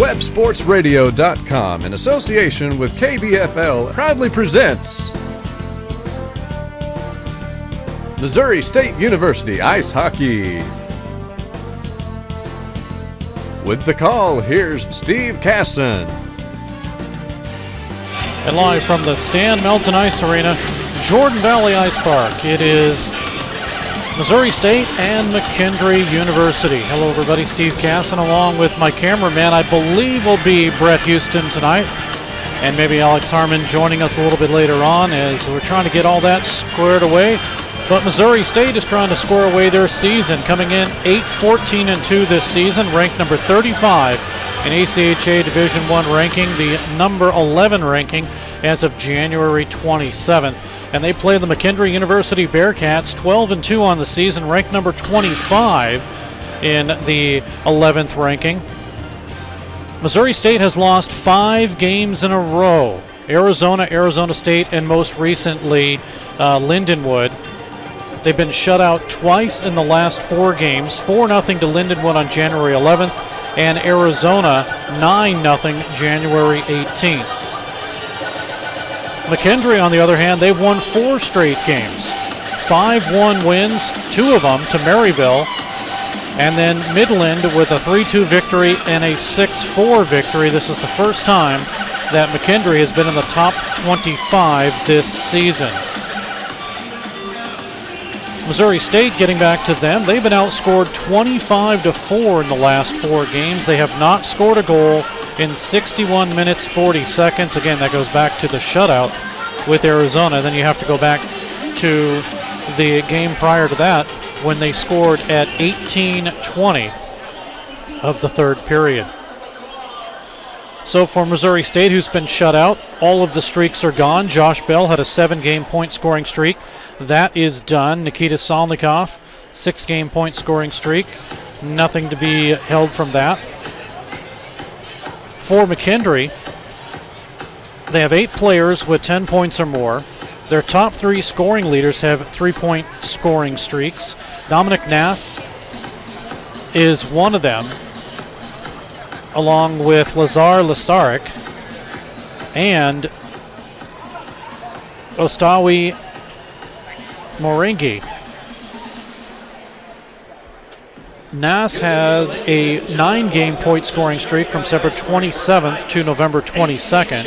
WebSportsRadio.com, in association with KBFL, proudly presents Missouri State University Ice Hockey. With the call, here's Steve Casson. And live from the Stan Melton Ice Arena, Jordan Valley Ice Park, it is Missouri State and McKendree University. Hello everybody, Steve Casson along with my cameraman, I believe will be Brett Houston tonight. And maybe Alex Harmon joining us a little bit later on as we're trying to get all that squared away. But Missouri State is trying to square away their season, coming in 8-14-2 this season, ranked number 35 in ACHA Division I ranking, the number 11 ranking as of January 27th. And they play the McKendree University Bearcats, 12-2 on the season, ranked number 25 in the 11th ranking. Missouri State has lost 5 games in a row. Arizona, Arizona State, and most recently Lindenwood. They've been shut out twice in the last 4 games, 4-0 to Lindenwood on January 11th, and Arizona 9-0 January 18th. McKendree, on the other hand, they've won 4 straight games. 5-1 wins, 2 of them to Maryville, and then Midland with a 3-2 victory and a 6-4 victory. This is the first time that McKendree has been in the top 25 this season. Missouri State, getting back to them, they've been outscored 25-4 in the last 4 games. They have not scored a goal in 61 minutes, 40 seconds. Again, that goes back to the shutout with Arizona. Then you have to go back to the game prior to that when they scored at 18:20 of the third period. So for Missouri State, who's been shut out, all of the streaks are gone. Josh Bell had a 7-game point scoring streak. That is done. Nikita Salnikov, 6-game point scoring streak. Nothing to be held from that. For McKendree, they have 8 players with 10 points or more. Their top 3 scoring leaders have 3-point scoring streaks. Dominic Nass is one of them, along with Lazar Lasarik and Ostawi Morengi. Nass had a 9-game point scoring streak from September 27th to November 22nd.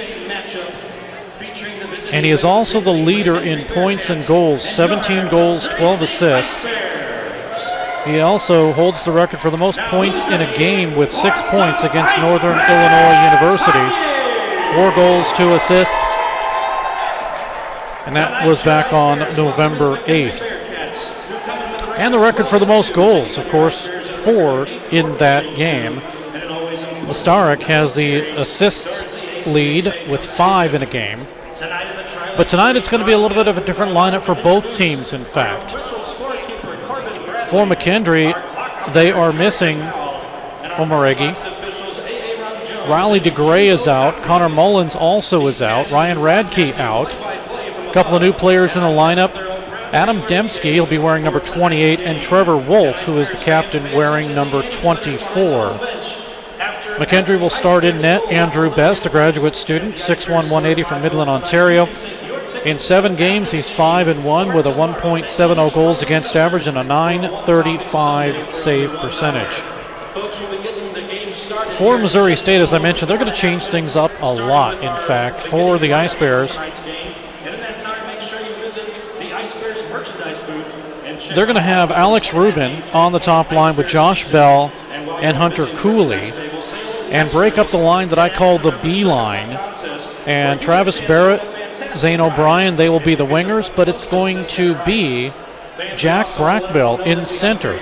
And he is also the leader in points and goals, 17 goals, 12 assists. He also holds the record for the most points in a game with 6 points against Northern Illinois University. 4 goals, 2 assists. And that was back on November 8th. And the record for the most goals, of course, 4 in that game. Lastarik has the assists lead with 5 in a game. But tonight it's going to be a little bit of a different lineup for both teams, in fact. For McKendree, they are missing Omaregi. Riley DeGray is out. Connor Mullins also is out. Ryan Radke out. A couple of new players in the lineup. Adam Dembski, he'll be wearing number 28, and Trevor Wolf, who is the captain, wearing number 24. McKendree will start in net. Andrew Best, a graduate student, 6'1", 180 from Midland, Ontario. In 7 games, he's 5-1 with a 1.70 goals against average and a .935 save percentage. For Missouri State, as I mentioned, they're going to change things up a lot, in fact, for the Ice Bears. They're going to have Alex Rubin on the top line with Josh Bell and Hunter Cooley, and break up the line that I call the B line. And Travis Barrett, Zane O'Brien, they will be the wingers, but it's going to be Jack Brackbill in center.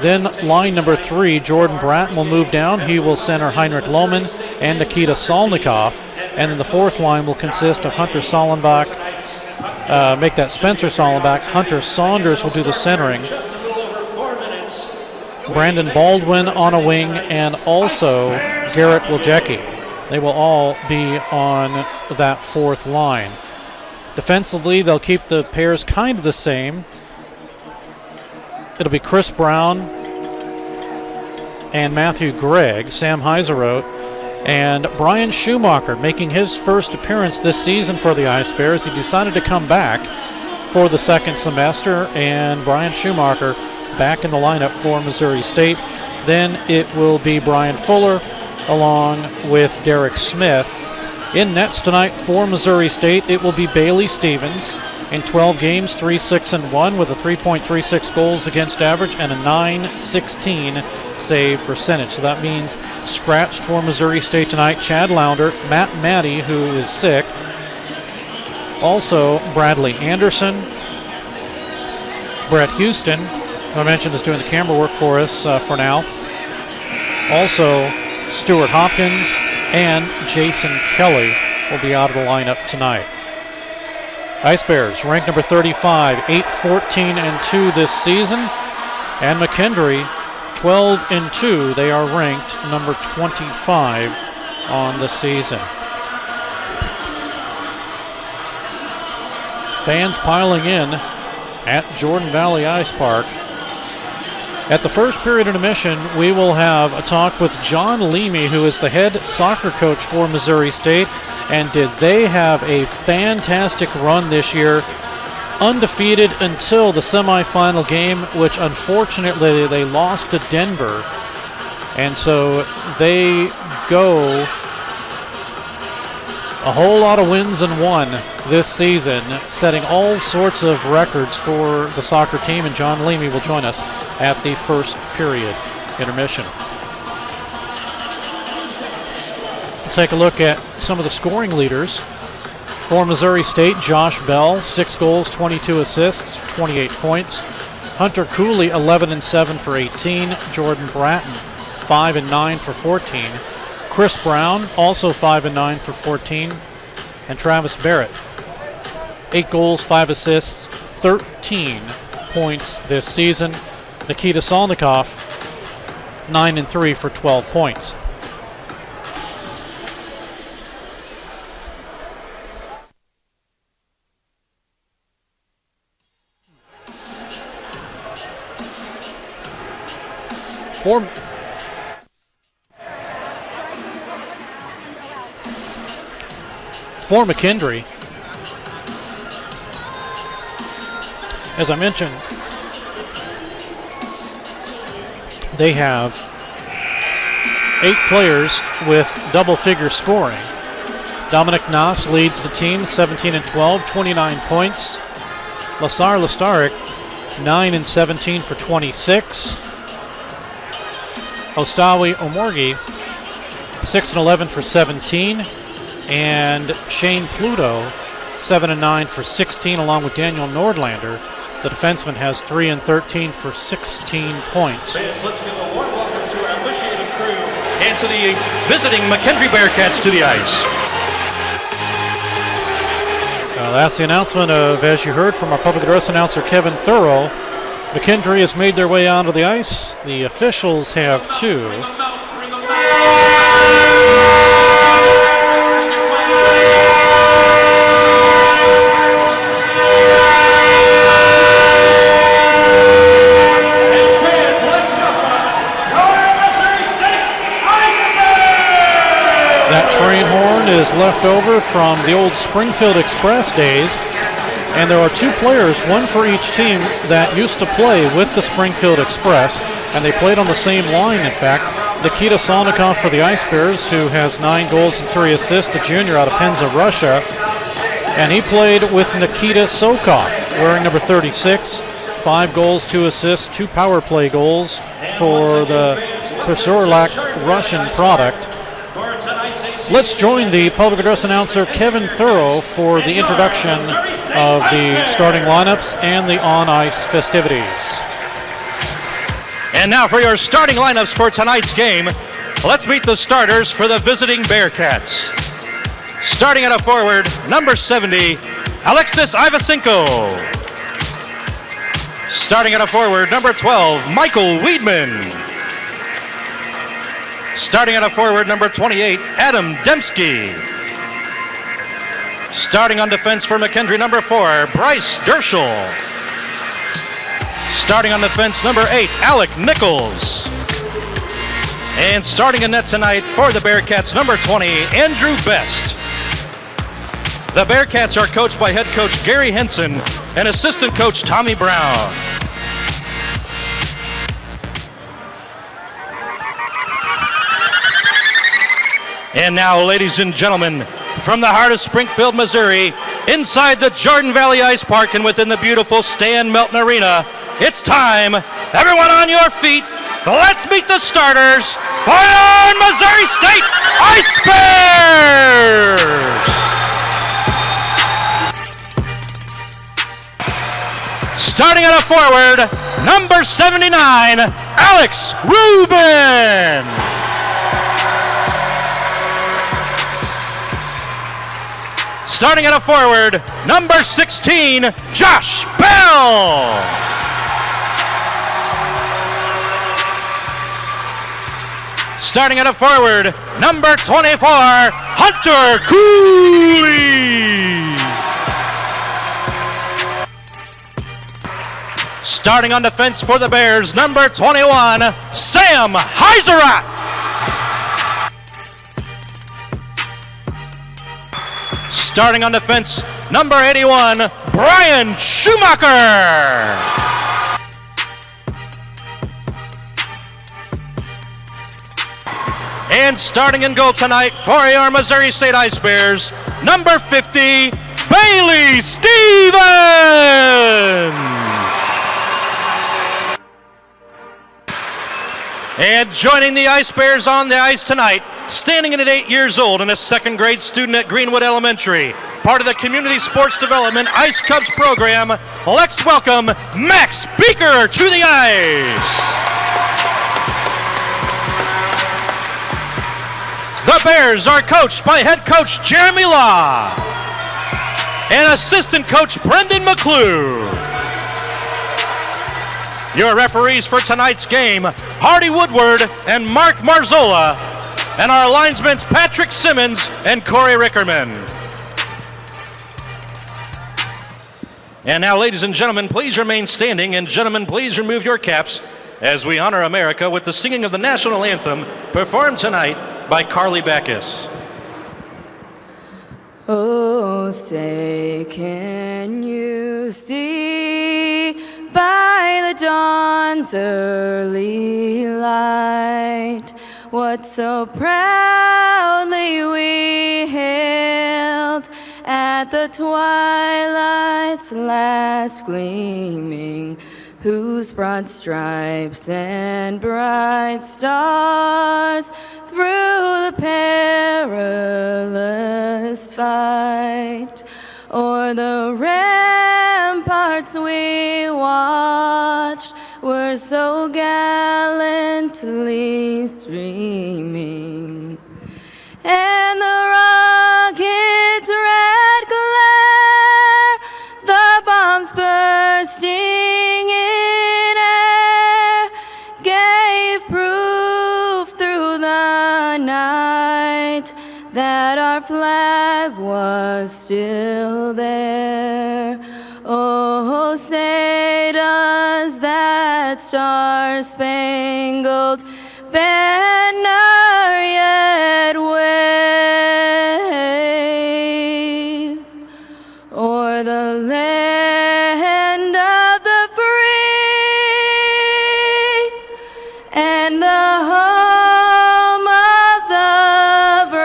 Then line number 3, Jordan Bratton will move down. He will center Heinrich Lohman and Nikita Salnikov. And then the 4th line will consist of Hunter Sollenbach, make that Spencer Sollenbach. Hunter Saunders will do the centering. Brandon Baldwin on a wing, and also Garrett Wiljecki. They will all be on that 4th line. Defensively, they'll keep the pairs kind of the same. It'll be Chris Brown and Matthew Gregg. Sam Heiseroth And Brian Schumacher making his first appearance this season for the Ice Bears. He decided to come back for the second semester, and Brian Schumacher back in the lineup for Missouri State. Then it will be Brian Fuller along with Derek Smith. In nets tonight for Missouri State, it will be Bailey Stevens. In 12 games, 3-6-1 with a 3.36 goals against average and a .916 save percentage. So that means scratched for Missouri State tonight, Chad Launder, Matt Matty, who is sick. Also, Bradley Anderson, Brett Houston, who I mentioned is doing the camera work for us for now. Also, Stuart Hopkins and Jason Kelly will be out of the lineup tonight. Ice Bears ranked number 35, 8-14-2 this season, and McKendree 12-2. They are ranked number 25 on the season. Fans piling in at Jordan Valley Ice Park. At the first period intermission, we will have a talk with John Leamy, who is the head soccer coach for Missouri State. And did they have a fantastic run this year, undefeated until the semifinal game, which unfortunately they lost to Denver. And so they go a whole lot of wins and one this season, setting all sorts of records for the soccer team, and John Leamy will join us at the first period intermission. We'll take a look at some of the scoring leaders. For Missouri State, Josh Bell, 6 goals, 22 assists, 28 points. Hunter Cooley, 11-7 for 18. Jordan Bratton, 5-9 for 14. Chris Brown, also 5-9 for 14. And Travis Barrett, 8 goals, 5 assists, 13 points this season. Nikita Solnikov, 9-3 for 12 points. For McKendree, as I mentioned, they have 8 players with double-figure scoring. Dominic Noss leads the team, 17-12, 29 points. Lasar Lestarik, 9-17 for 26. Ostawi Omorgi, 6-11 for 17. And Shane Pluto, 7-9 for 16, along with Daniel Nordlander. The defenseman has 3-13 for 16 points. Let's give a warm welcome to our officiating crew and to the visiting McKendree Bearcats to the ice. That's the announcement of, as you heard from our public address announcer Kevin Thurrow, McKendree has made their way onto the ice. The officials have too. That train horn is left over from the old Springfield Express days, and there are 2 players, one for each team, that used to play with the Springfield Express, and they played on the same line, in fact. Nikita Solnikov for the Ice Bears, who has 9 goals and 3 assists, a junior out of Penza, Russia, and he played with Nikita Sokov, wearing number 36, 5 goals, 2 assists, 2 power play goals for the Pesurlak Russian product. Let's join the public address announcer Kevin Thurrow for the introduction of the starting lineups and the on-ice festivities. And now for your starting lineups for tonight's game, let's meet the starters for the visiting Bearcats. Starting at a forward, number 70, Alexis Ivasenko. Starting at a forward, number 12, Michael Weedman. Starting at a forward, number 28, Adam Dembski. Starting on defense for McKendree, number 4, Bryce Derschel. Starting on defense, number 8, Alec Nichols. And starting in net tonight for the Bearcats, number 20, Andrew Best. The Bearcats are coached by head coach Gary Henson and assistant coach Tommy Brown. And now, ladies and gentlemen, from the heart of Springfield, Missouri, inside the Jordan Valley Ice Park and within the beautiful Stan Melton Arena, it's time. Everyone on your feet. Let's meet the starters for your Missouri State Ice Bears! Starting at a forward, number 79, Alex Rubin. Starting at a forward, number 16, Josh Bell. Starting at a forward, number 24, Hunter Cooley. Starting on defense for the Bears, number 21, Sam Heiserat. Starting on defense, number 81, Brian Schumacher. And starting in goal tonight for your Missouri State Ice Bears, number 50, Bailey Stevens. And joining the Ice Bears on the ice tonight, standing in at 8 years old and a second grade student at Greenwood Elementary, part of the Community Sports Development Ice Cubs program, let's welcome Max Beaker to the ice. The Bears are coached by head coach Jeremy Law and assistant coach Brendan McClure. Your referees for tonight's game, Hardy Woodward and Mark Marzola, and our linesmen Patrick Simmons and Corey Rickerman. And now, ladies and gentlemen, please remain standing, and gentlemen, please remove your caps as we honor America with the singing of the national anthem performed tonight by Carly Backus. Oh, say, can you see by the dawn's early light what so proudly we hailed at the twilight's last gleaming, whose broad stripes and bright stars through the perilous fight o'er the ramparts we watched were so gallantly streaming, and the rocket's red glare, the bombs bursting in air, gave proof through the night that our flag was still there. Oh, say does that star-spangled banner yet wave o'er the land of the free and the home of the brave?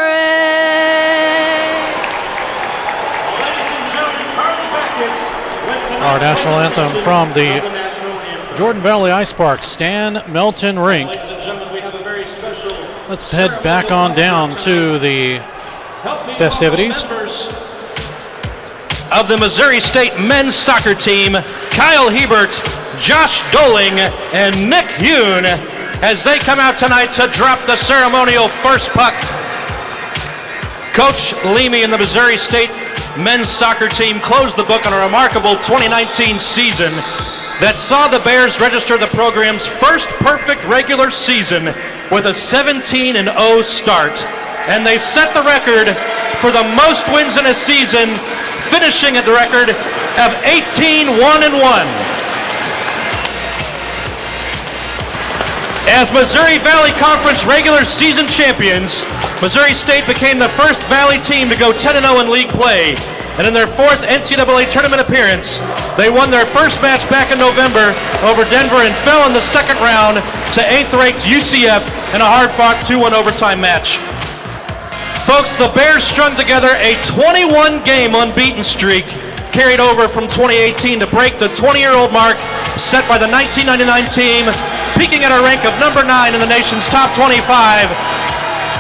Ladies and gentlemen, Carly Backus with Our national anthem from the Jordan Valley Ice Park, Stan Melton Rink. Ladies and gentlemen, we have a very special. Let's head back on down to the festivities. Members of the Missouri State men's soccer team, Kyle Hebert, Josh Doling, and Nick Hune, as they come out tonight to drop the ceremonial first puck. Coach Leamy and the Missouri State men's soccer team closed the book on a remarkable 2019 season that saw the Bears register the program's first perfect regular season with a 17-0 start. And they set the record for the most wins in a season, finishing at the record of 18-1-1. As Missouri Valley Conference regular season champions, Missouri State became the first Valley team to go 10-0 in league play. And in their fourth NCAA tournament appearance, they won their first match back in November over Denver and fell in the second round to 8th-ranked UCF in a hard-fought 2-1 overtime match. Folks, the Bears strung together a 21-game unbeaten streak carried over from 2018 to break the 20-year-old mark set by the 1999 team, peaking at a rank of number 9 in the nation's top 25.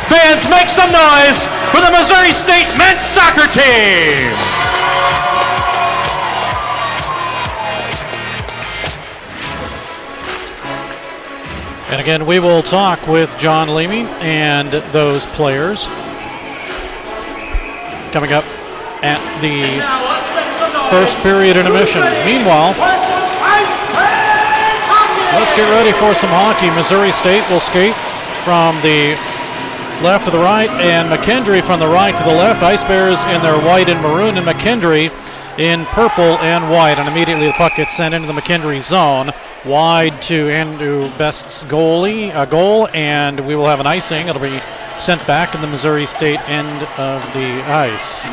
Fans, make some noise for the Missouri State men's soccer team! And again, we will talk with John Leamy and those players coming up at the first period intermission. Meanwhile, let's get ready for some hockey. Missouri State will skate from the left to the right, and McKendree from the right to the left. Ice Bears in their white and maroon, and McKendree in purple and white. And immediately the puck gets sent into the McKendree zone, wide to Andrew Best's goal, and we will have an icing. It'll be sent back in the Missouri State end of the ice.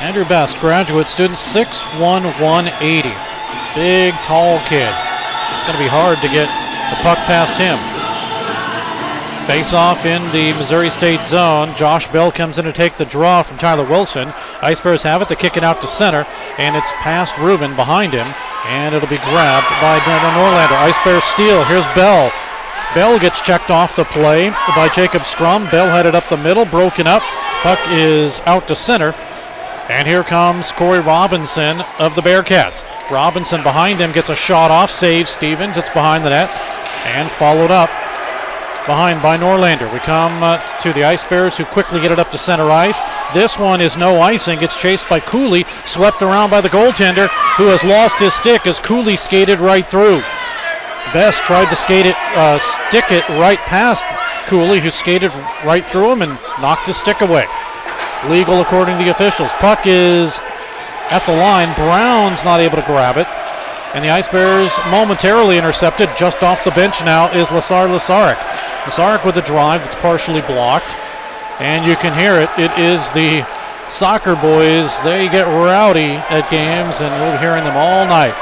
Andrew Best, graduate student, 6'1", 180. Big, tall kid. It's going to be hard to get the puck past him. Face off in the Missouri State zone. Josh Bell comes in to take the draw from Tyler Wilson. Ice Bears have it. They kick it out to center, and it's past Rubin behind him, and it'll be grabbed by Brandon Norlander. Ice Bears steal. Here's Bell. Bell gets checked off the play by Jacob Strum. Bell headed up the middle, broken up. Puck is out to center. And here comes Corey Robinson of the Bearcats. Robinson behind him gets a shot off, saves Stevens. It's behind the net and followed up behind by Norlander. We come to the Ice Bears, who quickly get it up to center ice. This one is no icing. Gets chased by Cooley, swept around by the goaltender, who has lost his stick as Cooley skated right through. Best tried to stick it right past Cooley, who skated right through him and knocked his stick away. Legal according to the officials. Puck is at the line. Brown's not able to grab it. And the Ice Bears momentarily intercepted. Just off the bench now is Lazaric. Lazaric with a drive that's partially blocked. And you can hear it. It is the soccer boys. They get rowdy at games, and we'll be hearing them all night.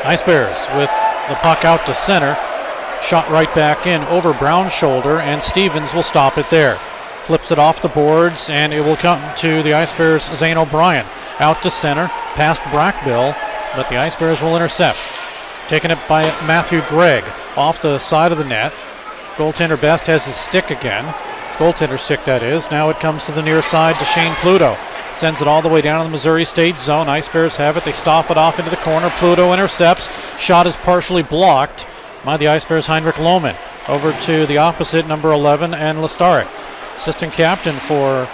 Ice Bears with the puck out to center. Shot right back in over Brown's shoulder, and Stevens will stop it there. Flips it off the boards, and it will come to the Ice Bears' Zane O'Brien. Out to center, past Brackbill, but the Ice Bears will intercept. Taken it by Matthew Gregg off the side of the net. Goaltender Best has his stick again. His goaltender stick, that is. Now it comes to the near side to Shane Pluto. Sends it all the way down to the Missouri State zone. Ice Bears have it. They stop it off into the corner. Pluto intercepts. Shot is partially blocked by the Ice Bears' Heinrich Lohman. Over to the opposite, number 11, and Lestaric. Assistant captain for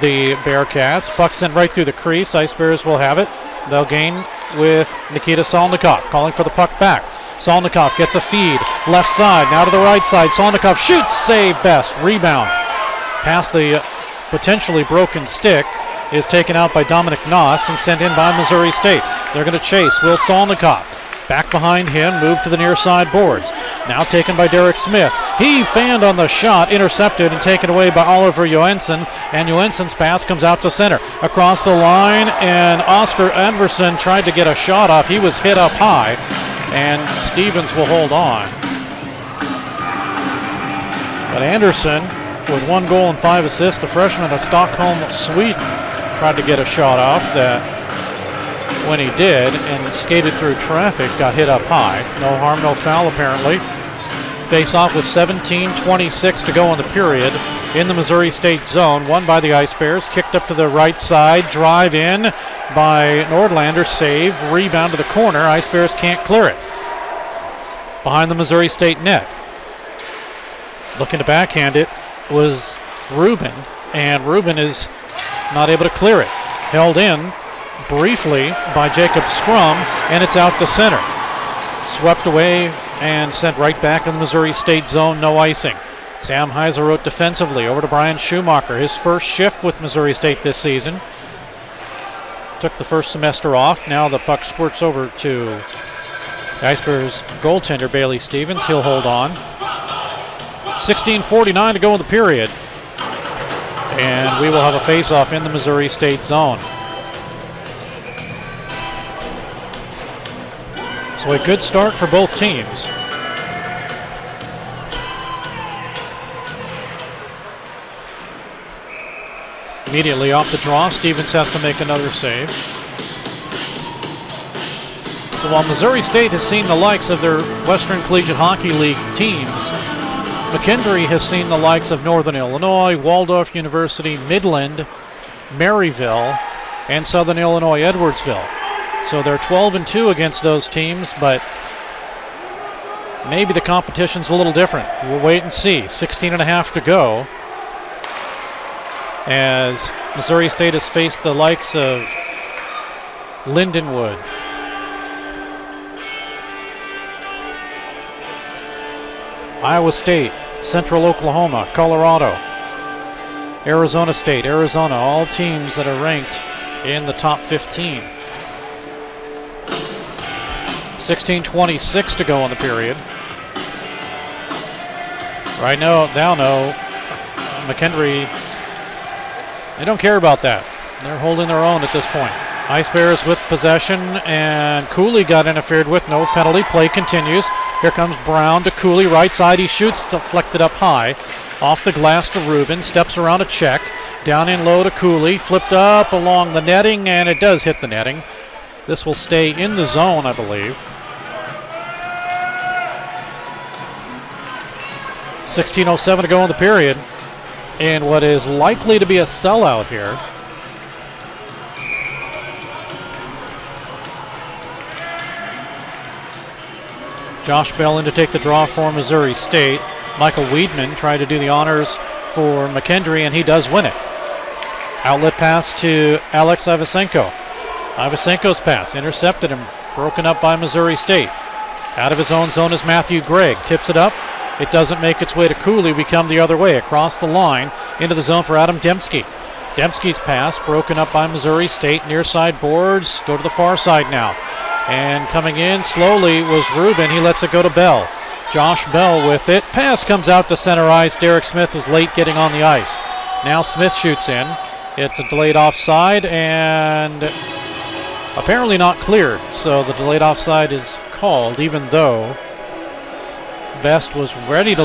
the Bearcats. Puck sent right through the crease. Ice Bears will have it. They'll gain with Nikita Solnikov calling for the puck back. Solnikov gets a feed. Left side, now to the right side. Solnikov shoots, save Best. Rebound. Past the potentially broken stick is taken out by Dominic Noss and sent in by Missouri State. They're going to chase Will Solnikov. Back behind him, moved to the near side boards. Now taken by Derek Smith. He fanned on the shot, intercepted and taken away by Oliver Johansson. And Johansson's pass comes out to center. Across the line, and Oscar Anderson tried to get a shot off. He was hit up high, and Stevens will hold on. But Anderson, with 1 goal and 5 assists, the freshman of Stockholm, Sweden, tried to get a shot off that, when he did, and skated through traffic, got hit up high. No harm, no foul, apparently. Face off with 17:26 to go in the period in the Missouri State zone. Won by the Ice Bears. Kicked up to the right side. Drive in by Nordlander. Save. Rebound to the corner. Ice Bears can't clear it. Behind the Missouri State net. Looking to backhand it was Rubin, and Rubin is not able to clear it. Held in briefly by Jacob Strum, and it's out to center. Swept away and sent right back in the Missouri State zone, no icing. Sam Heiser wrote defensively over to Brian Schumacher, his first shift with Missouri State this season. took the first semester off. Now the puck squirts over to the Ice Bears goaltender, Bailey Stevens. He'll hold on. 16:49 to go in the period. And we will have a face-off in the Missouri State zone. So a good start for both teams. Immediately off the draw, Stevens has to make another save. So while Missouri State has seen the likes of their Western Collegiate Hockey League teams, McKendree has seen the likes of Northern Illinois, Waldorf University, Midland, Maryville, and Southern Illinois Edwardsville. So they're 12-2 against those teams, but maybe the competition's a little different. We'll wait and see. 16.5 to go as Missouri State has faced the likes of Lindenwood, Iowa State, Central Oklahoma, Colorado, Arizona State, Arizona, all teams that are ranked in the top 15. 16:26 to go in the period. Right now, McKendree, they don't care about that. They're holding their own at this point. Ice Bears with possession, and Cooley got interfered with. No penalty. Play continues. Here comes Brown to Cooley. Right side. He shoots. Deflected up high. Off the glass to Rubin. Steps around a check. Down in low to Cooley. Flipped up along the netting, and it does hit the netting. This will stay in the zone, I believe. 16:07 to go in the period. And what is likely to be a sellout here. Josh Bell in to take the draw for Missouri State. Michael Weedman tried to do the honors for McKendree, and he does win it. Outlet pass to Alex Ivasenko. Ivasenko's pass intercepted and broken up by Missouri State. Out of his own zone is Matthew Gregg. Tips it up. It doesn't make its way to Cooley. We come the other way across the line into the zone for Adam Dembski. Dembski's pass broken up by Missouri State. Near side boards go to the far side now. And coming in slowly was Rubin. He lets it go to Bell. Josh Bell with it. Pass comes out to center ice. Derek Smith was late getting on the ice. Now Smith shoots in. It's a delayed offside and apparently not cleared. So the delayed offside is called, even though Best was ready to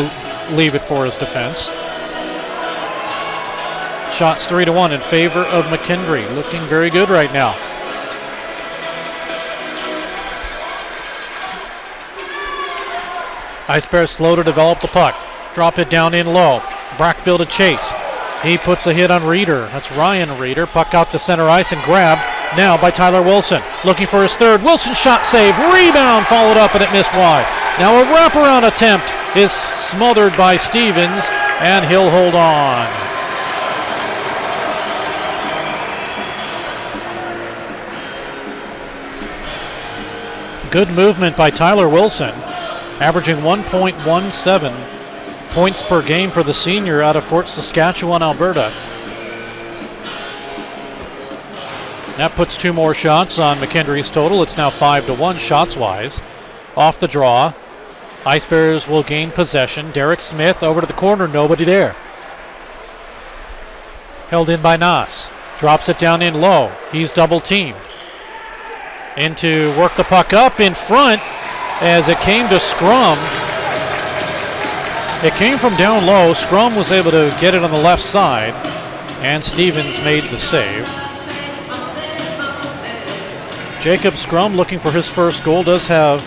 leave it for his defense. Shots 3-1 in favor of McKendree. Looking very good right now. Ice Bears slow to develop the puck. Drop it down in low. Brackbill to chase. He puts a hit on Reeder. That's Ryan Reeder. Puck out to center ice and grabbed now by Tyler Wilson. Looking for his third. Wilson shot save. Rebound followed up and it missed wide. Now a wraparound attempt is smothered by Stevens and he'll hold on. Good movement by Tyler Wilson, averaging 1.17 points per game for the senior out of Fort Saskatchewan, Alberta. That puts two more shots on McKendree's total. It's now 5-1 shots-wise. Off the draw, Ice Bears will gain possession. Derek Smith over to the corner, nobody there. Held in by Nas. Drops it down in low. He's double-teamed. In to work the puck up in front as it came to Scrum. It came from down low. Scrum was able to get it on the left side, and Stevens made the save. Jacob Scrum looking for his first goal. Does have,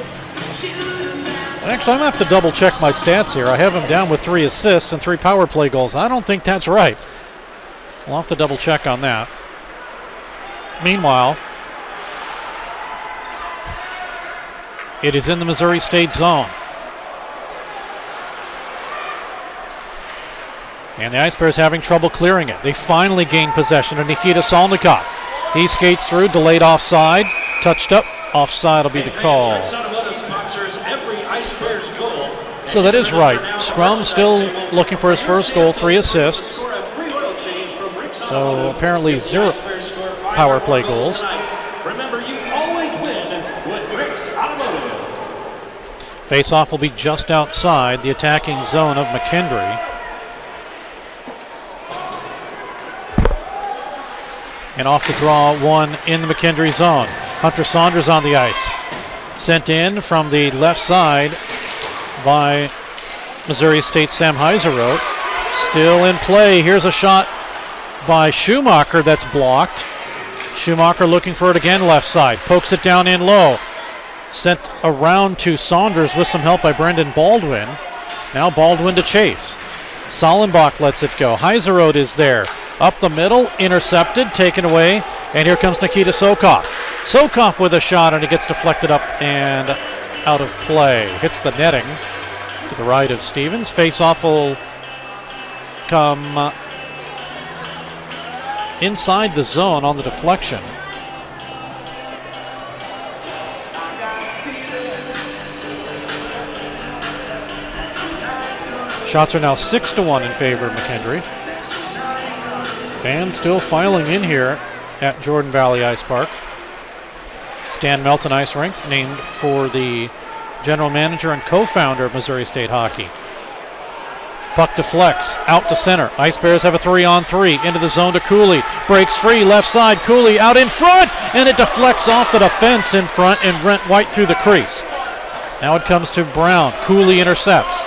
actually I'm going to have to double check my stats here. I have him down with 3 assists and 3 power play goals. I don't think that's right. We'll have to double check on that. Meanwhile, it is in the Missouri State zone. And the Ice Bears having trouble clearing it. They finally gain possession of Nikita Salnikov. He skates through, delayed offside, touched up. Offside will be the call. So that is right. Scrum still looking for his first goal, 3 assists. So apparently 0 power play goals. Remember, you always win with Rick's Automotive. Face-off will be just outside the attacking zone of McKendree. And off to draw one in the McKendree zone. Hunter Saunders on the ice. Sent in from the left side by Missouri State Sam Heiseroth. Still in play. Here's a shot by Schumacher that's blocked. Schumacher looking for it again left side. Pokes it down in low. Sent around to Saunders with some help by Brendan Baldwin. Now Baldwin to chase. Sollenbach lets it go. Heiseroth is there. Up the middle, intercepted, taken away, and here comes Nikita Sokov. Sokov with a shot, and it gets deflected up and out of play. Hits the netting to the right of Stevens. Face-off will come inside the zone on the deflection. Shots are now 6-1 in favor of McKendree. Fans still filing in here at Jordan Valley Ice Park. Stan Melton Ice Rink, named for the general manager and co-founder of Missouri State Hockey. Puck deflects out to center. Ice Bears have a 3-on-3 into the zone to Cooley. Breaks free, left side. Cooley out in front, and it deflects off the defense in front and went right through the crease. Now it comes to Brown. Cooley intercepts.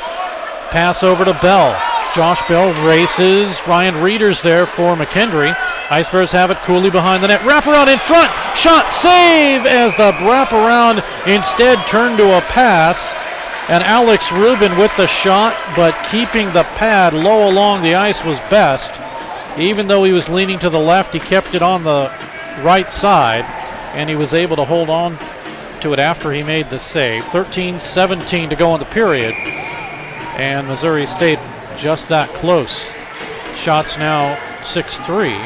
Pass over to Bell. Josh Bell races. Ryan Reeder's there for McKendree. Ice Bears have it. Cooley behind the net. Wraparound in front. Shot save as the wraparound instead turned to a pass. And Alex Rubin with the shot, but keeping the pad low along the ice was best. Even though he was leaning to the left, he kept it on the right side, and he was able to hold on to it after he made the save. 13-17 to go in the period, and Missouri State just that close. Shots now 6-3.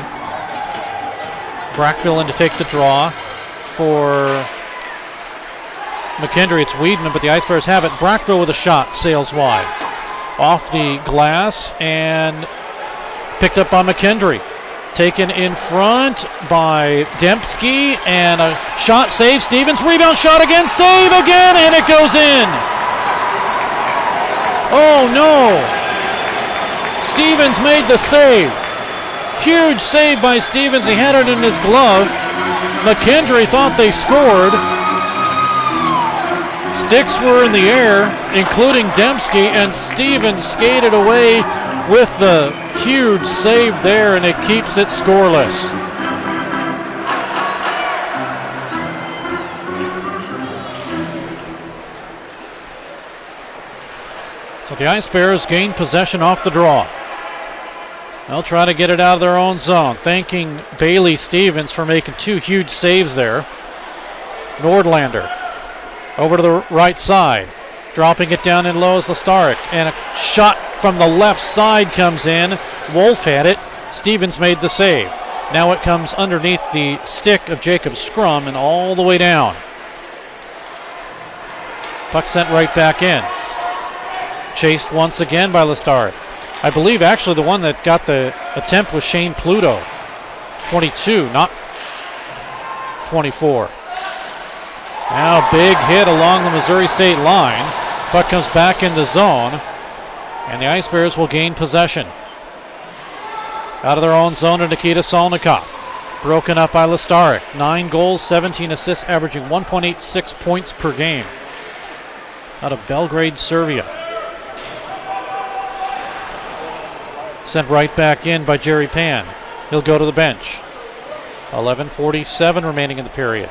Brackville in to take the draw for McKendree. It's Weedman, but the Ice Bears have it. Brackville with a shot, sails wide. Off the glass and picked up by McKendree. Taken in front by Dembski, and a shot save. Stevens, rebound shot again, save again, and it goes in. Oh no! Stevens made the save. Huge save by Stevens. He had it in his glove. McKendree thought they scored. Sticks were in the air, including Dembski, and Stevens skated away with the huge save there, and it keeps it scoreless. So the Ice Bears gain possession off the draw. They'll try to get it out of their own zone, thanking Bailey Stevens for making two huge saves there. Nordlander over to the right side, dropping it down in low as Lestarik, and a shot from the left side comes in. Wolf had it. Stevens made the save. Now it comes underneath the stick of Jacob Scrum and all the way down. Puck sent right back in. Chased once again by Lestarik. I believe actually the one that got the attempt was Shane Pluto. 22, not 24. Now big hit along the Missouri State line. Puck comes back in the zone, and the Ice Bears will gain possession. Out of their own zone to Nikita Solnikov. Broken up by Lestarik. 9 goals, 17 assists, averaging 1.86 points per game. Out of Belgrade, Serbia. Sent right back in by Jerry Pan. He'll go to the bench. 11:47 remaining in the period.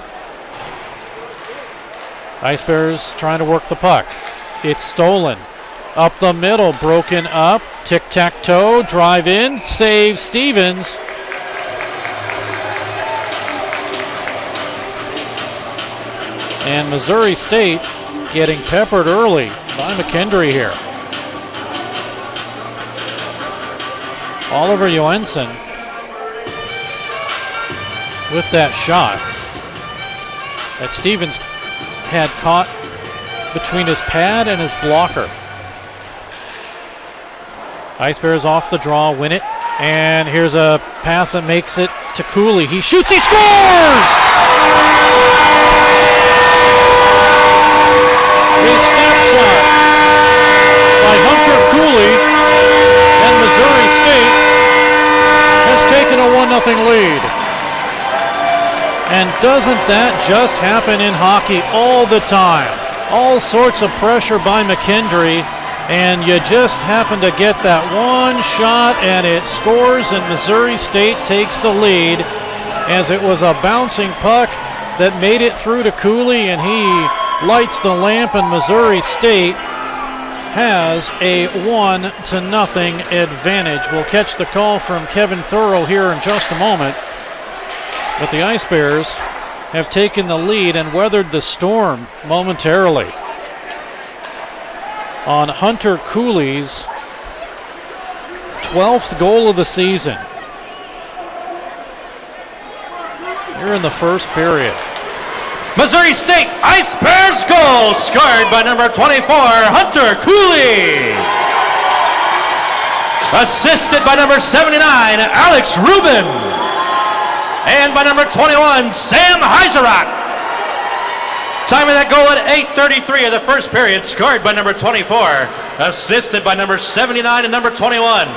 Ice Bears trying to work the puck. It's stolen. Up the middle, broken up. Tic-tac-toe, drive in, save Stevens. And Missouri State getting peppered early by McKendree here. Oliver Johansson with that shot that Stevens had caught between his pad and his blocker. Ice Bears off the draw, win it, and here's a pass that makes it to Cooley. He shoots, he scores! A snapshot by Hunter Cooley, and Missouri State has taken a 1-0 lead. And doesn't that just happen in hockey all the time? All sorts of pressure by McKendree, and you just happen to get that one shot and it scores, and Missouri State takes the lead, as it was a bouncing puck that made it through to Cooley, and he lights the lamp, and Missouri State has a 1-0 advantage. We'll catch the call from Kevin Thurl here in just a moment. But the Ice Bears have taken the lead and weathered the storm momentarily on Hunter Cooley's 12th goal of the season. Here in the first period. Missouri State Ice Bears goal scored by number 24, Hunter Cooley. Assisted by number 79, Alex Rubin. And by number 21, Sam Heiserock. Time of that goal at 8:33 of the first period, scored by number 24, assisted by number 79 and number 21.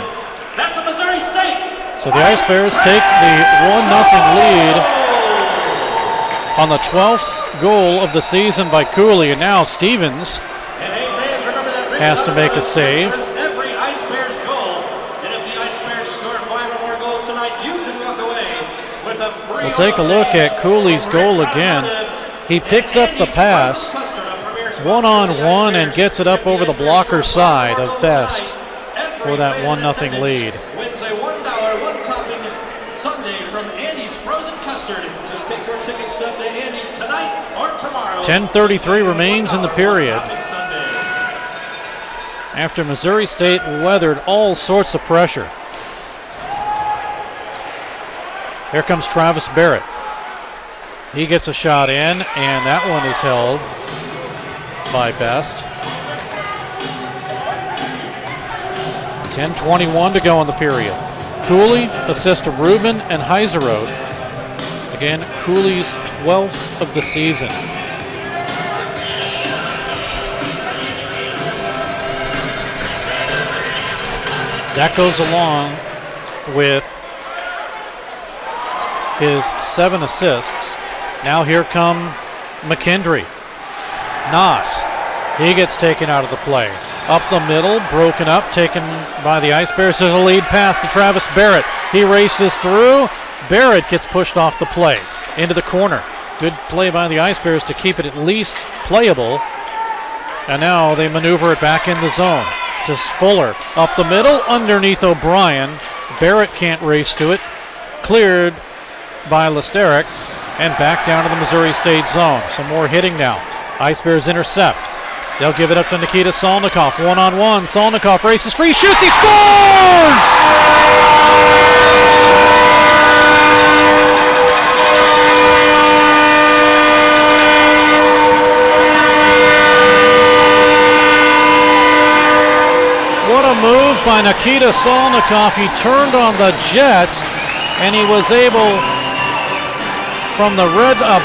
That's a Missouri State. So the Ice Bears take the 1-0 lead on the 12th goal of the season by Cooley, and now Stevens And hey, fans, remember that has to make a save. every Ice Bears goal. And if the Ice Bears score 5 or more goals tonight, you can walk away with a free. We'll take a look at Cooley's goal again. He picks up the pass one-on-one and gets it up over the blocker side of Best for that 1-0 lead. Wins a $1 one-topping Sunday from Andy's Frozen Custard. Just take your ticket stub to Andy's tonight or tomorrow. 10:33 remains in the period after Missouri State weathered all sorts of pressure. Here comes Travis Barrett. He gets a shot in, and that one is held by Best. 10:21 to go in the period. Cooley, assist to Rubin and Heiserode. Again, Cooley's 12th of the season. That goes along with his 7 assists. Now here come McKendree. Nas, he gets taken out of the play. Up the middle, broken up, taken by the Ice Bears. There's a lead pass to Travis Barrett. He races through. Barrett gets pushed off the play into the corner. Good play by the Ice Bears to keep it at least playable. And now they maneuver it back in the zone to Fuller. Up the middle, underneath O'Brien. Barrett can't race to it. Cleared by Lesteric, and back down to the Missouri State zone. Some more hitting now. Ice Bears intercept. They'll give it up to Nikita Solnikov. One-on-one. Solnikov races free, shoots, he scores! What a move by Nikita Solnikov. He turned on the Jets, and he was able, from the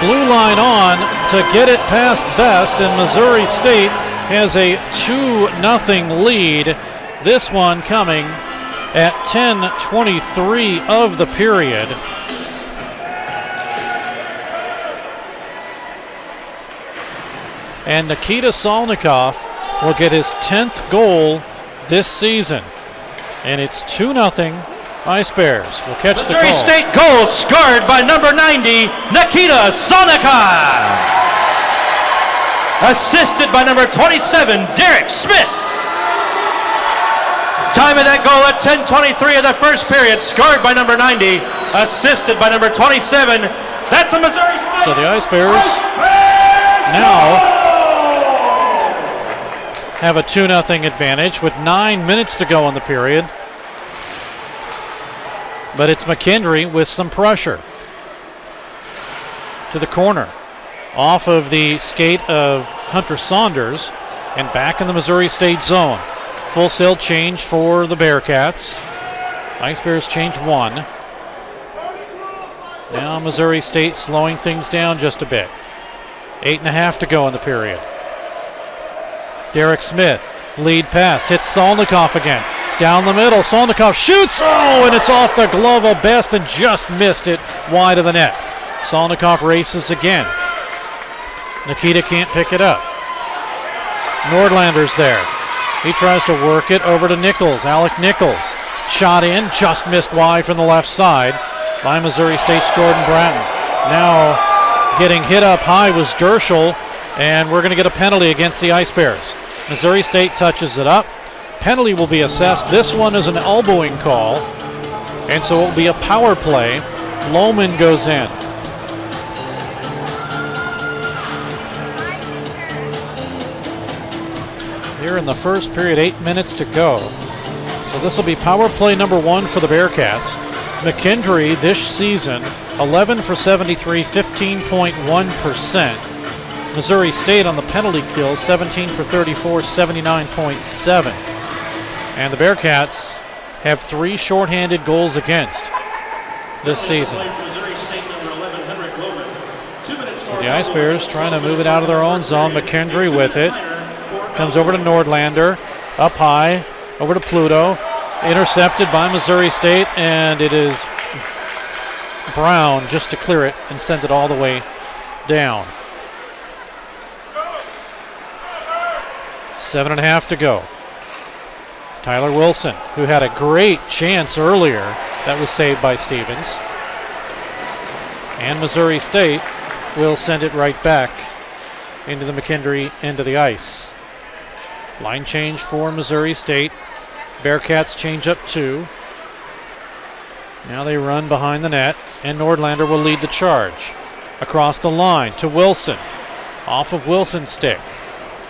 blue line on, to get it past Best, and Missouri State has a 2-0 lead. This one coming at 10:23 of the period. And Nikita Solnikov will get his 10th goal this season. And it's 2-0 Ice Bears. We'll catch the call. Missouri State goal scored by number 90, Nikita Solnikov. Assisted by number 27, Derek Smith. Time of that goal at 10:23 of the first period, scored by number 90, assisted by number 27. That's a Missouri State. So the Ice Bears now have a 2-0 advantage with 9 minutes to go in the period. But it's McKendree with some pressure. To the corner. Off of the skate of Hunter Saunders and back in the Missouri State zone. Full sail change for the Bearcats. Ice Bears change 1. Now Missouri State slowing things down just a bit. 8.5 to go in the period. Derek Smith, lead pass, hits Solnikoff again. Down the middle, Solnikoff shoots, and it's off the glove of Best and just missed it wide of the net. Solnikoff races again. Nikita can't pick it up. Nordlander's there. He tries to work it over to Nichols, Alec Nichols. Shot in, just missed wide from the left side by Missouri State's Jordan Bratton. Now getting hit up high was Derschel, and we're going to get a penalty against the Ice Bears. Missouri State touches it up. Penalty will be assessed. This one is an elbowing call, and so it will be a power play. Lohman goes in. Here in the first period, 8 minutes to go. So this will be power play number 1 for the Bearcats. McKendree this season, 11 for 73, 15.1%. Missouri State on the penalty kill, 17 for 34, 79.7. And the Bearcats have 3 shorthanded goals against this season. So the Ice Bears trying to move it out of their own zone. McKendree with it. Comes over to Nordlander. Up high. Over to Pluto. Intercepted by Missouri State. And it is Brown just to clear it and send it all the way down. 7.5 to go. Tyler Wilson, who had a great chance earlier, that was saved by Stevens. And Missouri State will send it right back into the McKendree end of the ice. Line change for Missouri State. Bearcats change up 2. Now they run behind the net, and Nordlander will lead the charge. Across the line to Wilson. Off of Wilson's stick.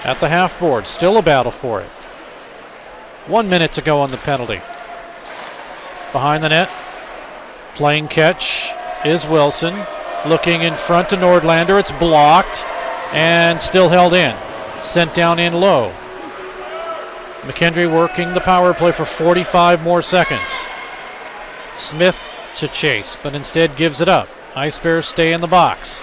At the half board, still a battle for it. 1 minute to go on the penalty. Behind the net, playing catch is Wilson. Looking in front to Nordlander, it's blocked and still held in. Sent down in low. McKendree working the power play for 45 more seconds. Smith to chase, but instead gives it up. Ice Bears stay in the box.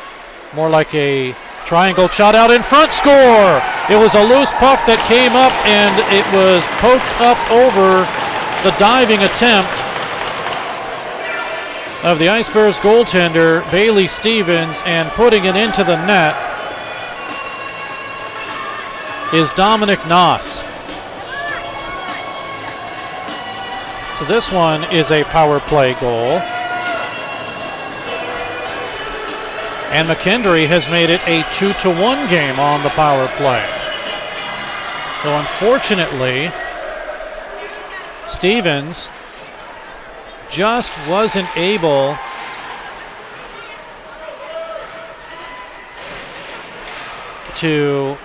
More like a triangle shot out in front, score! It was a loose puck that came up and it was poked up over the diving attempt of the Ice Bears goaltender, Bailey Stevens, and putting it into the net is Dominic Noss. So this one is a power play goal. And McKendree has made it a 2-1 game on the power play. So unfortunately, Stevens just wasn't able to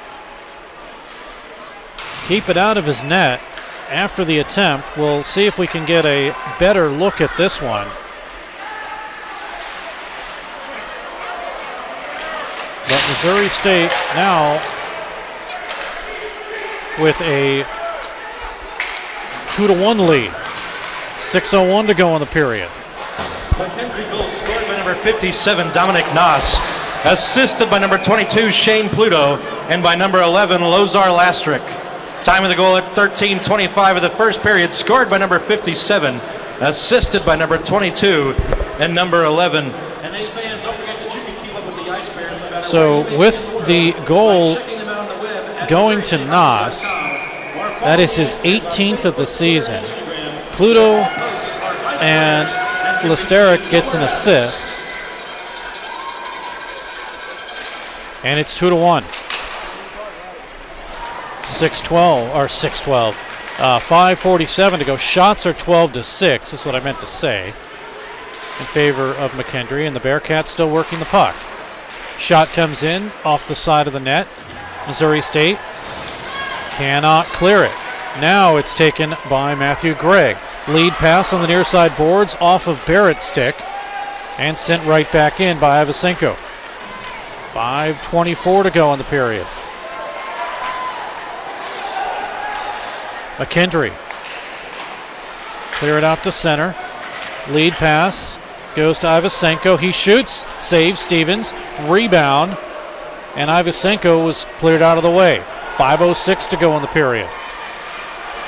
keep it out of his net after the attempt. We'll see if we can get a better look at this one. But Missouri State now with a 2-1 lead. 6:01 to go in the period. McKendree goal scored by number 57, Dominic Noss. Assisted by number 22, Shane Pluto. And by number 11, Lozar Lastrick. Time of the goal at 13:25 of the first period. Scored by number 57. Assisted by number 22 and number 11. And hey, fans, don't forget that you can keep up with the Ice Bears no matter So where you with live the by goal checking them out on the web at going to Noss, that is his 18th of the season. Pluto and Lesteric gets an assist. And it's 2-1. 6:12. 5:47 to go. Shots are 12-6. That's what I meant to say. In favor of McKendree, and the Bearcats still working the puck. Shot comes in off the side of the net. Missouri State cannot clear it. Now it's taken by Matthew Gregg. Lead pass on the near side boards off of Barrett's stick and sent right back in by Ivasenko. 5:24 to go in the period. McKendree clear it out to center. Lead pass goes to Ivasenko. He shoots, saves Stevens, rebound, and Ivasenko was cleared out of the way. 5:06 to go in the period.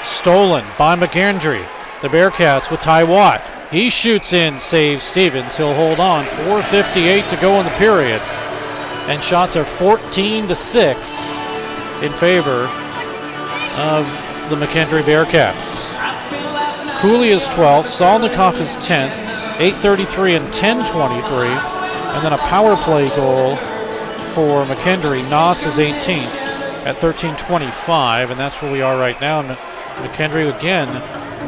Stolen by McKendree. The Bearcats with Ty Watt. He shoots in, saves Stevens. He'll hold on. 4:58 to go in the period. And shots are 14-6 in favor of the McKendree Bearcats. Cooley is 12th. Solnikov is 10th. 8:33 and 10:23. And then a power play goal for McKendree. Noss is 18th at 13:25. And that's where we are right now. And McKendree again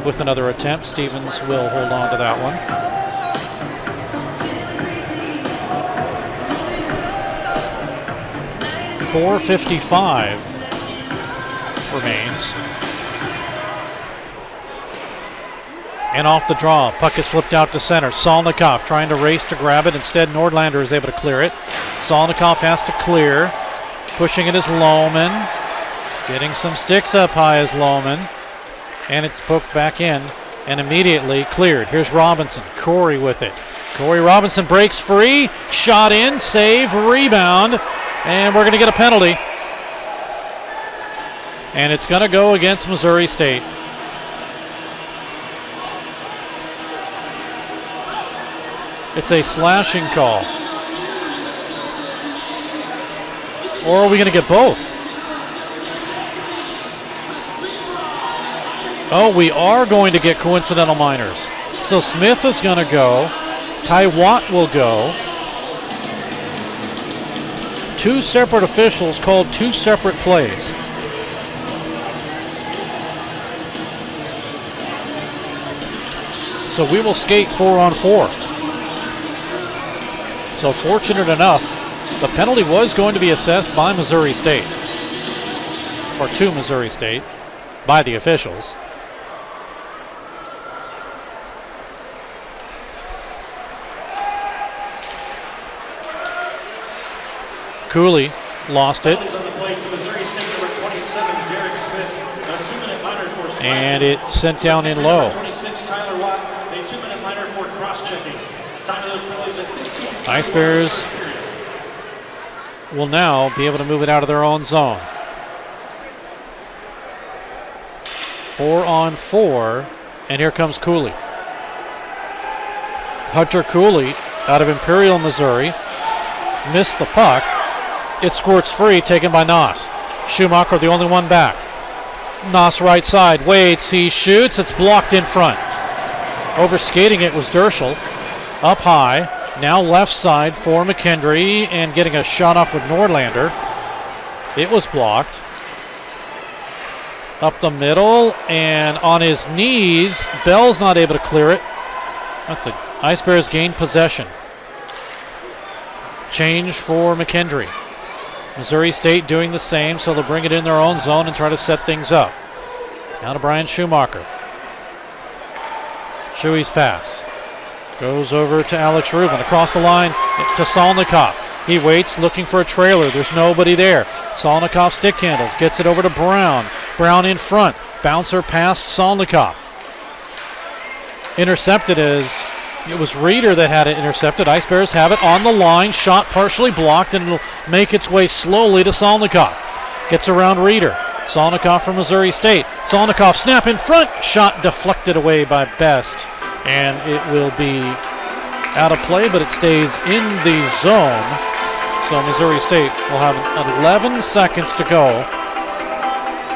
with another attempt. Stevens will hold on to that one. .455 remains. And off the draw, puck is flipped out to center. Solnikov trying to race to grab it. Instead, Nordlander is able to clear it. Solnikov has to clear. Pushing it is Lohman. Getting some sticks up high is Lohman. And it's poked back in and immediately cleared. Here's Robinson. Corey with it. Corey Robinson breaks free. Shot in, save, rebound. And we're going to get a penalty. And it's going to go against Missouri State. It's a slashing call. Or are we going to get both? Oh, we are going to get coincidental minors. So Smith is going to go. Ty Watt will go. Two separate officials called two separate plays. So we will skate 4-on-4. So fortunate enough, the penalty was going to be assessed by Missouri State. Or to Missouri State by the officials. Cooley lost it. And it's sent down in low. Ice Bears will now be able to move it out of their own zone. 4-on-4, and here comes Cooley. Hunter Cooley out of Imperial, Missouri. Missed the puck. It squirts free, taken by Noss. Schumacher, the only one back. Noss right side, waits, he shoots, it's blocked in front. Overskating it was Derschel. Up high, now left side for McKendree, and getting a shot off with Nordlander. It was blocked. Up the middle, and on his knees, Bell's not able to clear it. But the Ice Bears gained possession. Change for McKendree. Missouri State doing the same, so they'll bring it in their own zone and try to set things up. Now to Brian Schumacher. Shuey's pass. Goes over to Alex Rubin. Across the line to Solnikov. He waits, looking for a trailer. There's nobody there. Solnikov stick handles. Gets it over to Brown. Brown in front. Bouncer past Solnikov. Intercepted as it was Reeder that had it intercepted. Ice Bears have it on the line. Shot partially blocked, and it'll make its way slowly to Solnikov. Gets around Reeder. Solnikov from Missouri State. Solnikov snap in front. Shot deflected away by Best. And it will be out of play, but it stays in the zone. So Missouri State will have 11 seconds to go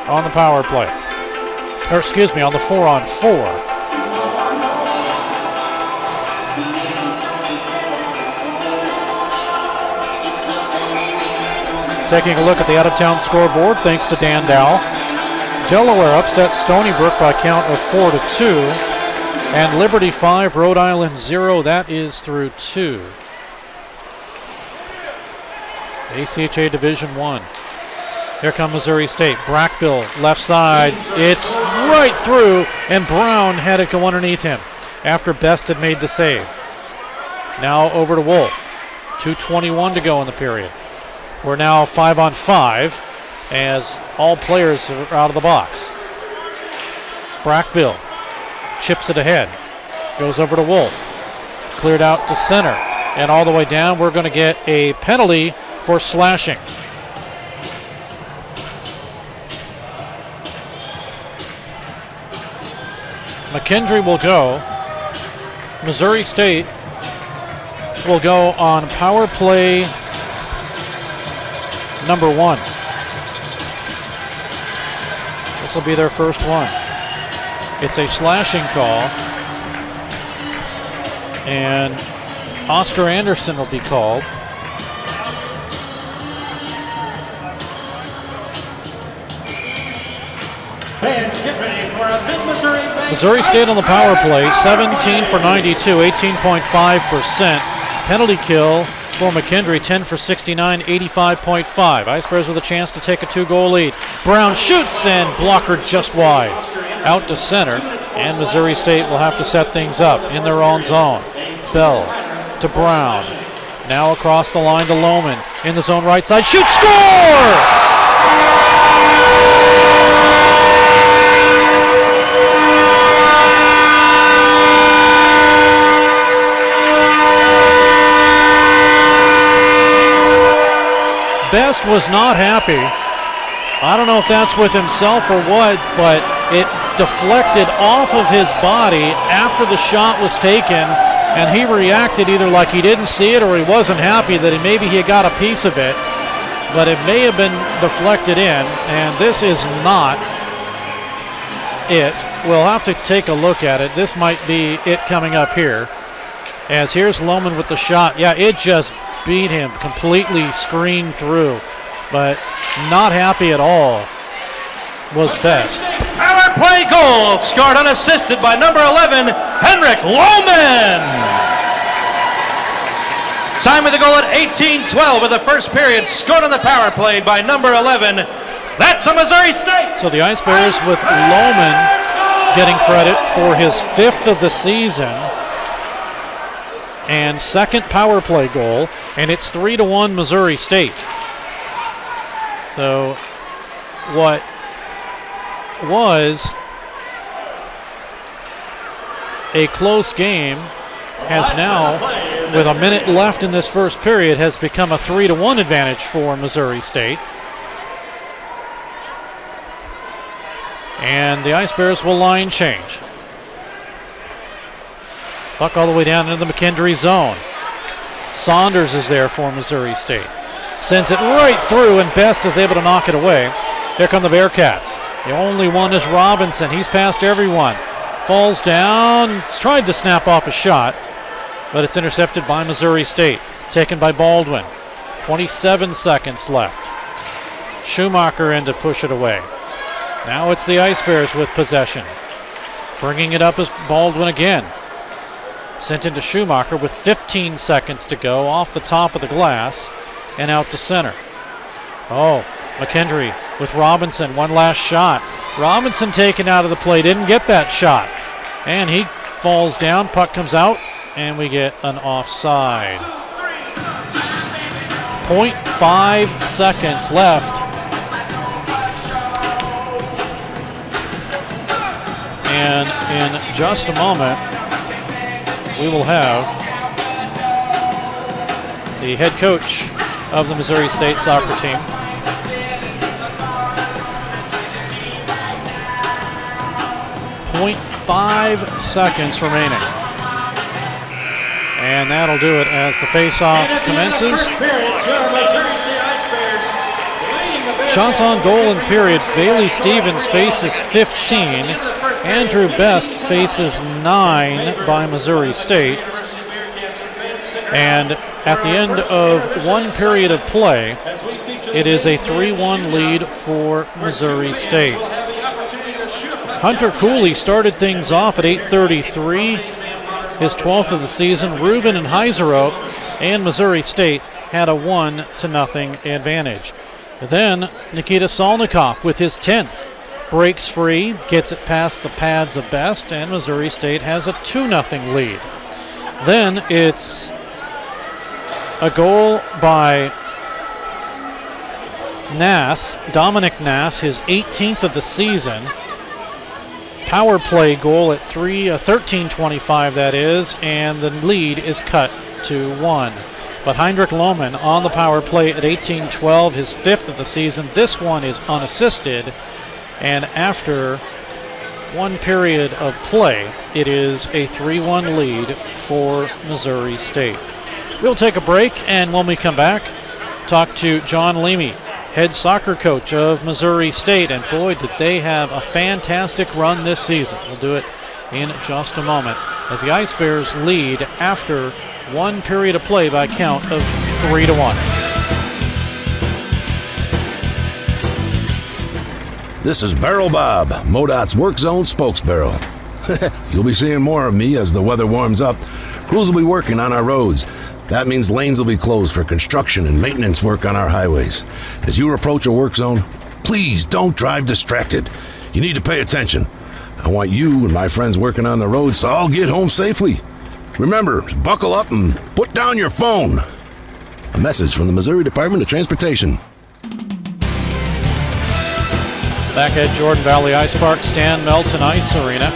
on the power play. Or excuse me, on the 4-on-4. Taking a look at the out-of-town scoreboard, thanks to Dan Dow. Delaware upsets Stony Brook by a count of 4-2. And Liberty 5, Rhode Island 0. That is through 2. ACHA Division 1. Here comes Missouri State. Brackbill, left side. It's right through, and Brown had it go underneath him after Best had made the save. Now over to Wolf. 2:21 to go in the period. We're now 5-on-5 as all players are out of the box. Brackbill chips it ahead. Goes over to Wolf. cleared out to center. And all the way down, we're going to get a penalty for slashing. McKendree will go. Missouri State will go on power play number 1. This will be their first one. It's a slashing call, and Oscar Anderson will be called. Fans, get ready for a Mid-Missouri Bank. Missouri State on the power play, 17 for 92, 18.5%. Penalty kill for McKendree, 10 for 69, 85.5. Ice Bears with a chance to take a 2-goal lead. Brown shoots and blocker just wide. Out to center, and Missouri State will have to set things up in their own zone. Bell to Brown. Now across the line to Lohman. In the zone right side. Shoot, score! Best was not happy. I don't know if that's with himself or what, but it deflected off of his body after the shot was taken, and he reacted either like he didn't see it or he wasn't happy that maybe he got a piece of it, but it may have been deflected in, and this is not it. We'll have to take a look at it. This might be it coming up here, as here's Lohman with the shot. Yeah, it just beat him, completely screened through, but not happy at all was Best. Power play goal scored unassisted by number 11, Henrik Lohman. Time of the goal at 18:12 of the first period, scored on the power play by number 11. That's a Missouri State. So the Ice Bears with Lohman getting credit for his 5th of the season and 2nd power play goal, and it's 3-1 Missouri State. So what was a close game has now, with a minute left in this first period, has become a 3-1 advantage for Missouri State. And the Ice Bears will line change. Puck all the way down into the McKendree zone. Saunders is there for Missouri State. Sends it right through, and Best is able to knock it away. Here come the Bearcats. The only one is Robinson. He's past everyone. Falls down. Tried to snap off a shot, but it's intercepted by Missouri State. Taken by Baldwin. 27 seconds left. Schumacher in to push it away. Now it's the Ice Bears with possession. Bringing it up is Baldwin again. Sent into Schumacher with 15 seconds to go, off the top of the glass and out to center. Oh, McKendree with Robinson, one last shot. Robinson taken out of the play, didn't get that shot. And he falls down, puck comes out, and we get an offside. 0.5 seconds left. And in just a moment, we will have the head coach of the Missouri State soccer team. .5 seconds remaining. And that'll do it as the face-off commences. Shots on goal in period. Bailey Stevens faces 15. Andrew Best faces 9 by Missouri State. And at the end of one period of play, it is a 3-1 lead for Missouri State. Hunter Cooley started things off at 8:33, his 12th of the season. Rubin and Heiserow and Missouri State had a 1-0 advantage. Then Nikita Solnikov with his 10th. Breaks free, gets it past the pads of Best, and Missouri State has a 2-0 lead. Then it's a goal by Nass, Dominic Nass, his 18th of the season. power play goal at 13:25 that is, and the lead is cut to 1. But Heinrich Lohman on the power play at 18:12, his 5th of the season. This one is unassisted, and after one period of play, it is a 3-1 lead for Missouri State. We'll take a break, and when we come back, talk to John Leamy, head soccer coach of Missouri State, and boy, did they have a fantastic run this season. We'll do it in just a moment as the Ice Bears lead after one period of play by a count of 3-1. This is Barrel Bob, MoDOT's Work Zone spokesbarrel. You'll be seeing more of me as the weather warms up. Crews will be working on our roads. That means lanes will be closed for construction and maintenance work on our highways. As you approach a work zone, please don't drive distracted. You need to pay attention. I want you and my friends working on the roads to all get home safely. Remember, buckle up and put down your phone. A message from the Missouri Department of Transportation. Back at Jordan Valley Ice Park, Stan Melton Ice Arena.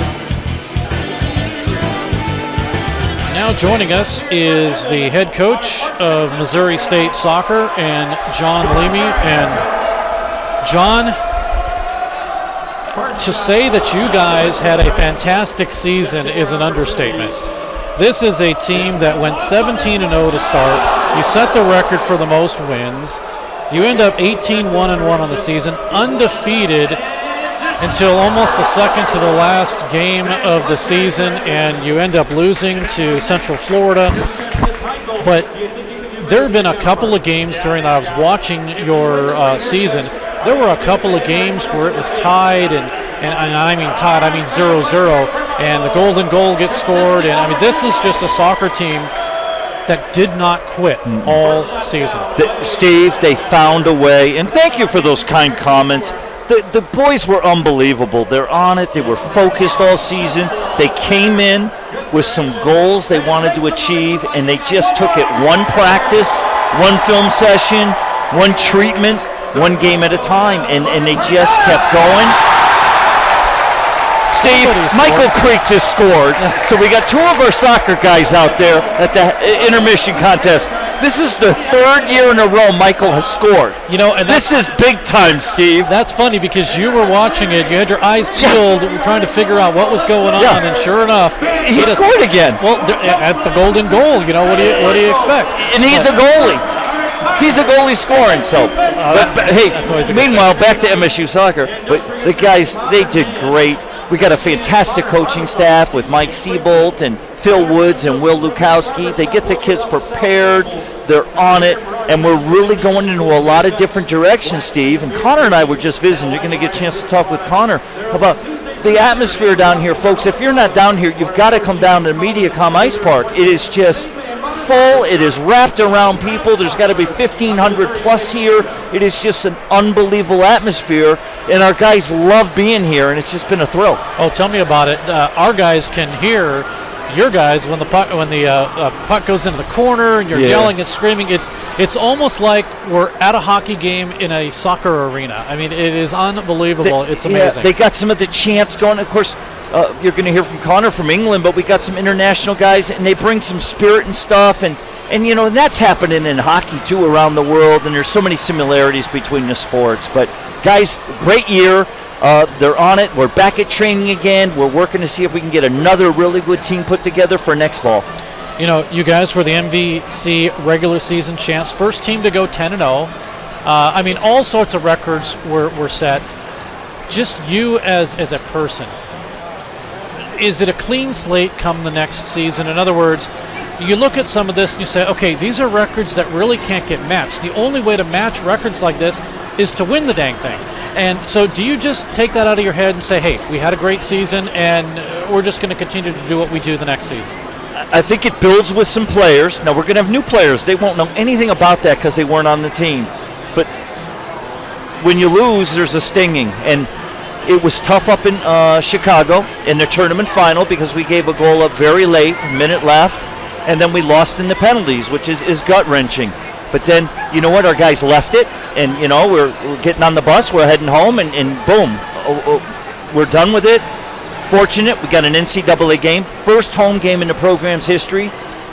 Now joining us is the head coach of Missouri State Soccer, and John Leamy. And John, to say that you guys had a fantastic season is an understatement. This is a team that went 17-0 to start. You set the record for the most wins. You end up 18-1-1 on the season, undefeated until almost the second to the last game of the season, and you end up losing to Central Florida. But there have been a couple of games during that I was watching your season. There were a couple of games where it was tied, and I mean tied, I mean 0-0, and the golden goal gets scored, and I mean this is just a soccer team that did not quit all season. Steve, they found a way, and thank you for those kind comments. The boys were unbelievable. They're on it. They were focused all season. They came in with some goals they wanted to achieve, and they just took it one practice, one film session, one treatment, one game at a time, and they just kept going. Steve, Michael Creek just scored, so we got two of our soccer guys out there at the intermission contest. This is the third year in a row Michael has scored. You know, and this is big time, Steve. That's funny because you were watching it. You had your eyes peeled, trying to figure out what was going on, and sure enough, he scored again. Well, at the golden goal, you know, what do you expect? And he's a goalie. He's a goalie scoring, so. But hey, meanwhile, back to MSU soccer. But the guys, they did great. We got a fantastic coaching staff with Mike Siebold and Phil Woods and Will Lukowski. They get the kids prepared. They're on it. And we're really going into a lot of different directions, Steve. And Connor and I were just visiting. You're going to get a chance to talk with Connor about the atmosphere down here. Folks, if you're not down here, you've got to come down to MediaCom Ice Park. It is just full. It is wrapped around people. There's got to be 1,500 plus here. It is just an unbelievable atmosphere, and our guys love being here, and it's just been a thrill. Oh, tell me about it. Our guys can hear your guys when the puck goes into the corner and you're yelling and screaming. It's almost like we're at a hockey game in a soccer arena. I mean, it is unbelievable. It's amazing. They got some of the chants going. Of course, you're going to hear from Connor from England, but we got some international guys, and they bring some spirit and stuff, and you know, and that's happening in hockey too around the world, and there's so many similarities between the sports. But guys, great year. They're on it. We're back at training again. We're working to see if we can get another really good team put together for next fall. You know, you guys were the MVC regular season champs, first team to go 10-0. I mean, all sorts of records were set. Just you as a person, is it a clean slate come the next season? In other words, you look at some of this and you say, okay, these are records that really can't get matched. The only way to match records like this is to win the dang thing. And so do you just take that out of your head and say, hey, we had a great season and we're just going to continue to do what we do the next season? I think it builds with some players. Now, we're going to have new players. They won't know anything about that because they weren't on the team. But when you lose, there's a stinging. And it was tough up in Chicago in the tournament final because we gave a goal up very late, a minute left, and then we lost in the penalties, which is gut-wrenching. But then, you know what, our guys left it, and, you know, we're getting on the bus, we're heading home, and boom, we're done with it. fortunate. We got an NCAA game, first home game in the program's history,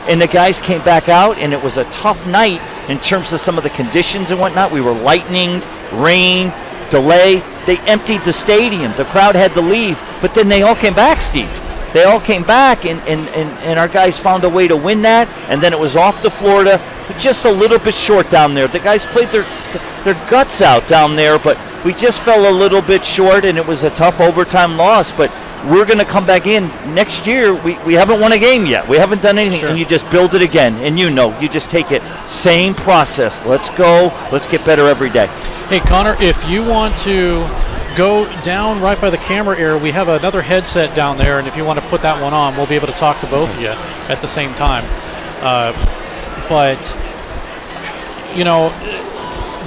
and the guys came back out, and it was a tough night in terms of some of the conditions and whatnot. We were lightning, rain, delay. They emptied the stadium. The crowd had to leave, but then they all came back, Steve. They all came back, and our guys found a way to win that, and then it was off to Florida, just a little bit short down there. The guys played their guts out down there, but we just fell a little bit short, and it was a tough overtime loss. But we're going to come back in next year. We haven't won a game yet. We haven't done anything, and you just build it again. And you just take it, same process. Let's go. Let's get better every day. Hey, Connor, if you want to go down right by the camera area, we have another headset down there, and if you want to put that one on, we'll be able to talk to both of you at the same time. But,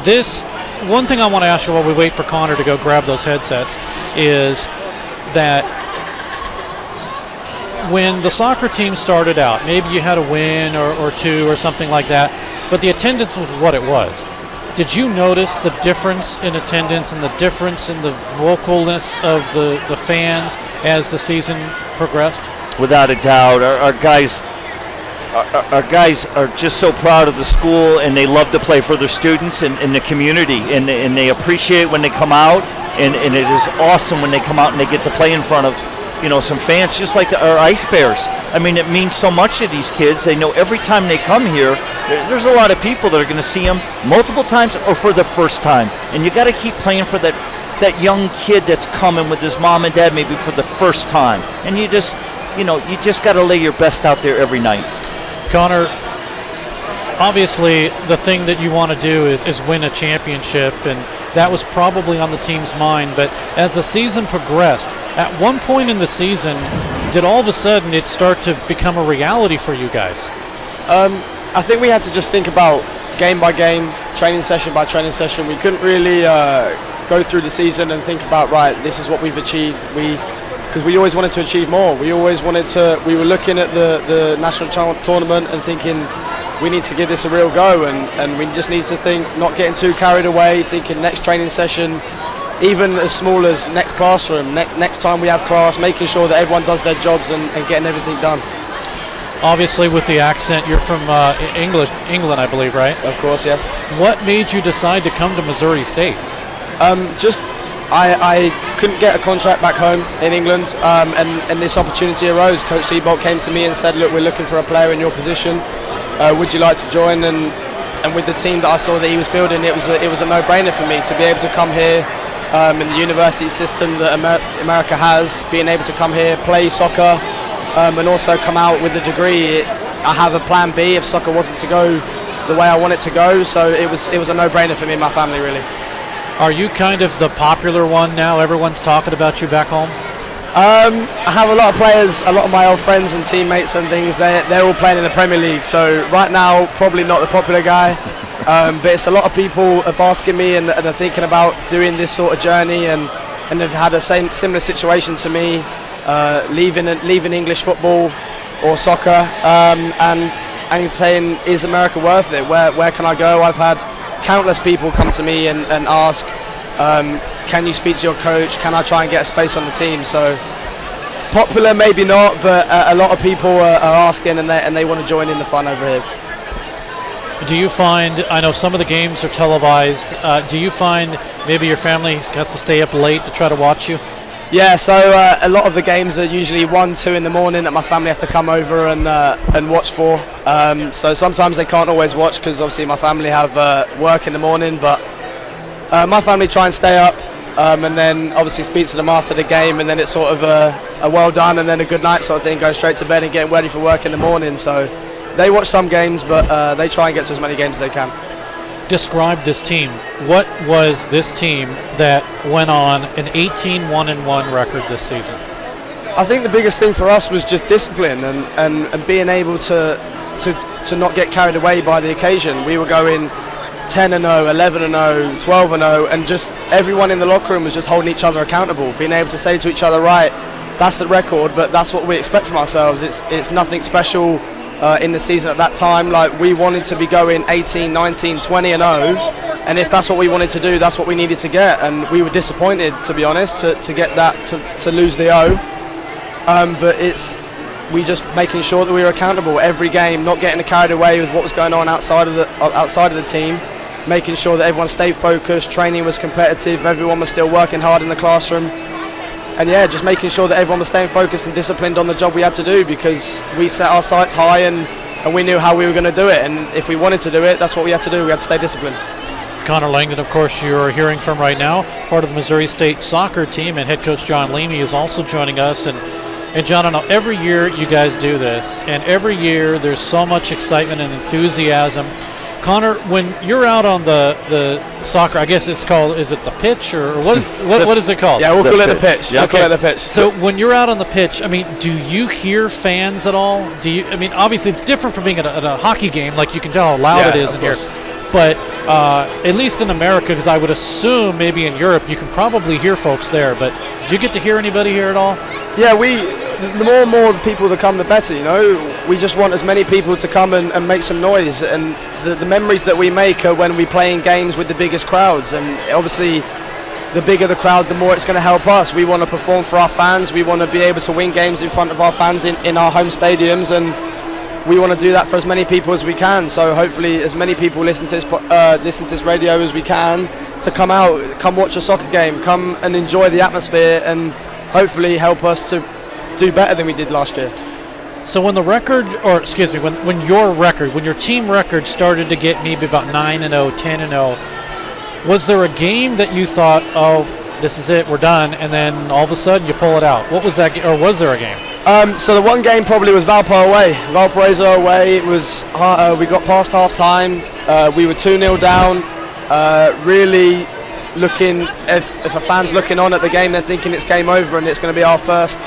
this one thing I want to ask you while we wait for Connor to go grab those headsets is that when the soccer team started out, maybe you had a win or two or something like that, but the attendance was what it was. Did you notice the difference in attendance and the difference in the vocalness of the fans as the season progressed? Without a doubt, our guys are just so proud of the school, and they love to play for their students and the community, and they appreciate when they come out, and it is awesome when they come out and they get to play in front of some fans, just like our Ice Bears. I mean, it means so much to these kids. They know every time they come here, there's a lot of people that are going to see them multiple times or for the first time. And you got to keep playing for that young kid that's coming with his mom and dad maybe for the first time. And you just got to lay your best out there every night. Connor, obviously the thing that you want to do is win a championship, and that was probably on the team's mind. But as the season progressed, at one point in the season, did all of a sudden it start to become a reality for you guys? I think we had to just think about game by game, training session by training session. We couldn't really go through the season and think about, right, this is what we've achieved. Because we always wanted to achieve more. We were looking at the national tournament and thinking, we need to give this a real go, and we just need to think, not getting too carried away, thinking next training session, even as small as next classroom, next time we have class, making sure that everyone does their jobs and getting everything done. Obviously, with the accent, you're from England, I believe, right? Of course, yes. What made you decide to come to Missouri State? I couldn't get a contract back home in England, and this opportunity arose. Coach Seabolt came to me and said, look, we're looking for a player in your position. Would you like to join? And with the team that I saw that he was building, it was a no-brainer for me to be able to come here in the university system that America has, being able to come here, play soccer, and also come out with a degree. I have a plan B if soccer wasn't to go the way I want it to go, so it was a no-brainer for me and my family, really. Are you kind of the popular one now? Everyone's talking about you back home? I have a lot of players, a lot of my old friends and teammates and things, they're all playing in the Premier League, so right now probably not the popular guy, but it's a lot of people are asking me and are thinking about doing this sort of journey, and they've had a similar situation to me, leaving English football or soccer, and saying, is America worth it? Where can I go? I've had countless people come to me and ask, can you speak to your coach? Can I try and get a space on the team? So popular, maybe not, but a lot of people are asking, and they want to join in the fun over here. Do you find, I know some of the games are televised, do you find maybe your family has to stay up late to try to watch you? Yeah, so a lot of the games are usually 1, 2 in the morning that my family have to come over and watch for. So sometimes they can't always watch because obviously my family have work in the morning, but my family try and stay up and then obviously speak to them after the game, and then it's sort of a well done and then a good night sort of thing, go straight to bed and get ready for work in the morning. So they watch some games, but they try and get to as many games as they can. Describe this team. What was this team that went on an 18-1-1 record this season? I think the biggest thing for us was just discipline and being able to not get carried away by the occasion. We were going 10-0, 11-0, 12-0, and just everyone in the locker room was just holding each other accountable, being able to say to each other, right, that's the record, but that's what we expect from ourselves. It's nothing special in the season at that time. Like, we wanted to be going 18, 19, 20-0, and if that's what we wanted to do, that's what we needed to get, and we were disappointed, to be honest, to get that, to lose the O. but we just making sure that we were accountable every game, not getting carried away with what was going on outside of the team, making sure that everyone stayed focused, training was competitive, everyone was still working hard in the classroom, and yeah, just making sure that everyone was staying focused and disciplined on the job we had to do, because we set our sights high and we knew how we were going to do it, and if we wanted to do it, that's what we had to do. We had to stay disciplined. Connor Langdon, of course, you're hearing from right now, part of the Missouri State soccer team, and head coach John Leamy is also joining us. And John, I know every year you guys do this, and every year there's so much excitement and enthusiasm. Connor, when you're out on the soccer, I guess it's called, is it the pitch, or what is it called? Yeah, we'll call it the pitch. Yeah, okay. We'll call it the pitch. So when you're out on the pitch, I mean, do you hear fans at all? I mean, obviously it's different from being at a hockey game, like you can tell how loud it is in here. But at least in America, because I would assume maybe in Europe you can probably hear folks there, but do you get to hear anybody here at all? Yeah, the more and more people that come, the better, you know. We just want as many people to come and make some noise, and the memories that we make are when we play in games with the biggest crowds, and obviously the bigger the crowd, the more it's going to help us. We want to perform for our fans, we want to be able to win games in front of our fans in our home stadiums, and we want to do that for as many people as we can. So hopefully as many people listen to this radio as we can to come out, come watch a soccer game, come and enjoy the atmosphere, and hopefully help us to do better than we did last year. So when when your team record started to get maybe about 9-0, 10-0, was there a game that you thought, oh, this is it, we're done, and then all of a sudden you pull it out? What was that, or was there a game? So the one game probably was Valparaiso away. It was we got past half time. We were 2-0 down. Really looking, if a fan's looking on at the game, they're thinking it's game over and it's going to be our first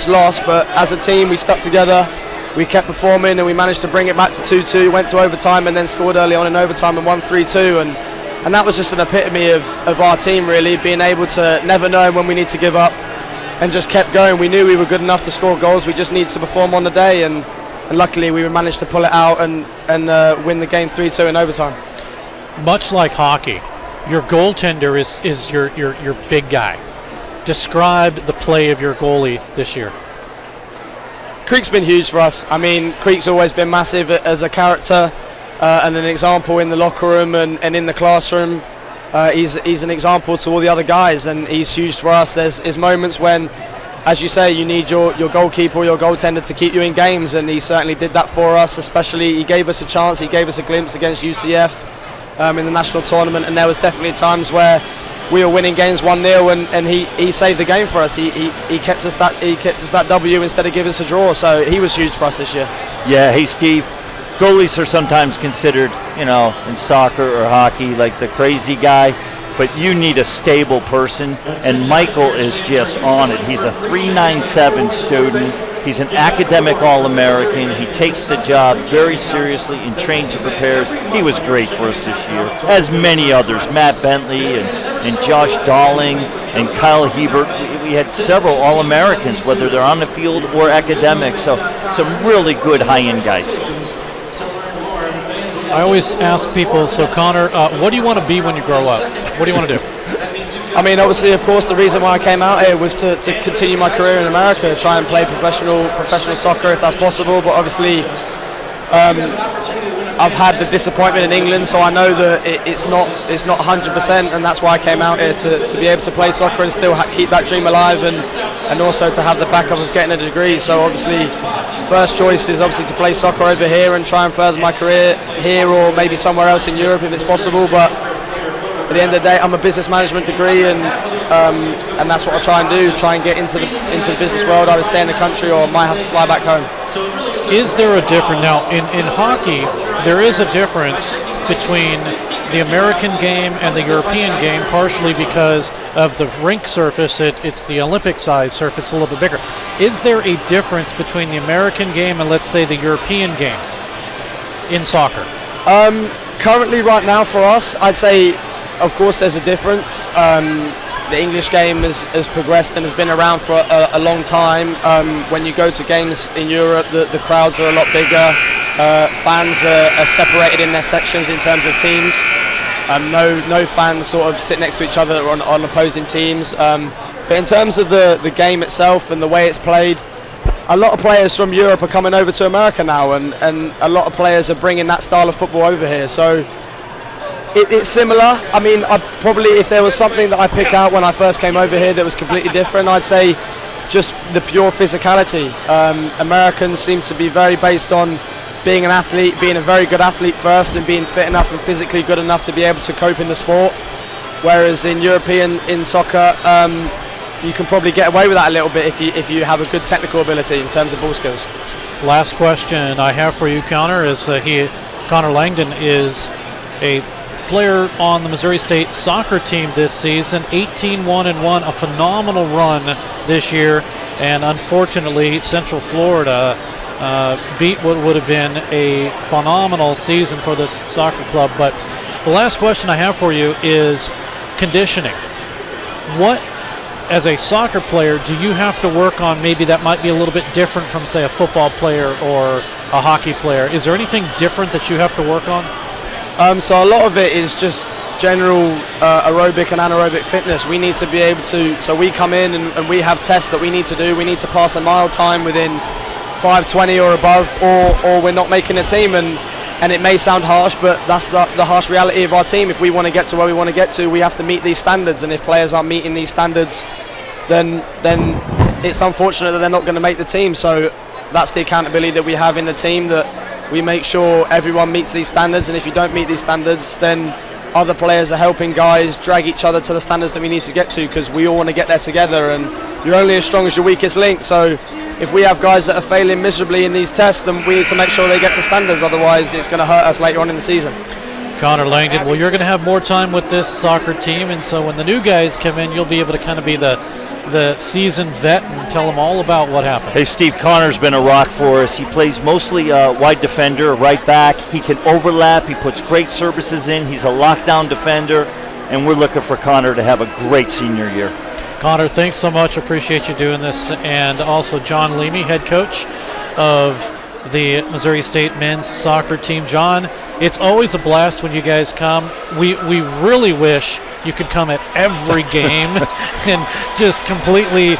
loss. But as a team, we stuck together. We kept performing and we managed to bring it back to 2-2. Went to overtime and then scored early on in overtime and won 3-2. And that was just an epitome of our team, really, being able to never know when we need to give up. And just kept going. We knew we were good enough to score goals. We just needed to perform on the day, and luckily we managed to pull it out and win the game 3-2 in overtime. Much like hockey, your goaltender is your big guy. Describe the play of your goalie this year. Creek's been huge for us. I mean, Creek's always been massive as a character and an example in the locker room and in the classroom. He's an example to all the other guys, and he's huge for us. There's moments when, as you say, you need your goalkeeper or your goaltender to keep you in games, and he certainly did that for us. Especially, he gave us a chance, he gave us a glimpse against UCF in the national tournament, and there was definitely times where we were winning games 1-0, and he saved the game for us. He kept us that W instead of giving us a draw. So he was huge for us this year. Yeah, hey Steve. Goalies are sometimes considered, in soccer or hockey, like the crazy guy, but you need a stable person, and Michael is just on it. He's a 397 student. He's an academic All-American. He takes the job very seriously and trains and prepares. He was great for us this year, as many others, Matt Bentley and Josh Dalling and Kyle Hebert. We had several All-Americans, whether they're on the field or academic, so some really good high-end guys. I always ask people, so Connor, what do you want to be when you grow up? What do you want to do? I mean, obviously, of course, the reason why I came out here was to continue my career in America, try and play professional soccer if that's possible. But obviously, I've had the disappointment in England, so I know that it's not 100%, and that's why I came out here to be able to play soccer and still keep that dream alive, and also to have the backup of getting a degree. So obviously, first choice is obviously to play soccer over here and try and further my career here, or maybe somewhere else in Europe if it's possible. But at the end of the day, I'm a business management degree, and that's what I try and do. Try and get into the business world, either stay in the country or might have to fly back home. Is there a difference now in hockey? There is a difference between the American game and the European game, partially because of the rink surface. It's the Olympic size surface, it's a little bit bigger. Is there a difference between the American game and, let's say, the European game in soccer? Currently, right now for us, I'd say, of course, there's a difference. The English game has progressed and has been around for a long time. When you go to games in Europe, the crowds are a lot bigger. Fans are separated in their sections in terms of teams. No fans sort of sit next to each other on opposing teams. But in terms of the game itself and the way it's played, a lot of players from Europe are coming over to America now, and a lot of players are bringing that style of football over here. So it's similar. I mean, I'd probably, if there was something that I pick out when I first came over here that was completely different, I'd say just the pure physicality. Americans seem to be very based on being an athlete, being a very good athlete first, and being fit enough and physically good enough to be able to cope in the sport. Whereas in soccer, you can probably get away with that a little bit if you have a good technical ability in terms of ball skills. Last question I have for you, Connor, is Connor Langdon is a player on the Missouri State soccer team this season, 18-1-1, a phenomenal run this year, and unfortunately Central Florida beat what would have been a phenomenal season for this soccer club. But the last question I have for you is conditioning. What, as a soccer player, do you have to work on maybe that might be a little bit different from, say, a football player or a hockey player? Is there anything different that you have to work on? So a lot of it is just general aerobic and anaerobic fitness. We need to be able to, so we come in and we have tests that we need to do. We need to pass a mile time within 5:20 or above, or we're not making a team. And it may sound harsh, but that's the harsh reality of our team. If we want to get to where we want to get to, we have to meet these standards. And if players aren't meeting these standards, then it's unfortunate that they're not going to make the team. So that's the accountability that we have in the team, that we make sure everyone meets these standards. And if you don't meet these standards, then other players are helping guys drag each other to the standards that we need to get to, because we all want to get there together, and you're only as strong as your weakest link. So if we have guys that are failing miserably in these tests, then we need to make sure they get to standards, otherwise it's going to hurt us later on in the season. Connor Langdon, well, you're going to have more time with this soccer team, and so when the new guys come in, you'll be able to kind of be the seasoned vet and tell them all about what happened. Hey, Steve, Connor's been a rock for us. He plays mostly wide defender, right back. He can overlap. He puts great services in. He's a lockdown defender, and we're looking for Connor to have a great senior year. Connor, thanks so much. Appreciate you doing this. And also John Leamy, head coach of the Missouri State men's soccer team. John, it's always a blast when you guys come. We really wish you could come at every game and just completely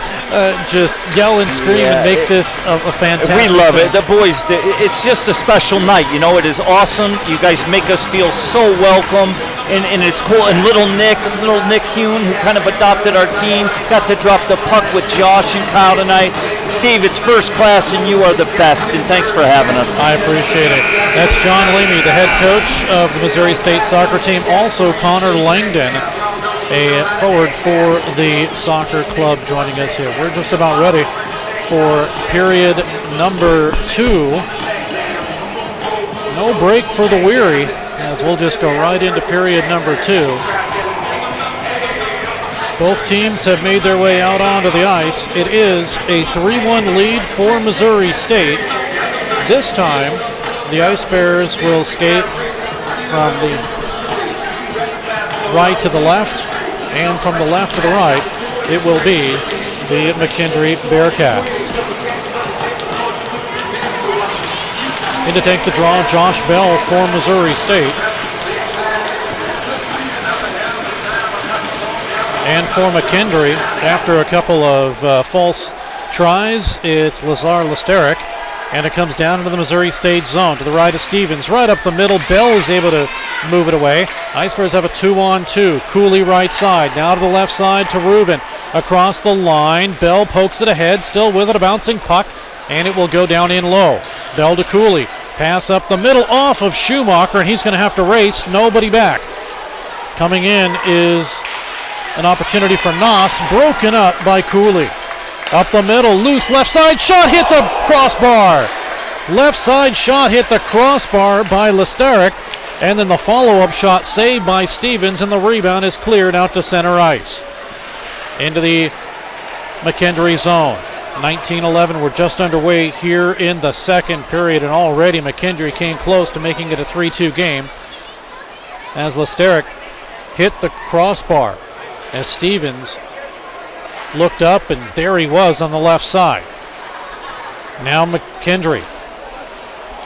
just yell and scream and make this a fantastic We love thing. it. The boys, it's just a special night. You know, it is awesome. You guys make us feel so welcome. And it's cool. And little Nick Hune, who kind of adopted our team, got to drop the puck with Josh and Kyle tonight. Steve, it's first class, and you are the best. And thanks for having us. I appreciate it. That's John Leamy, the head coach of the Missouri State soccer team. Also, Connor Langdon, a forward for the soccer club, joining us here. We're just about ready for period number 2. No break for the weary, as we'll just go right into period number 2. Both teams have made their way out onto the ice. It is a 3-1 lead for Missouri State. This time, the Ice Bears will skate from the right to the left, and from the left to the right, it will be the McKendree Bearcats. In to take the draw, Josh Bell for Missouri State. And for McKendree, after a couple of false tries, it's Lazar Lesteric, and it comes down into the Missouri State zone. To the right of Stevens, right up the middle. Bell is able to move it away. Ice Bears have a 2-on-2. Cooley right side, now to the left side to Rubin. Across the line, Bell pokes it ahead, still with it, a bouncing puck, and it will go down in low. Bell to Cooley. Pass up the middle off of Schumacher, and he's going to have to race. Nobody back. Coming in is an opportunity for Noss, broken up by Cooley. Up the middle, loose, left side shot, hit the crossbar. Left side shot hit the crossbar by Lesteric, and then the follow-up shot saved by Stevens, and the rebound is cleared out to center ice. Into the McKendree zone. 19-11, we're just underway here in the second period, and already McKendree came close to making it a 3-2 game as Lesteric hit the crossbar as Stevens looked up, and there he was on the left side. Now McKendree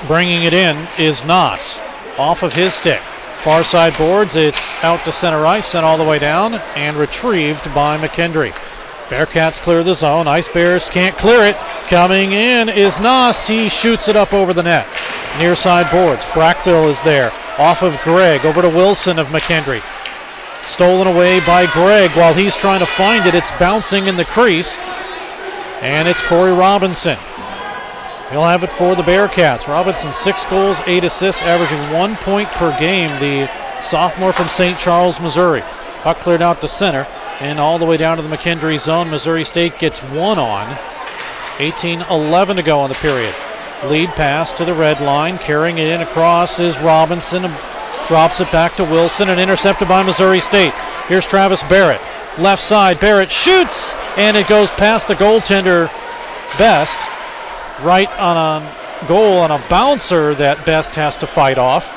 bringing it in is Noss off of his stick. Far side boards, it's out to center ice, sent all the way down and retrieved by McKendree. Bearcats clear the zone. Ice Bears can't clear it. Coming in is Noss. He shoots it up over the net. Near side boards. Brackbill is there. Off of Gregg. Over to Wilson of McKendree. Stolen away by Gregg while he's trying to find it. It's bouncing in the crease. And it's Corey Robinson. He'll have it for the Bearcats. Robinson 6 goals, 8 assists, averaging 1 point per game. The sophomore from St. Charles, Missouri. Puck cleared out to center and all the way down to the McKendree zone. Missouri State gets one on. 18-11 to go in the period. Lead pass to the red line. Carrying it in across is Robinson. Drops it back to Wilson and intercepted by Missouri State. Here's Travis Barrett. Left side, Barrett shoots, and it goes past the goaltender, Best. Right on a goal on a bouncer that Best has to fight off.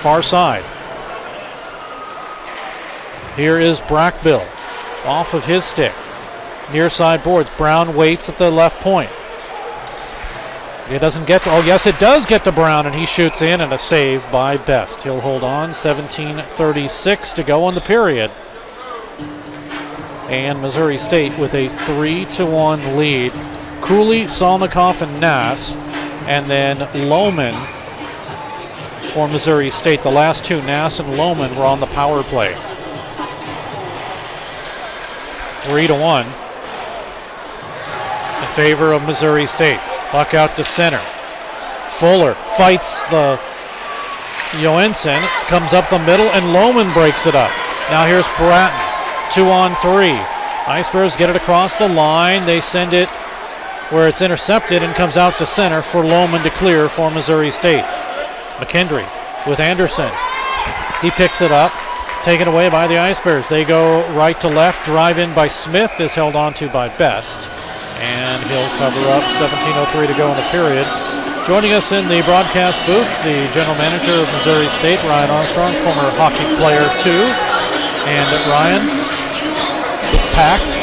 Far side. Here is Brackbill. Off of his stick. Near side boards. Brown waits at the left point. It doesn't get to, oh yes it does get to Brown, and he shoots in, and a save by Best. He'll hold on. 17:36 to go in the period. And Missouri State with a 3-1 lead. Cooley, Salnikov, and Nass, and then Lohman for Missouri State. The last two, Nass and Lohman, were on the power play. 3-1 in favor of Missouri State. Puck out to center. Fuller fights the Johansson, comes up the middle, and Lohman breaks it up. Now here's Bratton, 2-on-3. Ice Bears get it across the line. They send it where it's intercepted and comes out to center for Lohman to clear for Missouri State. McKendree with Anderson. He picks it up, taken away by the Ice Bears. They go right to left. Drive in by Smith is held onto by Best, and he'll cover up. 17:03 to go in the period. Joining us in the broadcast booth, the general manager of Missouri State, Ryan Armstrong, former hockey player too. And Ryan, it's packed.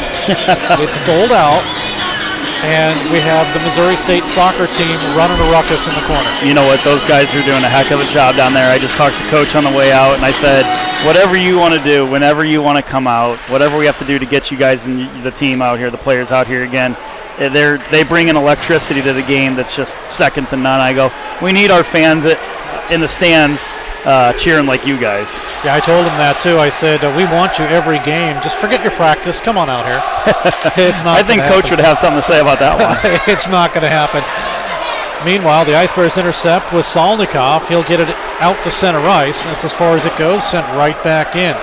It's sold out. And we have the Missouri State soccer team running a ruckus in the corner. You know what? Those guys are doing a heck of a job down there. I just talked to Coach on the way out, and I said, whatever you want to do, whenever you want to come out, whatever we have to do to get you guys and the team out here, the players out here again, they bring an electricity to the game that's just second to none. I go, we need our fans in the stands cheering like you guys. Yeah, I told him that too. I said, we want you every game. Just forget your practice. Come on out here. It's not. I think Coach would have something to say about that one. It's not going to happen. Meanwhile, the Ice Bears intercept with Salnikov. He'll get it out to center ice. That's as far as it goes. Sent right back in.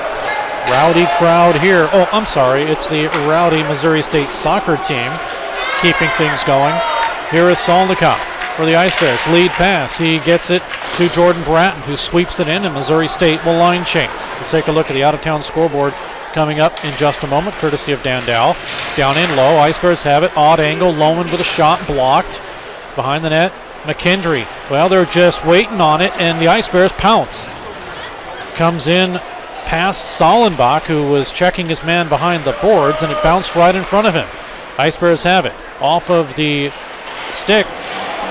Rowdy crowd here. Oh, I'm sorry. It's the rowdy Missouri State soccer team keeping things going. Here is Salnikov for the Ice Bears. Lead pass. He gets it to Jordan Bratton, who sweeps it in, and Missouri State will line change. We'll take a look at the out-of-town scoreboard coming up in just a moment, courtesy of Dan Dow. Down in low, Ice Bears have it. Odd angle, Lohman with a shot blocked. Behind the net, McKendree. Well, they're just waiting on it, and the Ice Bears pounce. Comes in past Sollenbach, who was checking his man behind the boards, and it bounced right in front of him. Ice Bears have it. Off of the stick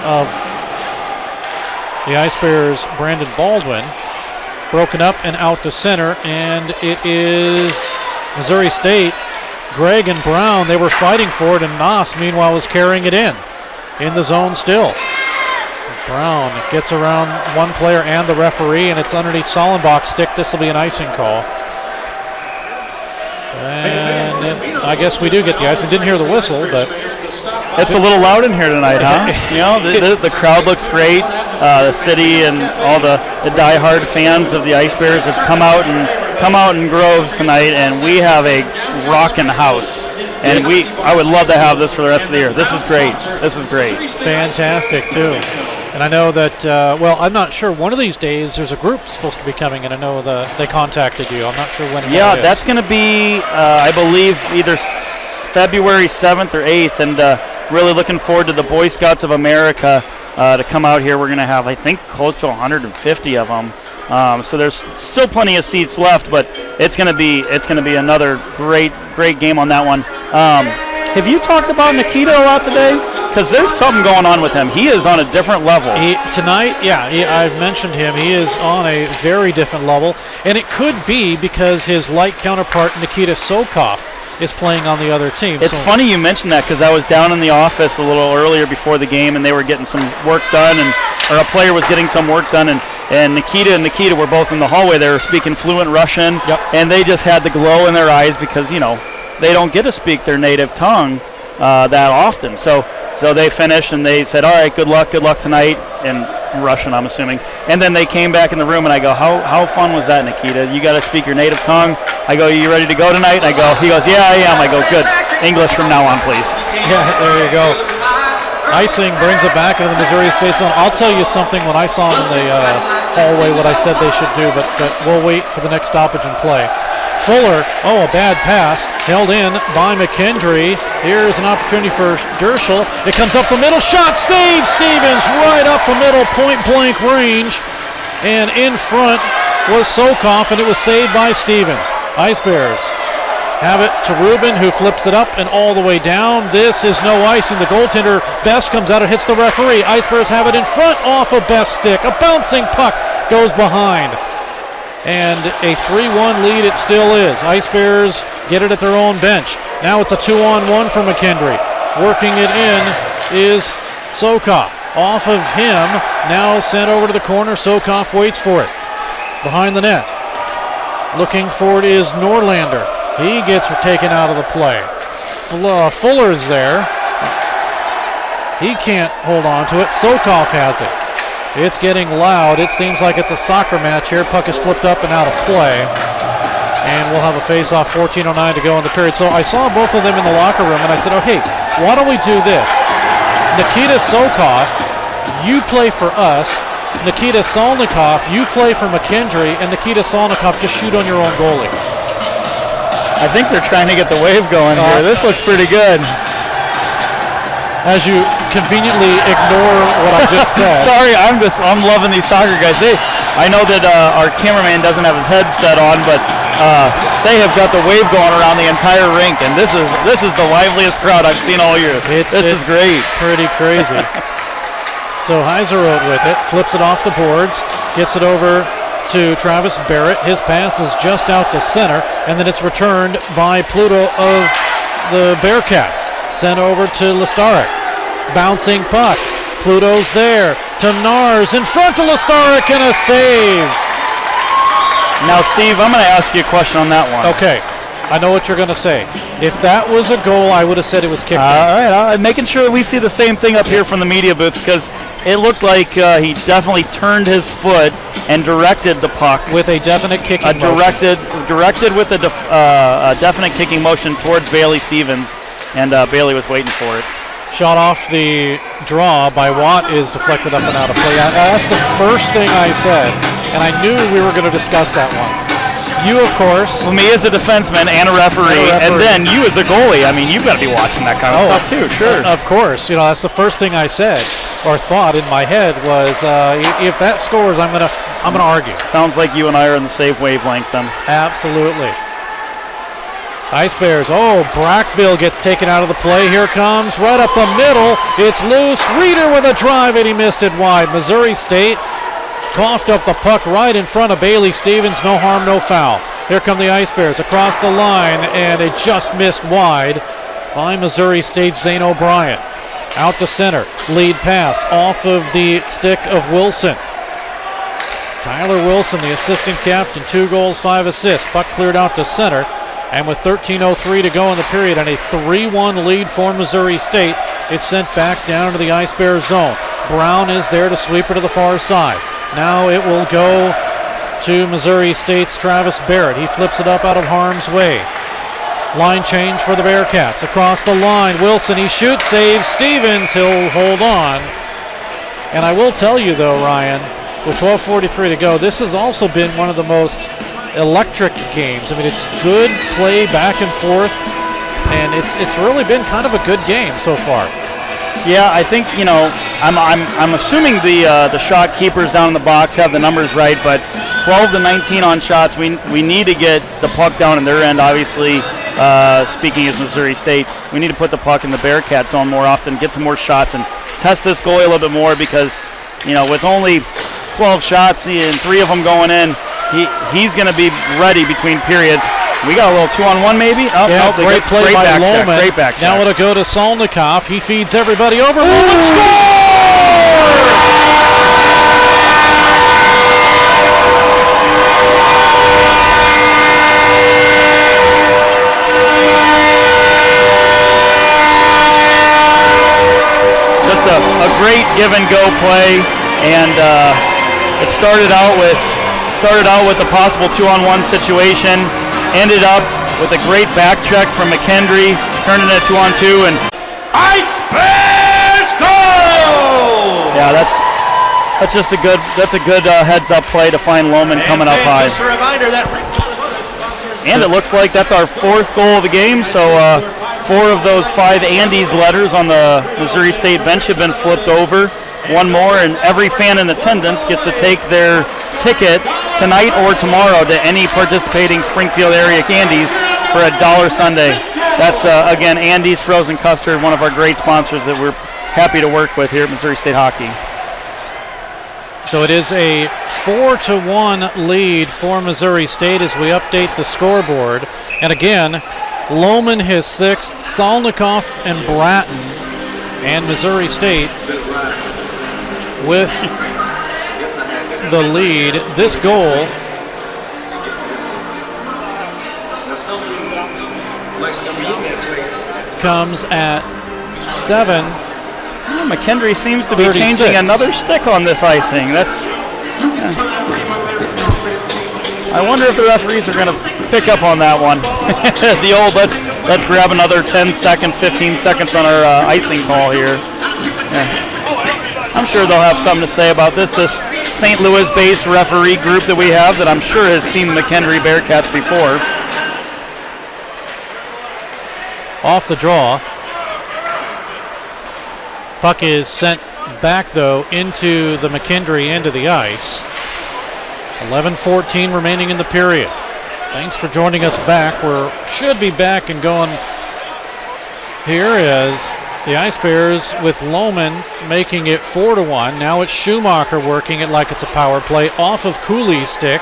of the Ice Bears' Brandon Baldwin. Broken up and out to center, and it is Missouri State. Gregg and Brown, they were fighting for it, and Noss, meanwhile, was carrying it in the zone still. Brown gets around one player and the referee, and it's underneath Sollenbach's stick. This will be an icing call. And I guess we do get the icing. Didn't hear the whistle, but it's a little loud in here tonight, huh? You know, the crowd looks great. The city and all the diehard fans of the Ice Bears have come out in droves tonight, and we have a rockin' house. And I would love to have this for the rest of the year. This is great. This is great. Fantastic, too. And I know that, I'm not sure. One of these days, there's a group supposed to be coming, and I know they contacted you. I'm not sure when. Yeah, that's going to be, I believe, either February 7th or 8th, and really looking forward to the Boy Scouts of America to come out here. We're going to have, I think, close to 150 of them. So there's still plenty of seats left, but it's going to be another great game on that one. Have you talked about Nikita a lot today? Because there's something going on with him. He is on a different level. I've mentioned him. He is on a very different level, and it could be because his light counterpart, Nikita Sokov, is playing on the other team. It's funny you mentioned that because I was down in the office a little earlier before the game, and they were getting some work done, or a player was getting some work done, and Nikita and Nikita were both in the hallway. They were speaking fluent Russian, and they just had the glow in their eyes because, they don't get to speak their native tongue that often. So they finished, and they said, all right, good luck tonight, in Russian, I'm assuming. And then they came back in the room, and I go, how fun was that, Nikita? You got to speak your native tongue. I go, you ready to go tonight? And he goes, yeah, I am. I go, good. English from now on, please. Yeah, there you go. Icing brings it back into the Missouri State zone. I'll tell you something when I saw them in the hallway, what I said they should do, but we'll wait for the next stoppage and play. Fuller, a bad pass, held in by McKendree. Here's an opportunity for Derschel. It comes up the middle, shot, save, Stevens, right up the middle, point-blank range. And in front was Sokoff, and it was saved by Stevens. Ice Bears have it to Rubin, who flips it up and all the way down. This is no icing. The goaltender, Best, comes out and hits the referee. Ice Bears have it in front off of Best's stick. A bouncing puck goes behind. And a 3-1 lead it still is. Ice Bears get it at their own bench. Now it's a 2-on-1 for McKendree. Working it in is Sokoff. Off of him, now sent over to the corner. Sokoff waits for it. Behind the net. Looking for it is Norlander. He gets taken out of the play. Fuller's there. He can't hold on to it. Sokoff has it. It's getting loud. It seems like it's a soccer match here. Puck is flipped up and out of play. And we'll have a face-off, 14:09 to go in the period. So I saw both of them in the locker room, and I said, hey, why don't we do this? Nikita Sokoff, you play for us. Nikita Solnikov, you play for McKendree. And Nikita Solnikov, just shoot on your own goalie. I think they're trying to get the wave going here. This looks pretty good. As you conveniently ignore what I just said. Sorry, I'm loving these soccer guys. I know that our cameraman doesn't have his headset on, but they have got the wave going around the entire rink, and this is the liveliest crowd I've seen all year. This is great. Pretty crazy. So Heiserode with it, flips it off the boards, gets it over to Travis Barrett. His pass is just out to center, and then it's returned by Pluto of the Bearcats. Sent over to Lestarik. Bouncing puck. Pluto's there. To Nars. In front of Lestarik and a save. Now, Steve, I'm going to ask you a question on that one. Okay. I know what you're going to say. If that was a goal, I would have said it was kicked. All right. I'm making sure we see the same thing up here from the media booth because it looked like he definitely turned his foot and directed the puck with a definite kicking motion. Directed with a definite kicking motion towards Bailey Stevens, and Bailey was waiting for it. Shot off the draw by Watt is deflected up and out of play. That's the first thing I said, and I knew we were going to discuss that one. You, of course. Well, me as a defenseman and a referee, and then you as a goalie. I mean, you've got to be watching that kind of stuff too, sure. Of course. That's the first thing I said or thought in my head was, if that scores, I'm gonna argue. Sounds like you and I are in the same wavelength then. Absolutely. Ice Bears. Brackbill gets taken out of the play. Here comes right up the middle. It's loose. Reeder with a drive, and he missed it wide. Missouri State coughed up the puck right in front of Bailey Stevens. No harm, no foul. Here come the Ice Bears across the line, and it just missed wide by Missouri State's Zane O'Brien. Out to center. Lead pass off of the stick of Wilson. Tyler Wilson, the assistant captain, 2 goals, 5 assists. Puck cleared out to center. And with 13:03 to go in the period and a 3-1 lead for Missouri State, it's sent back down to the Ice Bears zone. Brown is there to sweep it to the far side. Now it will go to Missouri State's Travis Barrett. He flips it up out of harm's way. Line change for the Bearcats. Across the line, Wilson, he shoots, saves Stevens. He'll hold on. And I will tell you, though, Ryan, with 12:43 to go, this has also been one of the most electric games. I mean, it's good play back and forth, and it's really been kind of a good game so far. Yeah, I think, I'm assuming the shot keepers down in the box have the numbers right, but 12-19 on shots. We need to get the puck down in their end, obviously. Speaking as Missouri State, we need to put the puck in the Bearcat zone more often, get some more shots, and test this goalie a little bit more because, with only 12 shots and 3 of them going in, he's going to be ready between periods. We got a little 2-on-1 maybe. Oh, Yeah, no, they great got- play great by back check, Lohman. great back check. Now it'll go to Solnikoff. He feeds everybody over. Lohman scores! Just a great give and go play, and it started out with a possible 2-on-1 situation, ended up with a great back check from McKendree, turned into 2-on-2, and Ice Bears goal! yeah, that's just a good heads up play to find Lohman coming up high. Just a reminder that And it looks like that's our 4th goal of the game, so 4 of those 5 Andes letters on the Missouri State bench have been flipped over. One more, and every fan in attendance gets to take their ticket tonight or tomorrow to any participating Springfield area Andes for $1 Sunday. That's, again, Andes Frozen Custard, one of our great sponsors that we're happy to work with here at Missouri State Hockey. So it is a 4-1 lead for Missouri State as we update the scoreboard. And again, Lohman his 6th, Solnikoff and Bratton, and Missouri State with the lead. This goal comes at 7. McKendree seems to be 36. changing another stick on this icing. That's. I wonder if the referees are going to pick up on that one. The old let's grab another 10 seconds, 15 seconds on our icing call here. Yeah. I'm sure they'll have something to say about this. This St. Louis-based referee group that we have that I'm sure has seen the McKendree Bearcats before. Off the draw. Puck is sent back, though, into the McKendree end of the ice. 11:14 remaining in the period. Thanks for joining us back. We should be back and going here as the Ice Bears with Lohman making it 4-1. Now it's Schumacher working it like it's a power play off of Cooley's stick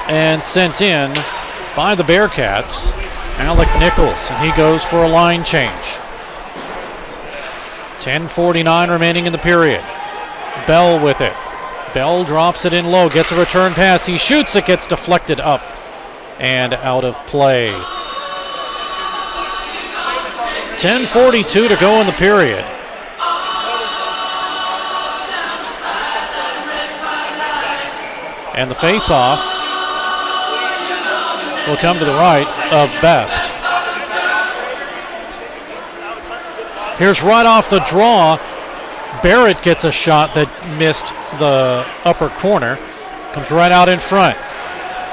and sent in by the Bearcats. Alec Nichols, and he goes for a line change. 10:49 remaining in the period. Bell with it. Bell drops it in low, gets a return pass. He shoots it, gets deflected up and out of play. 10:42 to go in the period. And the face-off will come to the right of Best. Here's right off the draw. Barrett gets a shot that missed the upper corner. Comes right out in front.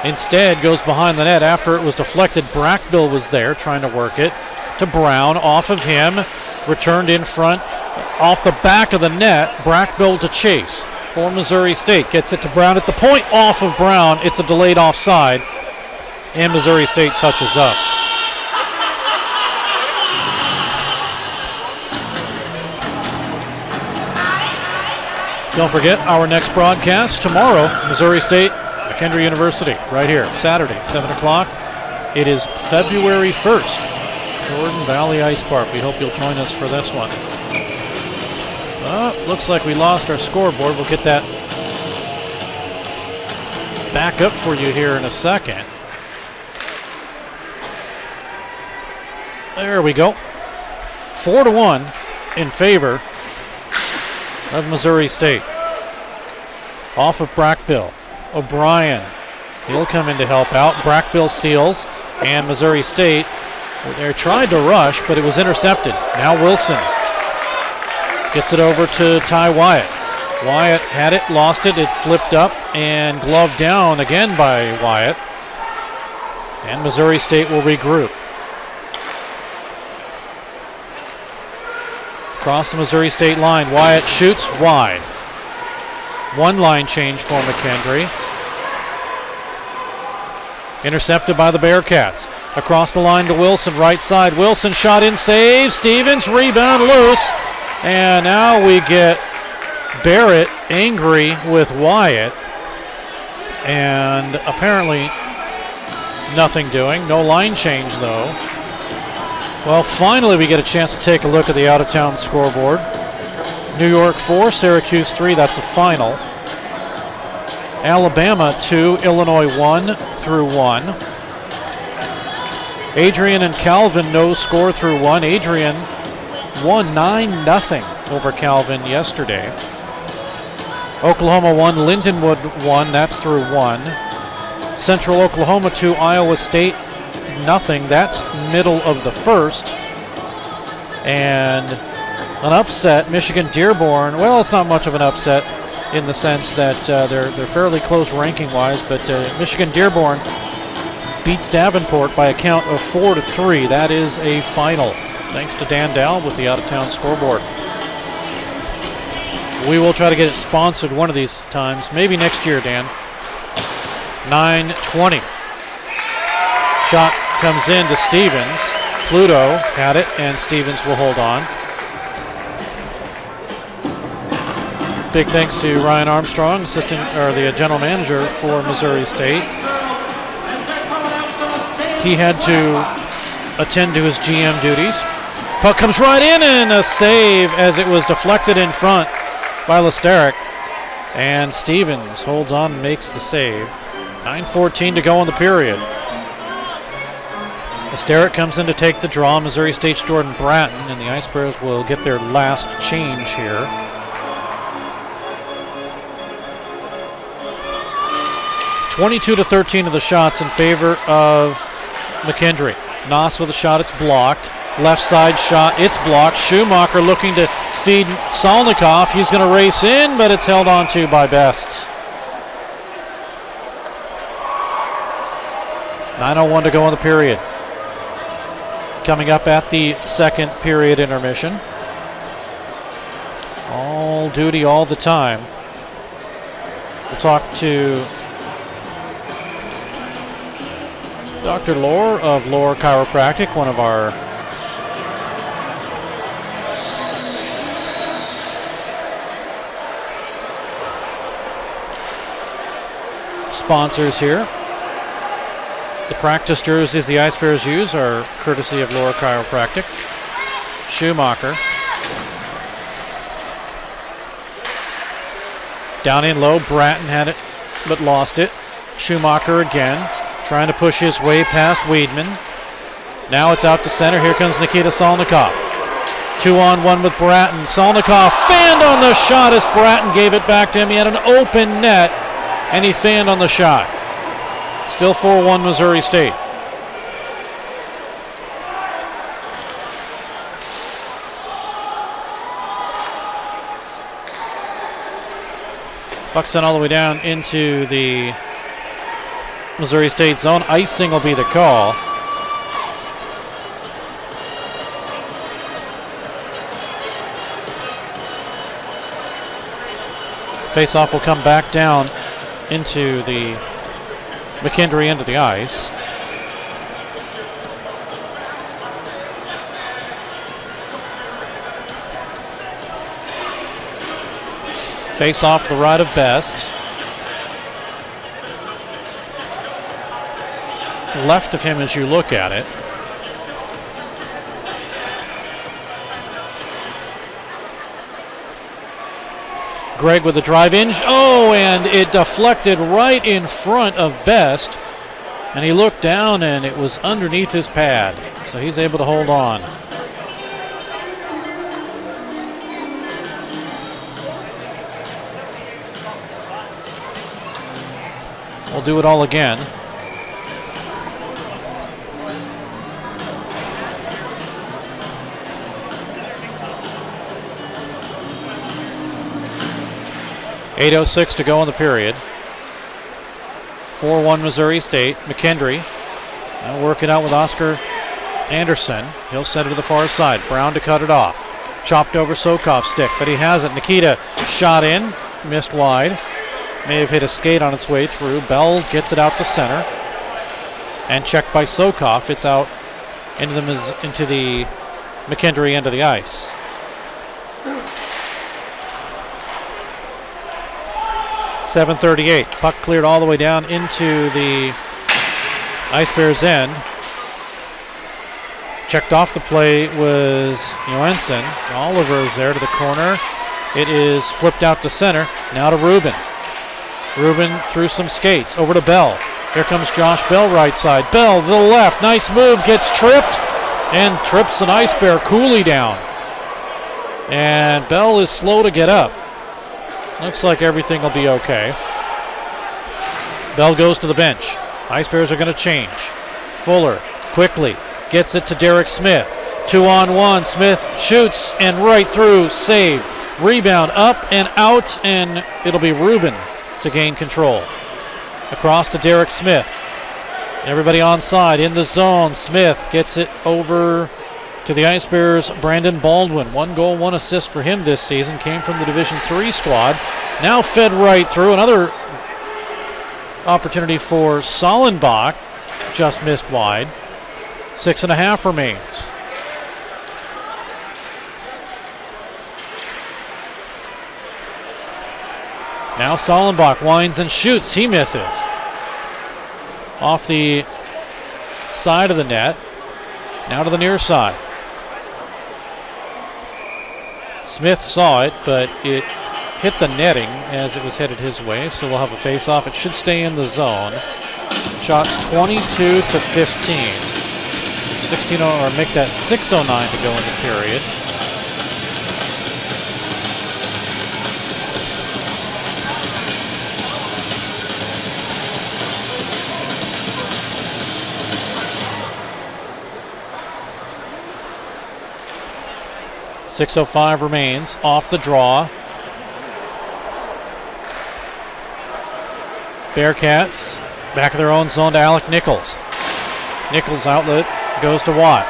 Instead goes behind the net after it was deflected. Brackbill was there trying to work it to Brown. Off of him. Returned in front. Off the back of the net. Brackbill to Chase for Missouri State. Gets it to Brown at the point. Off of Brown. It's a delayed offside. And Missouri State touches up. Don't forget our next broadcast tomorrow, Missouri State, McKendree University, right here, Saturday, 7 o'clock. It is February 1st, Jordan Valley Ice Park. We hope you'll join us for this one. Looks like we lost our scoreboard. We'll get that back up for you here in a second. There we go. 4-1 in favor of Missouri State. Off of Brackbill. O'Brien. He'll come in to help out. Brackbill steals, and Missouri State, they tried to rush, but it was intercepted. Now Wilson gets it over to Ty Wyatt. Wyatt had it, lost it. It flipped up and gloved down again by Wyatt. And Missouri State will regroup. Across the Missouri State line, Wyatt shoots wide. One line change for McKendree. Intercepted by the Bearcats. Across the line to Wilson, right side. Wilson shot in, save. Stevens, rebound loose. And now we get Barrett angry with Wyatt. And apparently Nothing doing. No line change, though. Well, finally we get a chance to take a look at the out-of-town scoreboard. New York 4, Syracuse 3, that's a final. Alabama 2, Illinois 1 through 1. Adrian and Calvin, no score through 1. Adrian won 9-0 over Calvin yesterday. Oklahoma 1, Lindenwood 1, that's through 1. Central Oklahoma 2, Iowa State nothing. That's middle of the first. And an upset, Michigan Dearborn. Well, it's not much of an upset in the sense that they're fairly close ranking-wise, but Michigan Dearborn beats Davenport by a count of 4-3. That is a final. Thanks to Dan Dow with the out-of-town scoreboard. We will try to get it sponsored one of these times, maybe next year, Dan. 9:20. Shot comes in to Stevens. Pluto had it, and Stevens will hold on. Big thanks to Ryan Armstrong, the general manager for Missouri State. He had to attend to his GM duties. Puck comes right in, and a save as it was deflected in front by Lesteric. And Stevens holds on and makes the save. 9:14 to go in the period. Lesteric comes in to take the draw. Missouri State's Jordan Bratton, and the Ice Bears will get their last change here. (22-13) of the shots in favor of McKendree. Noss with a shot, it's blocked. Left side shot, it's blocked. Schumacher looking to feed Salnikov. He's going to race in, but it's held on to by Best. 9:01 to go in the period. Coming up at the second period intermission. All duty all the time. We'll talk to Dr. Lohr of Lohr Chiropractic, one of our sponsors here. The practice jerseys the Ice Bears use are courtesy of Lohr Chiropractic. Schumacher. Down in low, Bratton had it but lost it. Schumacher again, trying to push his way past Weidman. Now it's out to center. Here comes Nikita Salnikov. 2-on-1 with Bratton. Salnikov fanned on the shot as Bratton gave it back to him. He had an open net, and he fanned on the shot. Still 4-1 Missouri State. Puck sent all the way down into the Missouri State zone. Icing will be the call. Face-off will come back down into the McKendree end of the ice. Face off the right of Best. Left of him as you look at it. Gregg with the drive in. Oh, and it deflected right in front of Best. And he looked down and it was underneath his pad. So he's able to hold on. We'll do it all again. .806 to go in the period. 4-1 Missouri State. McKendree now working out with Oscar Anderson. He'll send it to the far side. Brown to cut it off. Chopped over Sokov's stick, but he has it. Nikita shot in, missed wide. May have hit a skate on its way through. Bell gets it out to center. And checked by Sokov. It's out into the McKendree end of the ice. .738. Puck cleared all the way down into the Ice Bears end. Checked off the play was Johansson. Oliver is there to the corner. It is flipped out to center. Now to Rubin. Rubin through some skates. Over to Bell. Here comes Josh Bell right side. Bell to the left. Nice move. Gets tripped and trips an Ice Bear Cooley down. And Bell is slow to get up. Looks like everything will be okay. Bell goes to the bench. Ice Bears are going to change. Fuller quickly gets it to Derek Smith. 2-on-1. Smith shoots and right through. Saved. Rebound up and out, and it'll be Rubin to gain control. Across to Derek Smith. Everybody onside in the zone. Smith gets it over to the Ice Bears' Brandon Baldwin. 1 goal, 1 assist for him this season. Came from the Division III squad. Now fed right through. Another opportunity for Sollenbach. Just missed wide. 6.5 remains. Now Sollenbach winds and shoots. He misses. Off the side of the net. Now to the near side. Smith saw it, but it hit the netting as it was headed his way, so we'll have a face-off. It should stay in the zone. Shots 22 to 15. 16, or make that 6:09 to go in the period. .605 remains. Off the draw. Bearcats back of their own zone to Alec Nichols. Nichols outlet goes to Watt.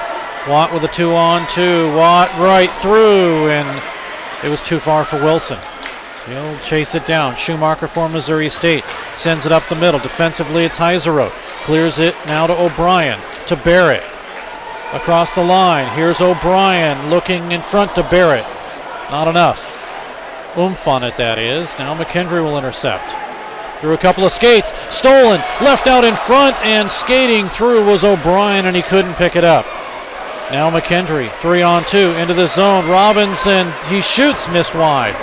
Watt with a 2-on-2. Watt right through, and it was too far for Wilson. He'll chase it down. Schumacher for Missouri State. Sends it up the middle. Defensively, it's Heiseroth. Clears it now to O'Brien. To Barrett. Across the line. Here's O'Brien looking in front to Barrett. Not enough. Oomph on it, that is. Now McKendree will intercept. Through a couple of skates. Stolen. Left out in front, and skating through was O'Brien, and he couldn't pick it up. Now McKendree. 3-on-2 into the zone. Robinson. He shoots. Missed wide.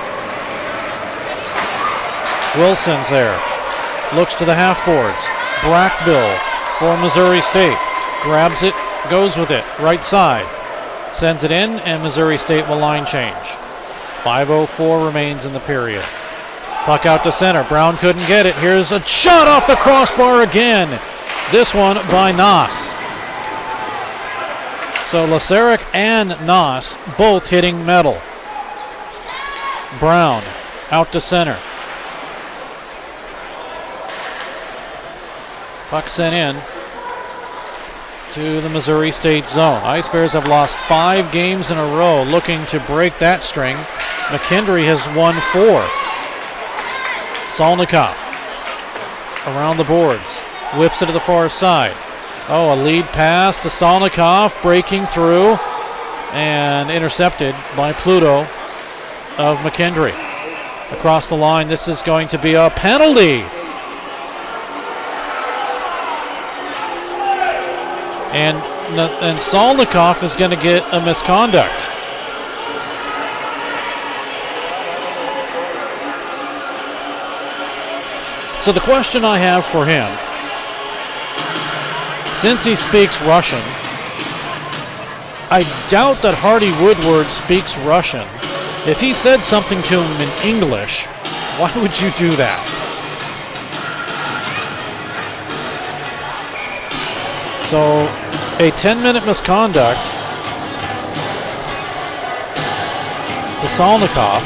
Wilson's there. Looks to the half boards. Brackbill for Missouri State. Grabs it. Goes with it. Right side. Sends it in, and Missouri State will line change. 5:04 remains in the period. Puck out to center. Brown couldn't get it. Here's a shot off the crossbar again. This one by Noss. So Lasaric and Noss both hitting metal. Brown out to center. Puck sent in to the Missouri State zone. Ice Bears have lost 5 games in a row, looking to break that string. McKendree has won 4. Solnikov around the boards. Whips it to the far side. Oh, a lead pass to Solnikov, breaking through and intercepted by Pluto of McKendree. Across the line, this is going to be a penalty. And Solnikov is going to get a misconduct. So the question I have for him, since he speaks Russian, I doubt that Hardy Woodward speaks Russian. If he said something to him in English, why would you do that? So a 10-minute misconduct to Solnikov.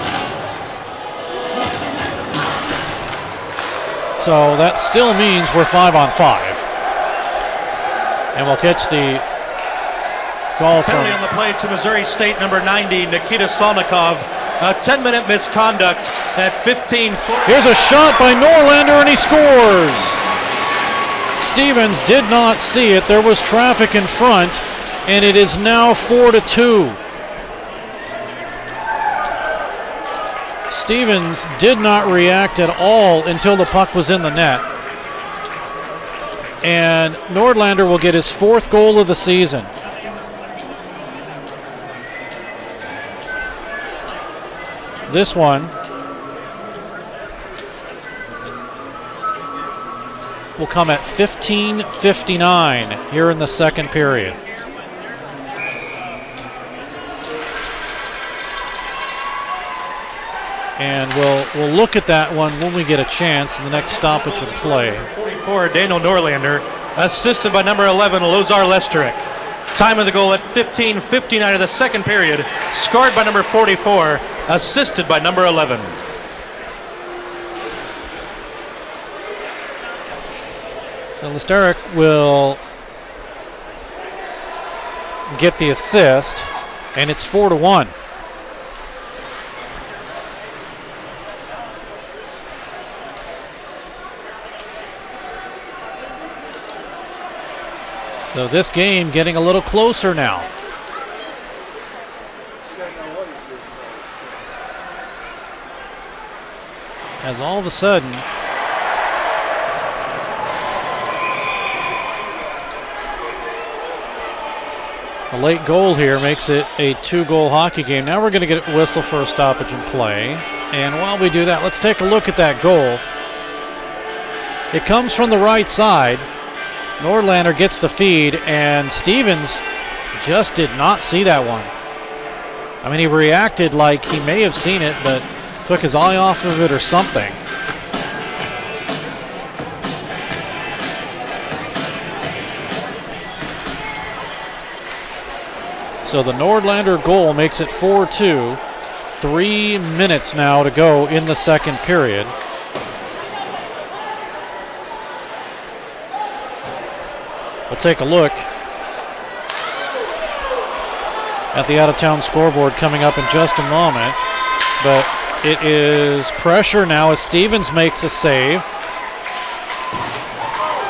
So that still means we're 5-on-5. And we'll catch the call from... Penalty on the play to Missouri State, number 90, Nikita Solnikov. A 10-minute misconduct at 15. Here's a shot by Norlander, and he scores! Stevens did not see it. There was traffic in front, and it is now 4-2. Stevens did not react at all until the puck was in the net. And Nordlander will get his 4th goal of the season. This one will come at 15:59 here in the second period. And we'll look at that one when we get a chance in the next stoppage and play. 44, Daniel Norlander, assisted by number 11, Lozar Lesterik. Time of the goal at 15:59 of the second period, scored by number 44, assisted by number 11. So Lesterik will get the assist, and it's 4-1. So this game getting a little closer now. As all of a sudden, a late goal here makes it a 2-goal hockey game. Now we're going to get a whistle for a stoppage and play. And while we do that, let's take a look at that goal. It comes from the right side. Nordlander gets the feed, and Stevens just did not see that one. I mean, he reacted like he may have seen it, but took his eye off of it or something. So the Nordlander goal makes it 4-2. 3 minutes now to go in the second period. We'll take a look at the out-of-town scoreboard coming up in just a moment. But it is pressure now as Stevens makes a save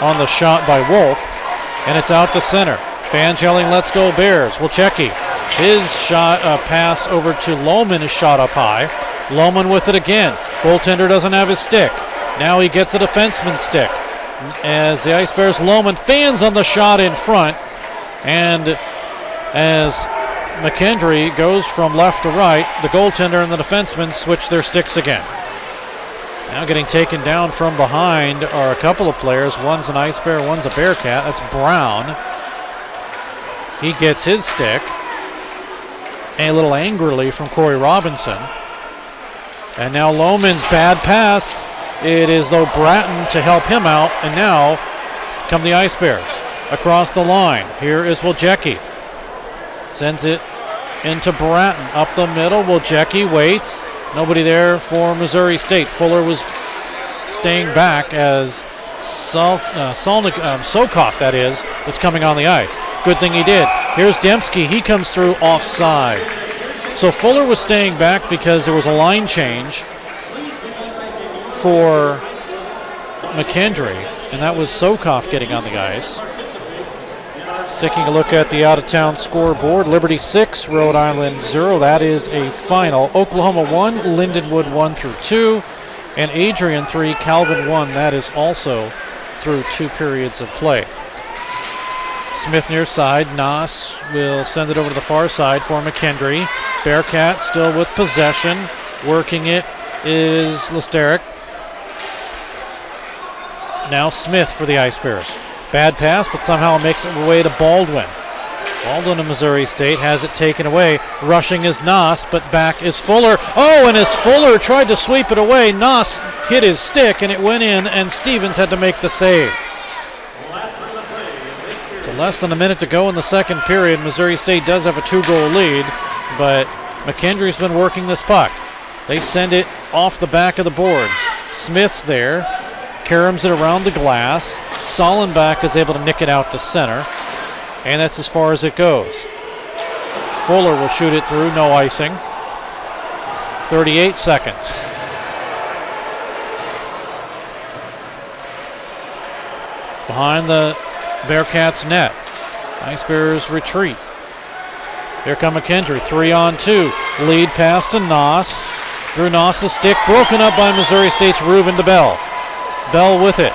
on the shot by Wolf, and it's out to center. Fans yelling, "Let's go Bears." Wilczewski, his shot pass over to Lohman is shot up high. Lohman with it again. Goaltender doesn't have his stick. Now he gets a defenseman's stick. As the Ice Bears, Lohman fans on the shot in front, and as McKendree goes from left to right, the goaltender and the defenseman switch their sticks again. Now getting taken down from behind are a couple of players. One's an Ice Bear, one's a Bearcat. That's Brown. He gets his stick, and a little angrily from Corey Robinson. And now Lohman's bad pass. It is though Bratton to help him out, and now come the Ice Bears across the line. Here is Wilczewski. Sends it into Bratton up the middle. Wilczewski waits. Nobody there for Missouri State. Fuller was staying back as Sokov, that is, was coming on the ice. Good thing he did. Here's Dembski. He comes through offside. So Fuller was staying back because there was a line change for McKendree, and that was Sokov getting on the ice. Taking a look at the out-of-town scoreboard, Liberty 6, Rhode Island 0. That is a final. Oklahoma 1, Lindenwood 1 through 2, and Adrian 3, Calvin 1. That is also through 2 periods of play. Smith near side. Naas will send it over to the far side for McKendree. Bearcat still with possession. Working it is Lesterik. Now Smith for the Ice Bears. Bad pass, but somehow it makes it away to Baldwin. Baldwin of Missouri State has it taken away. Rushing is Naas, but back is Fuller. Oh, and as Fuller tried to sweep it away, Naas hit his stick and it went in, and Stevens had to make the save. So less than a minute to go in the second period. Missouri State does have a 2-goal lead, but McKendree's been working this puck. They send it off the back of the boards. Smith's there. Caroms it around the glass. Sollenbach is able to nick it out to center, and that's as far as it goes. Fuller will shoot it through, no icing. 38 seconds. Behind the Bearcats net. Ice Bears retreat. Here come McKendree, 3-on-2. Lead pass to Naas. Through Naas' stick, broken up by Missouri State's Ruben DeBell. Bell with it.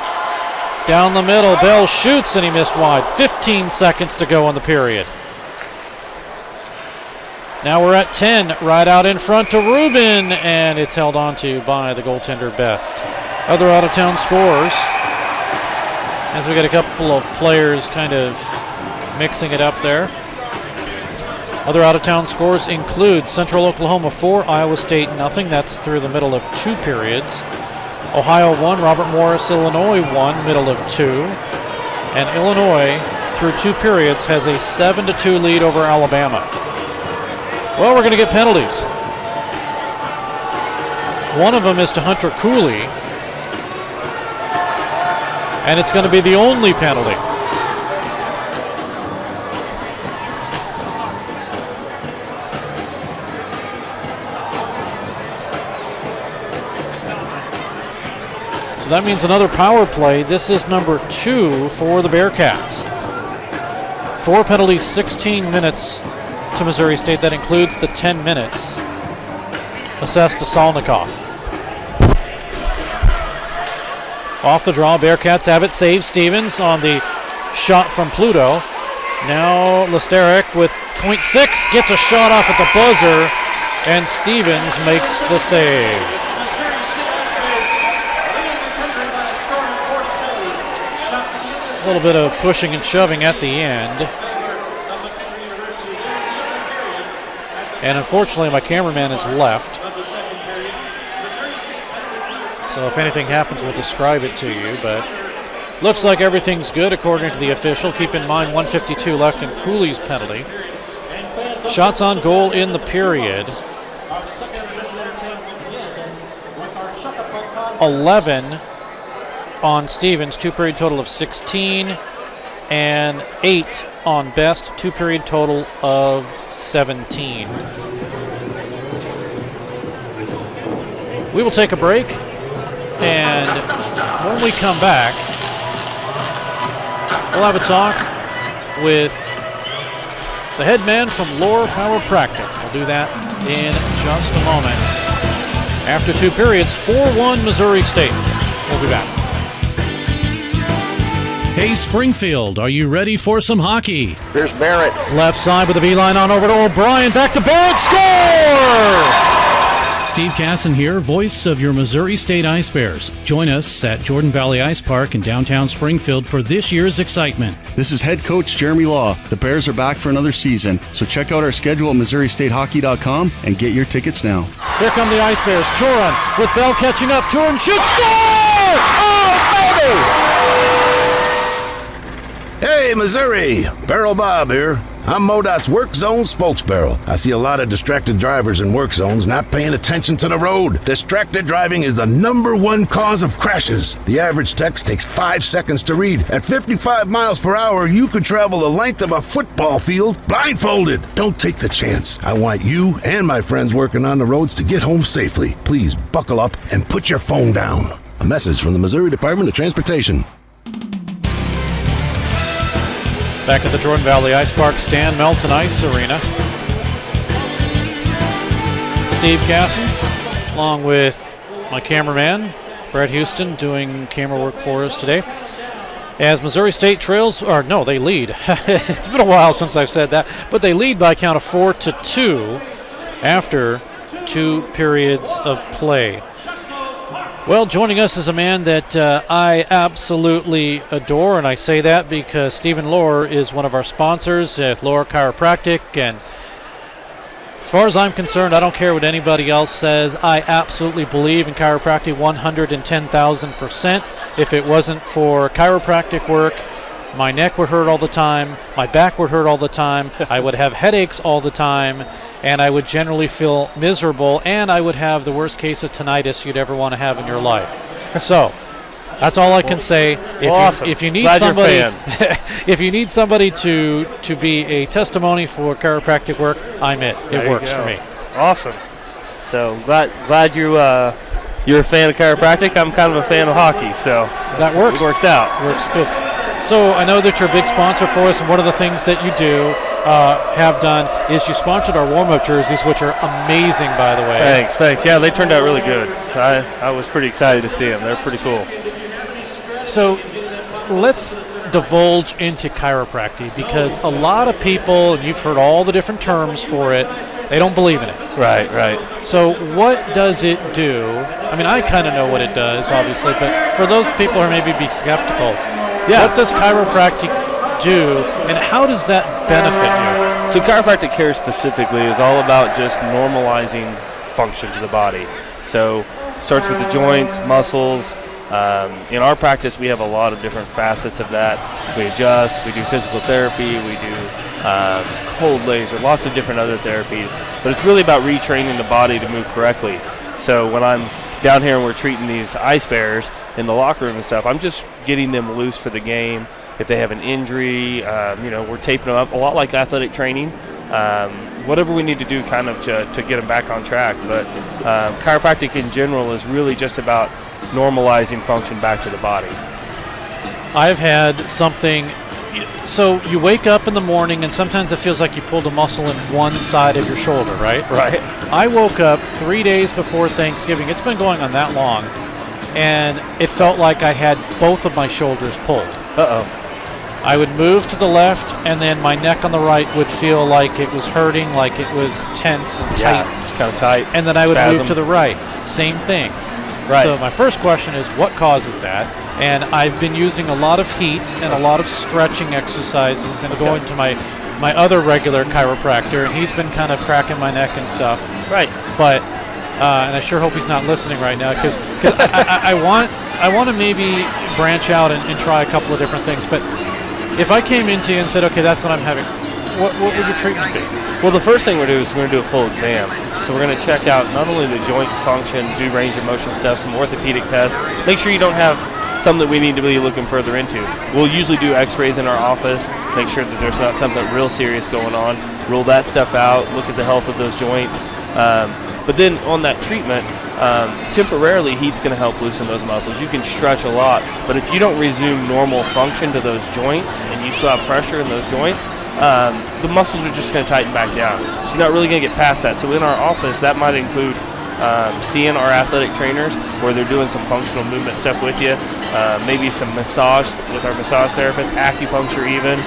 Down the middle, Bell shoots and he missed wide. 15 seconds to go in the period. Now we're at 10, right out in front to Rubin, and it's held on to by the goaltender Best. Other out-of-town scores, as we got a couple of players kind of mixing it up there. Other out-of-town scores include Central Oklahoma 4, Iowa State nothing. That's through the middle of 2 periods. Ohio 1, Robert Morris, Illinois 1, middle of 2. And Illinois, through 2 periods, has a 7-2 lead over Alabama. Well, we're going to get penalties. One of them is to Hunter Cooley, and it's going to be the only penalty. So that means another power play. This is number 2 for the Bearcats. 4 penalties, 16 minutes to Missouri State. That includes the 10 minutes assessed to Salnikov. Off the draw, Bearcats have it. Save Stevens on the shot from Pluto. Now Lesteric with .6 gets a shot off at the buzzer, and Stevens makes the save. A little bit of pushing and shoving at the end. And unfortunately, my cameraman is left. So if anything happens, we'll describe it to you. But looks like everything's good according to the official. Keep in mind, 1:52 left in Cooley's penalty. Shots on goal in the period. 11 on Stevens, 2-period total of 16. And 8 on Best, 2-period total of 17. We will take a break, and when we come back, we'll have a talk with the head man from Lohr Chiropractic. We'll do that in just a moment. After 2 periods, 4-1 Missouri State. We'll be back. Hey Springfield, are you ready for some hockey? Here's Barrett. Left side with the beeline on over to O'Brien. Back to Barrett. Score! Steve Casson here, voice of your Missouri State Ice Bears. Join us at Jordan Valley Ice Park in downtown Springfield for this year's excitement. This is head coach Jeremy Law. The Bears are back for another season, so check out our schedule at MissouriStateHockey.com and get your tickets now. Here come the Ice Bears. Turin with Bell catching up. Turin shoots. Score! Oh, baby! Hey, Missouri! Barrel Bob here. I'm MoDOT's Work Zone spokesbarrel. I see a lot of distracted drivers in work zones not paying attention to the road. Distracted driving is the #1 cause of crashes. The average text takes 5 seconds to read. At 55 miles per hour, you could travel the length of a football field blindfolded. Don't take the chance. I want you and my friends working on the roads to get home safely. Please buckle up and put your phone down. A message from the Missouri Department of Transportation. Back at the Jordan Valley Ice Park, Stan Melton Ice Arena. Steve Casson, along with my cameraman, Brett Houston, doing camera work for us today. As Missouri State they lead. It's been a while since I've said that, but they lead by a count of 4-2 after 2 periods of play. Well, joining us is a man that I absolutely adore, and I say that because Stephen Lohr is one of our sponsors at Lohr Chiropractic, and as far as I'm concerned, I don't care what anybody else says. I absolutely believe in chiropractic 110,000%. If it wasn't for chiropractic work, my neck would hurt all the time, my back would hurt all the time, I would have headaches all the time, and I would generally feel miserable, and I would have the worst case of tinnitus you'd ever want to have in your life. So, that's all I can say. If you need Glad somebody, you're a fan. if you need somebody to be a testimony for chiropractic work, I'm it. It works for me. Awesome. So glad you're a fan of chiropractic. I'm kind of a fan of hockey, so that works. It works out. Works good. So I know that you're a big sponsor for us, and one of the things that you do have done is you sponsored our warm-up jerseys, which are amazing, by the way. Thanks. Yeah, they turned out really good. I was pretty excited to see them. They're pretty cool. So let's divulge into chiropractic, because a lot of people, and you've heard all the different terms for it, they don't believe in it. Right. So what does it do? I mean, I kind of know what it does, obviously, but for those people who maybe be skeptical, what does chiropractic do, and how does that benefit you? So chiropractic care specifically is all about just normalizing function to the body. So it starts with the joints, muscles. In our practice, we have a lot of different facets of that. We adjust, we do physical therapy, we do cold laser, lots of different other therapies. But it's really about retraining the body to move correctly. So when I'm down here and we're treating these ice bears in the locker room and stuff, I'm just getting them loose for the game. If they have an injury, we're taping them up, a lot like athletic training. Whatever we need to do kind of to get them back on track. But chiropractic in general is really just about normalizing function back to the body. I've had something, so you wake up in the morning and sometimes it feels like you pulled a muscle in one side of your shoulder, right? Right. I woke up 3 days before Thanksgiving. It's been going on that long. And it felt like I had both of my shoulders pulled. I would move to the left, and then my neck on the right would feel like it was hurting, like it was tense and tight. Yeah, it's kind of tight. And then I would move to the right. Same thing. Right. So my first question is, what causes that? And I've been using a lot of heat and a lot of stretching exercises, and going to my other regular chiropractor, and he's been kind of cracking my neck and stuff. Right. But and I sure hope he's not listening right now, because I want to maybe branch out and try a couple of different things. But if I came into you and said, okay, that's what I'm having, what would your treatment be? Well, the first thing we're going to do is we're going to do a full exam. So we're going to check out not only the joint function, do range of motion stuff, some orthopedic tests. Make sure you don't have some that we need to be looking further into. We'll usually do x-rays in our office, make sure that there's not something real serious going on, rule that stuff out, look at the health of those joints. But then on that treatment, temporarily heat's going to help loosen those muscles. You can stretch a lot, but if you don't resume normal function to those joints and you still have pressure in those joints, the muscles are just going to tighten back down. So you're not really going to get past that. So in our office, that might include seeing our athletic trainers where they're doing some functional movement stuff with you, maybe some massage with our massage therapist, acupuncture even,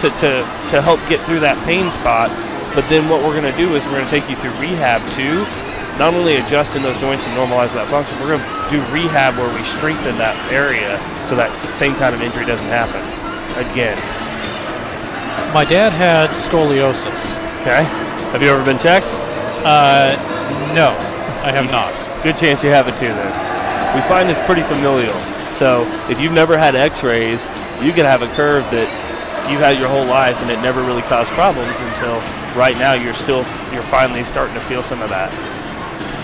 to help get through that pain spot. But then what we're going to do is we're going to take you through rehab too, not only adjusting those joints and normalizing that function, we're going to do rehab where we strengthen that area so that the same kind of injury doesn't happen again. My dad had scoliosis. Okay. Have you ever been checked? No, I have not. Good chance you have it too then. We find this pretty familial. So if you've never had x-rays, you could have a curve that you've had your whole life and it never really caused problems until right now you're finally starting to feel some of that.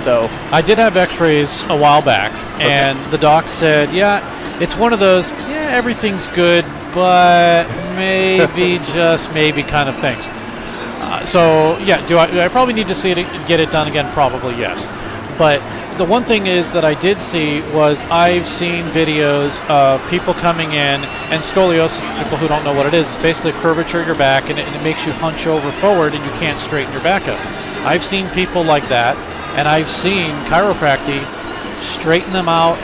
So I did have x-rays a while back, and the doc said, yeah, it's one of those, everything's good, but maybe just maybe kind of things. Do I probably need to see it, get it done again? Probably yes. But the one thing is that I did see was I've seen videos of people coming in, and scoliosis, people who don't know what it is, it's basically a curvature of your back, and it makes you hunch over forward and you can't straighten your back up. I've seen people like that, and I've seen chiropractic straighten them out,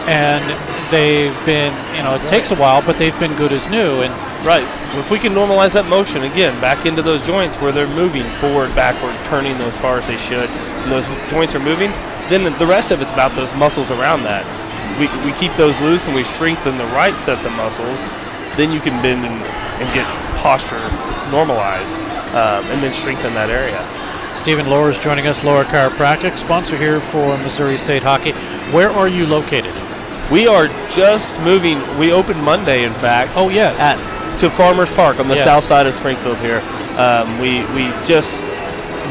and they've been, it takes a while, but they've been good as new. And right, if we can normalize that motion again back into those joints where they're moving forward, backward, turning as far as they should, and those joints are moving, then the rest of it's about those muscles around that. We keep those loose and we strengthen the right sets of muscles, then you can bend and get posture normalized, and then strengthen that area. Stephen Lohr is joining us, Lohr Chiropractic, sponsor here for Missouri State Hockey. Where are you located? We are just moving. We opened Monday, in fact. Oh, yes. To Farmers Park on the south side of Springfield here. We just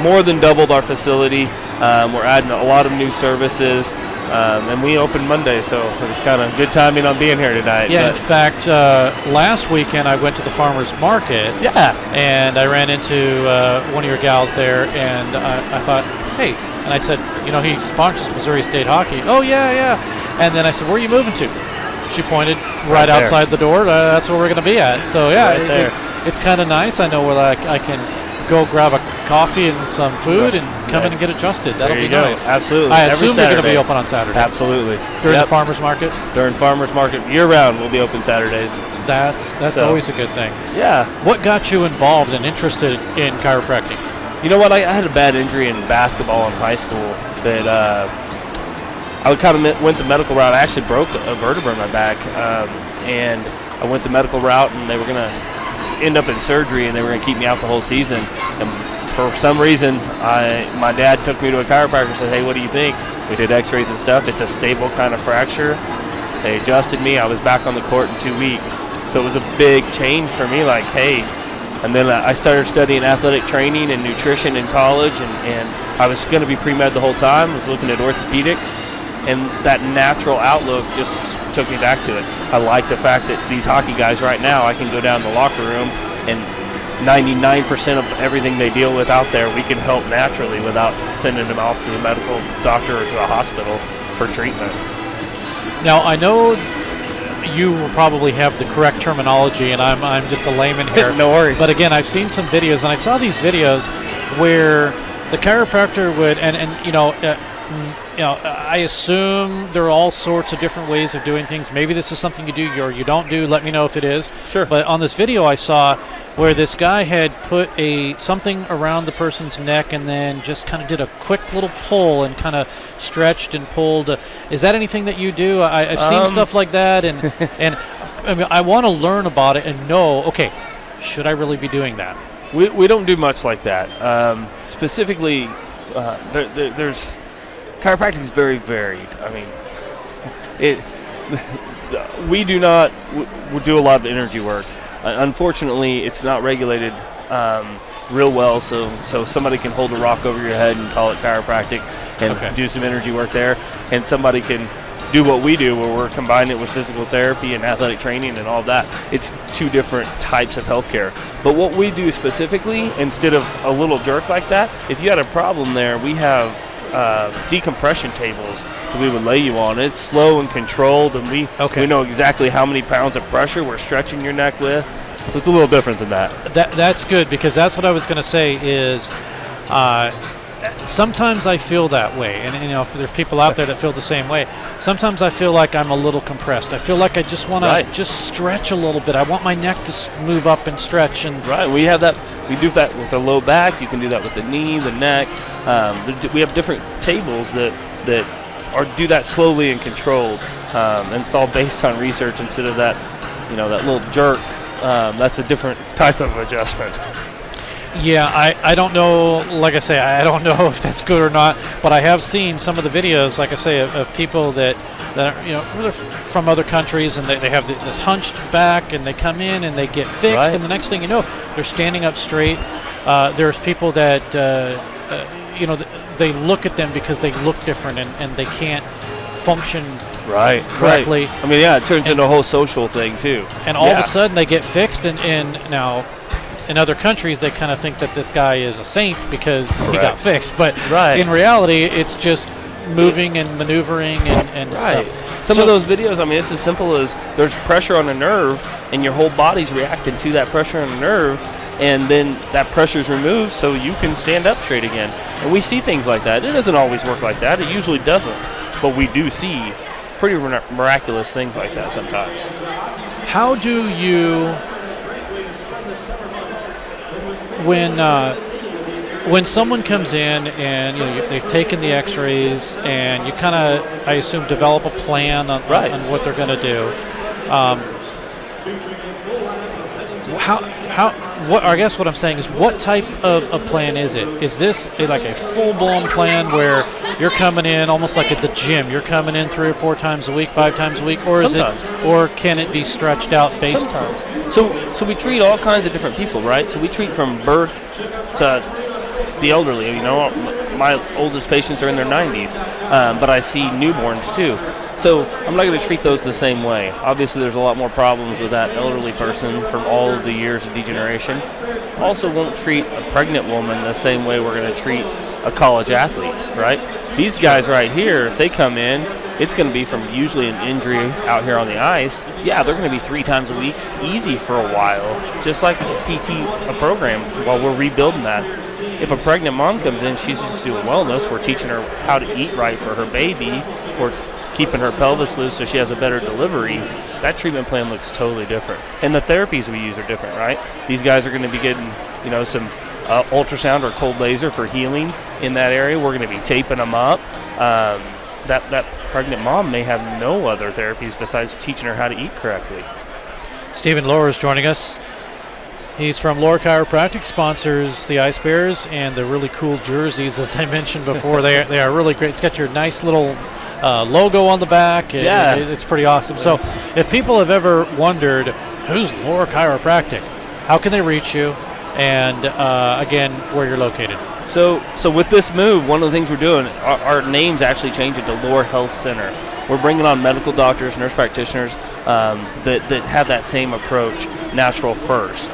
more than doubled our facility. We're adding a lot of new services. And we opened Monday, so it was kind of good timing on being here tonight. Yeah, in fact, last weekend I went to the farmer's market. Yeah. And I ran into one of your gals there, and I thought, hey, and I said, he sponsors Missouri State Hockey. Oh, yeah. And then I said, where are you moving to? She pointed right outside the door. That's where we're going to be at. So, yeah, right there. It's kind of nice. I know where I can go grab a coffee and some food and come in and get adjusted. That'll be nice. Absolutely. I assume they're going to be open on Saturday. Absolutely. During the farmers market? During farmers market, year-round, we'll be open Saturdays. That's always a good thing. Yeah. What got you involved and interested in chiropractic? You know what? I had a bad injury in basketball in high school that I kind of went the medical route. I actually broke a vertebra in my back, and I went the medical route, and they were going to end up in surgery, and they were going to keep me out the whole season. And for some reason, my dad took me to a chiropractor and said, hey, what do you think? We did x-rays and stuff. It's a stable kind of fracture. They adjusted me. I was back on the court in 2 weeks. So it was a big change for me, like, hey. And then I started studying athletic training and nutrition in college, and I was going to be pre-med the whole time. I was looking at orthopedics, and that natural outlook just took me back to it. I like the fact that these hockey guys right now, I can go down in the locker room, and 99% of everything they deal with out there, we can help naturally without sending them off to a medical doctor or to a hospital for treatment. Now, I know you will probably have the correct terminology, and I'm just a layman here. No worries. But again, I've seen some videos, and I saw these videos where the chiropractor would, I assume there are all sorts of different ways of doing things. Maybe this is something you do or you don't do. Let me know if it is. Sure. But on this video I saw where this guy had put something around the person's neck and then just kind of did a quick little pull and kind of stretched and pulled. Is that anything that you do? I've seen stuff like that, and I mean, I want to learn about it and know, okay, should I really be doing that? We don't do much like that. Specifically, there's chiropractic is very varied. I mean, we do not do a lot of energy work. Unfortunately, it's not regulated real well, so somebody can hold a rock over your head and call it chiropractic and do some energy work there, and somebody can do what we do, where we're combining it with physical therapy and athletic training and all that. It's two different types of healthcare. But what we do specifically, instead of a little jerk like that, if you had a problem there, we have decompression tables that we would lay you on. It's slow and controlled, and we know exactly how many pounds of pressure we're stretching your neck with. So it's a little different than that. That's good, because that's what I was going to say is sometimes I feel that way, and if there's people out there that feel the same way, sometimes I feel like I'm a little compressed. I feel like I just want to just stretch a little bit. I want my neck to move up and stretch. And we have that. We do that with the low back. You can do that with the knee, the neck. We have different tables that do that slowly and controlled, and it's all based on research instead of that little jerk. That's a different type of adjustment. Yeah, I don't know, like I say, I don't know if that's good or not, but I have seen some of the videos, like I say, of people that are, they're from other countries, and they have this hunched back, and they come in and they get fixed, and the next thing you know, they're standing up straight. There's people that, they look at them because they look different, and they can't function correctly. I mean, it turns into a whole social thing, too. And all of a sudden, they get fixed, and now in other countries, they kind of think that this guy is a saint because he got fixed. But in reality, it's just moving and maneuvering and stuff. Some of those videos, I mean, it's as simple as there's pressure on a nerve, and your whole body's reacting to that pressure on the nerve, and then that pressure's removed so you can stand up straight again. And we see things like that. It doesn't always work like that. It usually doesn't. But we do see pretty miraculous things like that sometimes. How do you... When someone comes in and they've taken the X-rays and you kind of, I assume, develop a plan on what they're going to do, I guess what I'm saying is, what type of a plan is it? Is this like a full-blown plan where you're coming in almost like at the gym? You're coming in 3 or 4 times a week, 5 times a week, or can it be stretched out based? Sometimes. So we treat all kinds of different people, right? So we treat from birth to the elderly. My oldest patients are in their 90s, but I see newborns too. So I'm not going to treat those the same way. Obviously, there's a lot more problems with that elderly person from all of the years of degeneration. Also won't treat a pregnant woman the same way we're going to treat a college athlete, right? These guys right here, if they come in, it's going to be from usually an injury out here on the ice. Yeah, they're going to be 3 times a week easy for a while, just like a PT program while we're rebuilding that. If a pregnant mom comes in, she's just doing wellness. We're teaching her how to eat right for her baby. We're keeping her pelvis loose so she has a better delivery. That treatment plan looks totally different. And the therapies we use are different, right? These guys are going to be getting, some ultrasound or cold laser for healing in that area. We're going to be taping them up. That pregnant mom may have no other therapies besides teaching her how to eat correctly. Stephen Lohr is joining us. He's from Lohr Chiropractic, sponsors the Ice Bears and the really cool jerseys, as I mentioned before. They are really great. It's got your nice little logo on the back. Yeah. It's pretty awesome. So if people have ever wondered, who's Lohr Chiropractic, how can they reach you? And, again, where you're located. So with this move, one of the things we're doing, our name's actually changing to Lohr Health Center. We're bringing on medical doctors, nurse practitioners that have that same approach, natural first.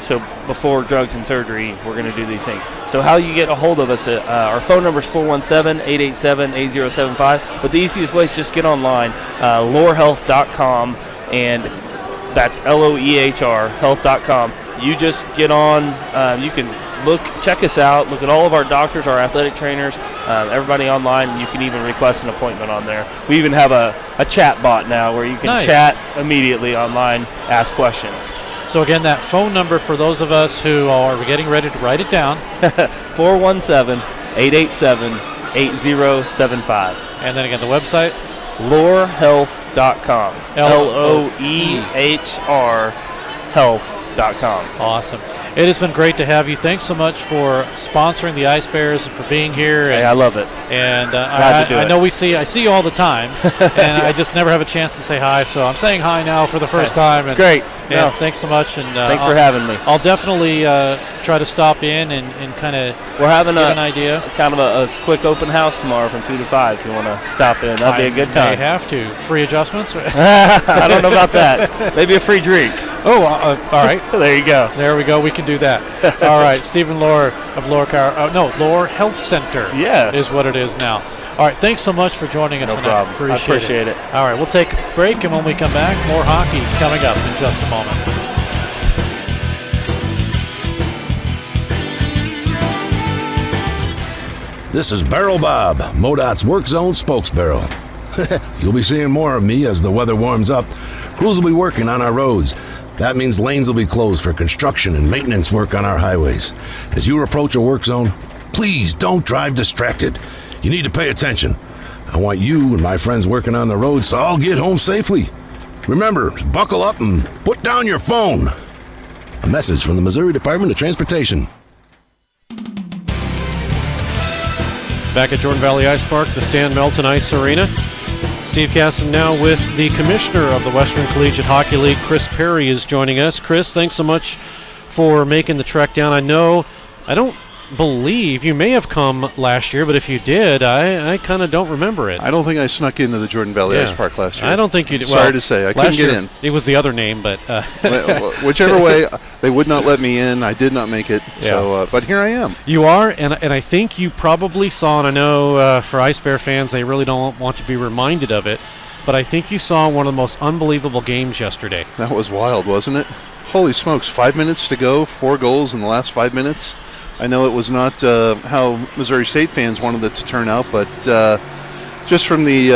So before drugs and surgery, we're going to do these things. So how you get a hold of us, our phone number is 417-887-8075. But the easiest way is just get online, lohrhealth.com, and that's LOEHR, health.com. You just get on, you can check us out, look at all of our doctors, our athletic trainers, everybody online. You can even request an appointment on there. We even have a chat bot now where you can chat immediately online, ask questions. So again, that phone number for those of us who are getting ready to write it down. 417-887-8075. And then again, the website? lohrhealth.com. LOEHR health.com. Awesome. It has been great to have you. Thanks so much for sponsoring the Ice Bears and for being here. Hey, I love it. And I know I see you all the time, and I just never have a chance to say hi. So I'm saying hi now for the first time. It's great. And thanks so much. And thanks for having me. I'll definitely try to stop in and kind of we're having an idea. Kind of a quick open house tomorrow from 2 to 5. If you want to stop in, that'll be a good time. I have to. Free adjustments? I don't know about that. Maybe a free drink. Oh, all right. There you go. There we go. We can do that. All right. Stephen Lohr of Lohr Health Center. Yes. Is what it is now. All right. Thanks so much for joining us tonight. No problem. I appreciate it. All right. We'll take a break, and when we come back, more hockey coming up in just a moment. This is Barrel Bob, MoDOT's Work Zone spokesbarrel. You'll be seeing more of me as the weather warms up. Crews will be working on our roads. That means lanes will be closed for construction and maintenance work on our highways. As you approach a work zone, please don't drive distracted. You need to pay attention. I want you and my friends working on the roads to all get home safely. Remember, buckle up and put down your phone. A message from the Missouri Department of Transportation. Back at Jordan Valley Ice Park, the Stan Melton Ice Arena. Steve Casson now with the commissioner of the Western Collegiate Hockey League, Chris Perry, is joining us. Chris, thanks so much for making the trek down. I don't believe you may have come last year, but if you did, I kind of don't remember it. I don't think I snuck into the Jordan Valley Ice Park last year. I don't think you did. Sorry to say, I couldn't get in. It was the other name, but whichever way, they would not let me in. I did not make it. So, but here I am. You are, and I think you probably saw, and I know for Ice Bear fans, they really don't want to be reminded of it, but I think you saw one of the most unbelievable games yesterday. That was wild, wasn't it? Holy smokes, 5 minutes to go, 4 goals in the last 5 minutes. I know it was not how Missouri State fans wanted it to turn out, but just from the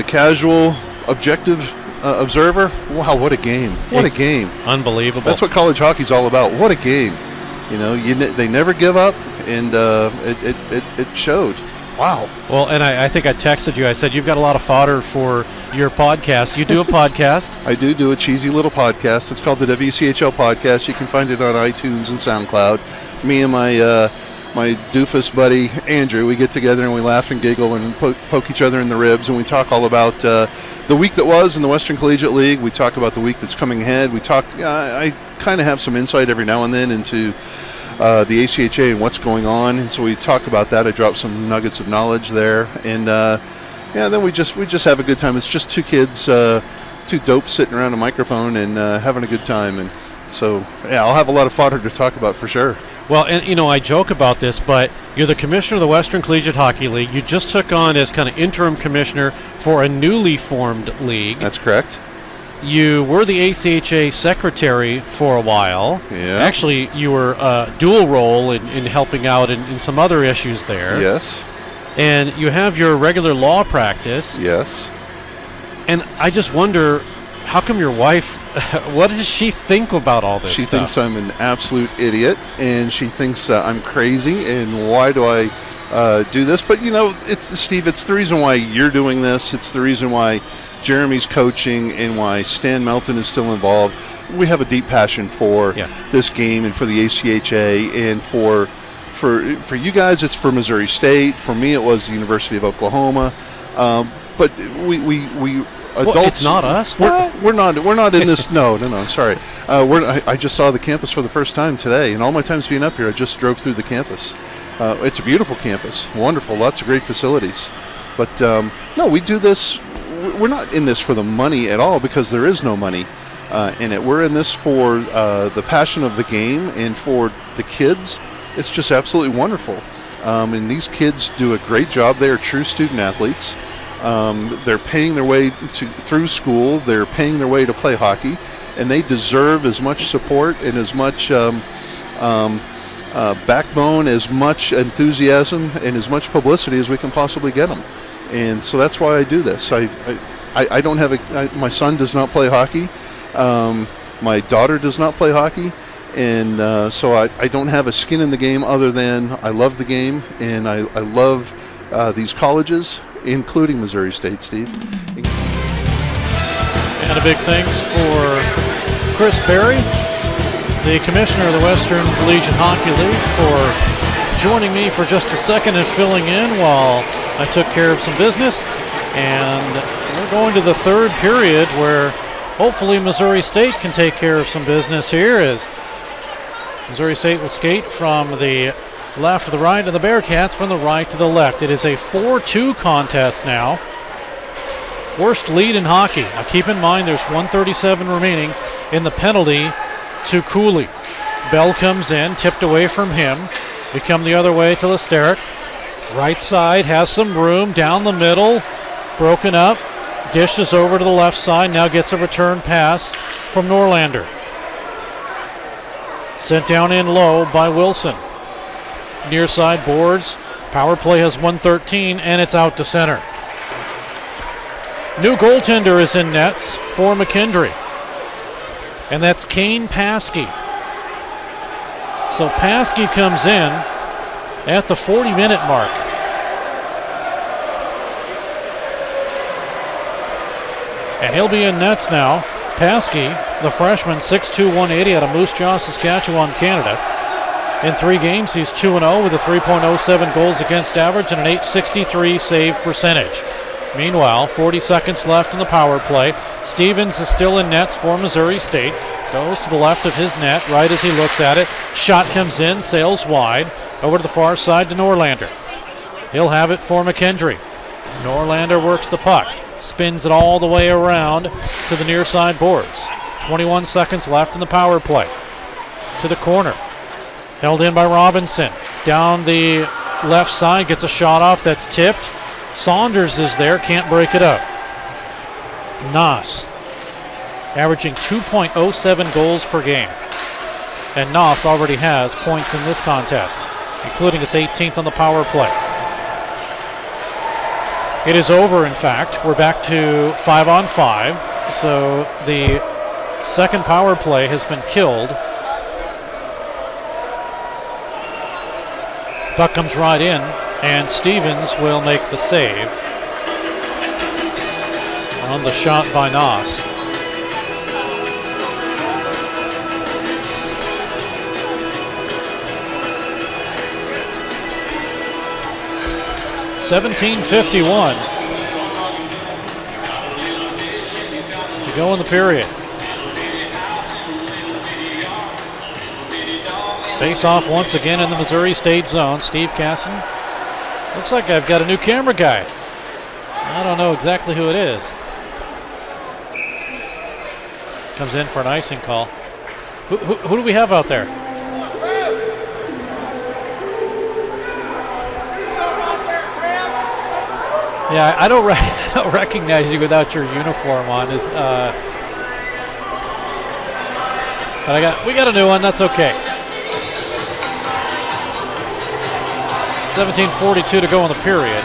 casual, objective observer, wow, what a game! What a game! Unbelievable. That's what college hockey's all about. What a game! You know, they never give up, and it showed. Wow. Well, and I think I texted you. I said, you've got a lot of fodder for your podcast. You do a podcast. I do a cheesy little podcast. It's called the WCHL Podcast. You can find it on iTunes and SoundCloud. Me and my doofus buddy, Andrew, we get together and we laugh and giggle and poke each other in the ribs, and we talk all about the week that was in the Western Collegiate League. We talk about the week that's coming ahead. We talk. I kind of have some insight every now and then into the ACHA and what's going on, and so we talk about that. I drop some nuggets of knowledge there, and then we just have a good time. It's just two kids, two dopes sitting around a microphone and having a good time, and so I'll have a lot of fodder to talk about for sure. Well, and I joke about this, but you're the commissioner of the Western Collegiate Hockey League. You just took on as kind of interim commissioner for a newly formed league. That's correct. You were the ACHA secretary for a while. Yeah. Actually, you were dual role in helping out in some other issues there. Yes. And you have your regular law practice. Yes. And I just wonder, how come your wife, what does she think about all this She stuff? thinks I'm an absolute idiot, and she thinks I'm crazy, and why do I do this? But, it's Steve, it's the reason why you're doing this. It's the reason why Jeremy's coaching and why Stan Melton is still involved. We have a deep passion for this game and for the ACHA, and for you guys, it's for Missouri State. For me, it was the University of Oklahoma. But we adults. Well, it's not us. We're not in this. No. I'm sorry. I just saw the campus for the first time today, and all my times being up here, I just drove through the campus. It's a beautiful campus, wonderful, lots of great facilities. But no, we do this. We're not in this for the money at all, because there is no money in it. We're in this for the passion of the game and for the kids. It's just absolutely wonderful. And these kids do a great job. They are true student athletes. They're paying their way through school. They're paying their way to play hockey, and they deserve as much support and as much backbone, as much enthusiasm, and as much publicity as we can possibly get them. And so that's why I do this. I don't have my son does not play hockey. My daughter does not play hockey. And so I don't have a skin in the game, other than I love the game, and I love these colleges, including Missouri State, Steve. And a big thanks for Chris Perry, the commissioner of the Western Collegiate Hockey League, for joining me for just a second and filling in while I took care of some business. And we're going to the third period, where hopefully Missouri State can take care of some business here, as Missouri State will skate from the left to the right, and the Bearcats from the right to the left. It is a 4-2 contest now. Worst lead in hockey. Now keep in mind there's 1:37 remaining in the penalty to Cooley. Bell comes in, tipped away from him. We come the other way to Lesterik. Right side has some room, down the middle, broken up. Dishes over to the left side, now gets a return pass from Norlander. Sent down in low by Wilson. Near side boards. Power play has 1:13, and it's out to center. New goaltender is in nets for McKendree, and that's Kane Paskey. So Paskey comes in at the 40-minute mark. And he'll be in nets now. Paskey, the freshman, 6'2", 180 out of Moose Jaw, Saskatchewan, Canada. In 3 games, he's 2-0 with a 3.07 goals against average and an .863 save percentage. Meanwhile, 40 seconds left in the power play. Stevens is still in nets for Missouri State. Goes to the left of his net right as he looks at it. Shot comes in, sails wide. Over to the far side to Norlander. He'll have it for McKendree. Norlander works the puck. Spins it all the way around to the near side boards. 21 seconds left in the power play. To the corner. Held in by Robinson. Down the left side, gets a shot off that's tipped. Saunders is there, can't break it up. Noss, averaging 2.07 goals per game. And Noss already has points in this contest, including his 18th on the power play. It is over, in fact. We're back to 5-on-5. So the second power play has been killed. Puck comes right in, and Stevens will make the save on the shot by Noss. .17:51 to go in the period. Face off once again in the Missouri State zone. Steve Casson. Looks like I've got a new camera guy. I don't know exactly who it is. Comes in for an icing call. Who do we have out there? Yeah, I don't recognize you without your uniform on. But we got a new one. That's okay. 17:42 to go in the period.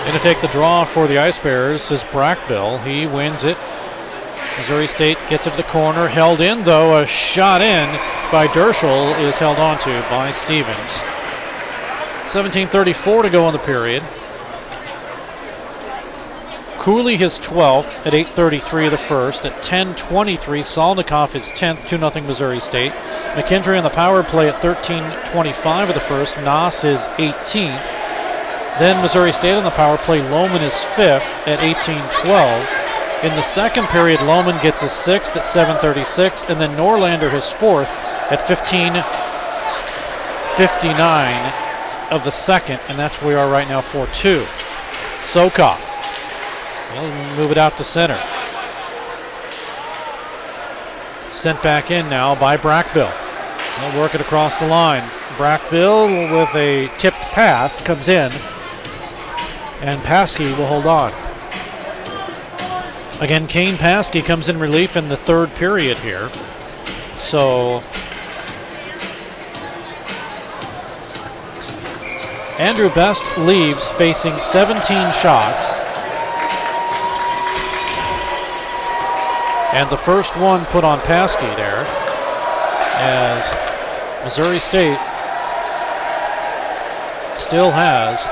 Going to take the draw for the Ice Bears is Brackbill. He wins it. Missouri State gets it to the corner. Held in, though. A shot in by Derschel is held onto by Stevens. 17:34 to go in the period. Cooley his 12th at 8:33 of the first. At 10:23, Solnikoff his 10th, 2-0 Missouri State. McKendree on the power play at 13:25 of the first. Noss his 18th. Then Missouri State on the power play. Lohman is 5th at 18:12. In the second period, Lohman gets his 6th at 7:36, and then Norlander his 4th at 15:59 of the second, and that's where we are right now, 4-2. Sokoff. We'll move it out to center. Sent back in now by Brackbill. They'll work it across the line. Brackbill with a tipped pass comes in, and Paskey will hold on. Again, Kane Paskey comes in relief in the third period here. So Andrew Best leaves facing 17 shots. And the first one put on Paskey there, as Missouri State still has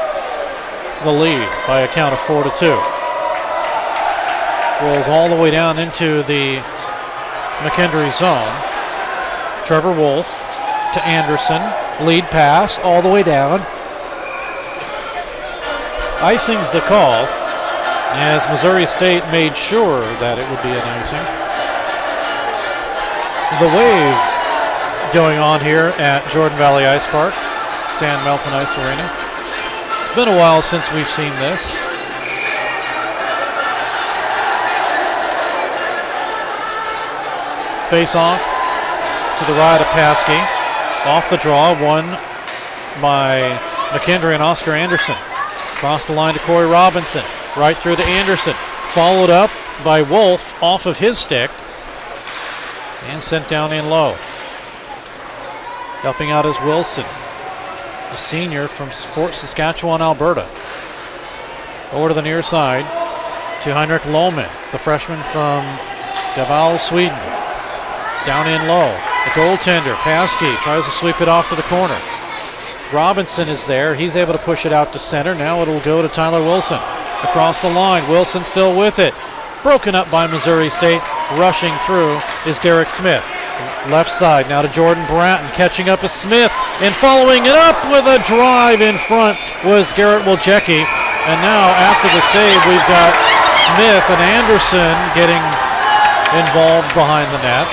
the lead by a count of 4-2. Rolls all the way down into the McKendree zone. Trevor Wolf to Anderson. Lead pass all the way down. Icing's the call, as Missouri State made sure that it would be an icing. The wave going on here at Jordan Valley Ice Park, Stan Melton Ice Arena. It's been a while since we've seen this. Face off to the right of Paskey. Off the draw, won by McKendree and Oscar Anderson. Across the line to Corey Robinson. Right through to Anderson. Followed up by Wolf off of his stick. And sent down in low. Helping out is Wilson, the senior from Fort Saskatchewan, Alberta. Over to the near side to Heinrich Lohman, the freshman from Davao, Sweden. Down in low. The goaltender, Paskey, tries to sweep it off to the corner. Robinson is there. He's able to push it out to center. Now it'll go to Tyler Wilson. Across the line. Wilson still with it. Broken up by Missouri State. Rushing through is Derek Smith. Left side now to Jordan Bratton. Catching up is Smith. And following it up with a drive in front was Garrett Wojcicki. And now after the save, we've got Smith and Anderson getting involved behind the net.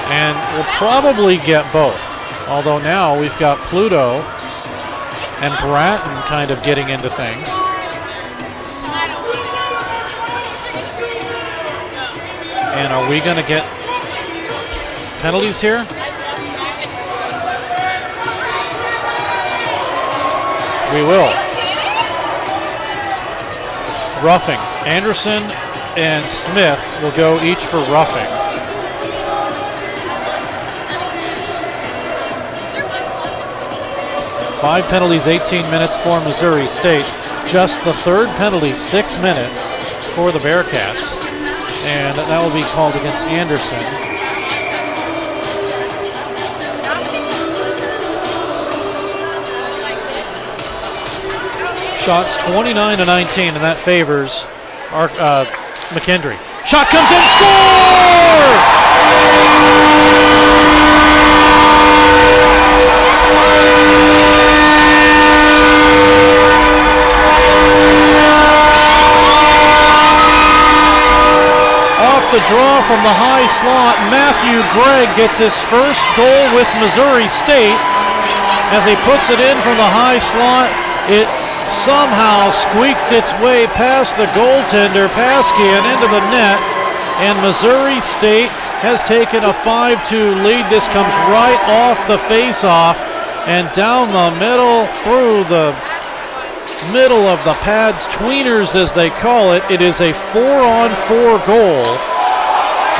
And we'll probably get both. Although now we've got Pluto and Bratton kind of getting into things. And are we going to get penalties here? We will. Roughing. Anderson and Smith will go each for roughing. Five penalties, 18 minutes for Missouri State. Just the third penalty, 6 minutes for the Bearcats. And that will be called against Anderson. Shots 29-19, and that favors our McKendree. Shot comes in, score! The draw from the high slot, Matthew Gregg gets his first goal with Missouri State. As he puts it in from the high slot, it somehow squeaked its way past the goaltender, Paskey, and into the net. And Missouri State has taken a 5-2 lead. This comes right off the face-off and down the middle, through the middle of the pads, tweeners as they call it. It is a 4-on-4 goal,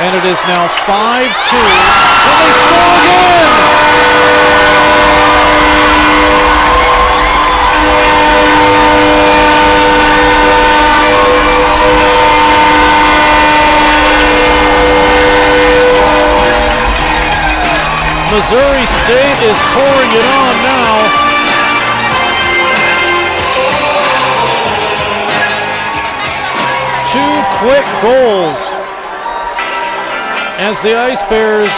and it is now 5-2, and they score again! Missouri State is pouring it on now. Two quick goals as the Ice Bears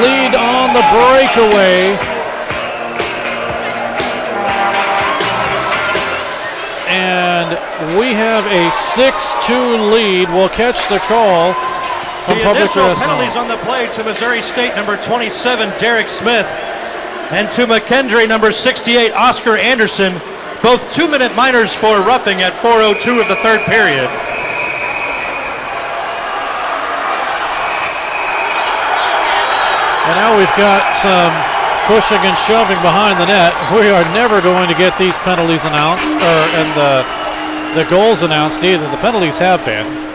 lead on the breakaway. And we have a 6-2 lead. We'll catch the call. The initial penalties on the play to Missouri State, number 27, Derek Smith, and to McKendree, number 68, Oscar Anderson, both 2-minute minors for roughing at 4:02 of the third period. And now we've got some pushing and shoving behind the net. We are never going to get these penalties announced, and the goals announced either. The penalties have been.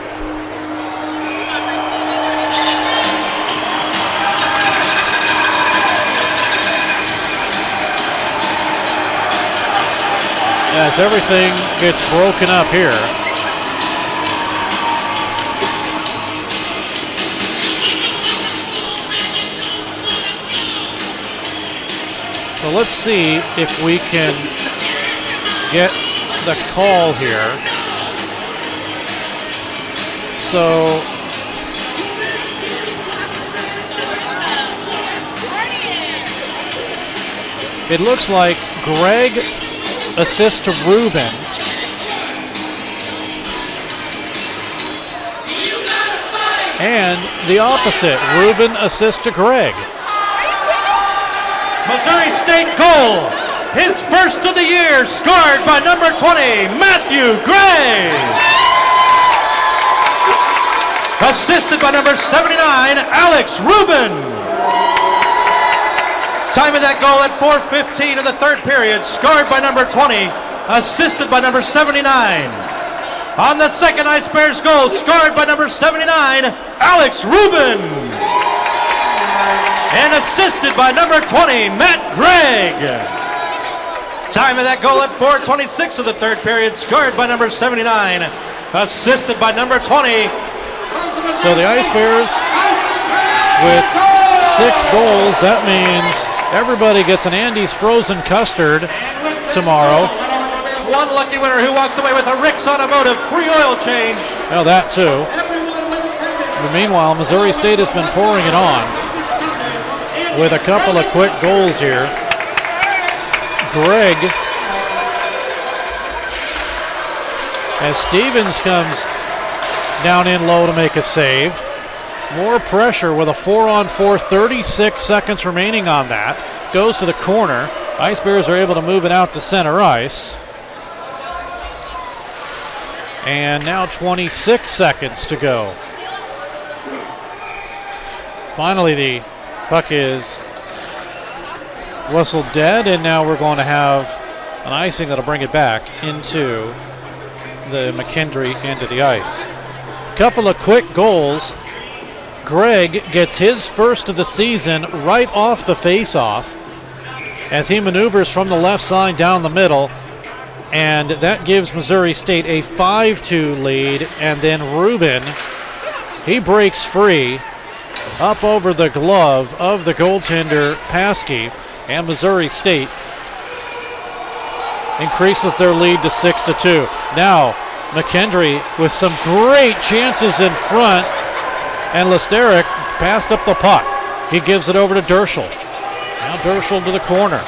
As everything gets broken up here. So let's see if we can get the call here. So it looks like Greg assist to Ruben. And the opposite, Ruben assist to Greg. Missouri State goal, his first of the year, scored by number 20, Matthew Gray. Assisted by number 79, Alex Ruben. Time of that goal at 4:15 of the third period, scored by number 20, assisted by number 79. On the second Ice Bears goal, scored by number 79, Alex Ruben. And assisted by number 20, Matt Gregg. Time of that goal at 4:26 of the third period, scored by number 79, assisted by number 20. So the Ice Bears with 6 goals. That means everybody gets an Andy's frozen custard tomorrow. One lucky winner who walks away with a Rick's Automotive free oil change. Well, that too. But meanwhile, Missouri State has been pouring it on with a couple of quick goals here. Greg, as Stevens comes down in low to make a save. More pressure with a 4-on-4, 36 seconds remaining on that. Goes to the corner. Ice Bears are able to move it out to center ice. And now 26 seconds to go. Finally, the puck is whistled dead, and now we're going to have an icing that'll bring it back into the McKendree end of the ice. Couple of quick goals. Greg gets his first of the season right off the face-off as he maneuvers from the left side down the middle, and that gives Missouri State a 5-2 lead. And then Ruben, he breaks free up over the glove of the goaltender Paskey, and Missouri State increases their lead to 6-2. Now McKendree with some great chances in front, and Lesteric passed up the puck. He gives it over to Derschel. Now Derschel to the corner.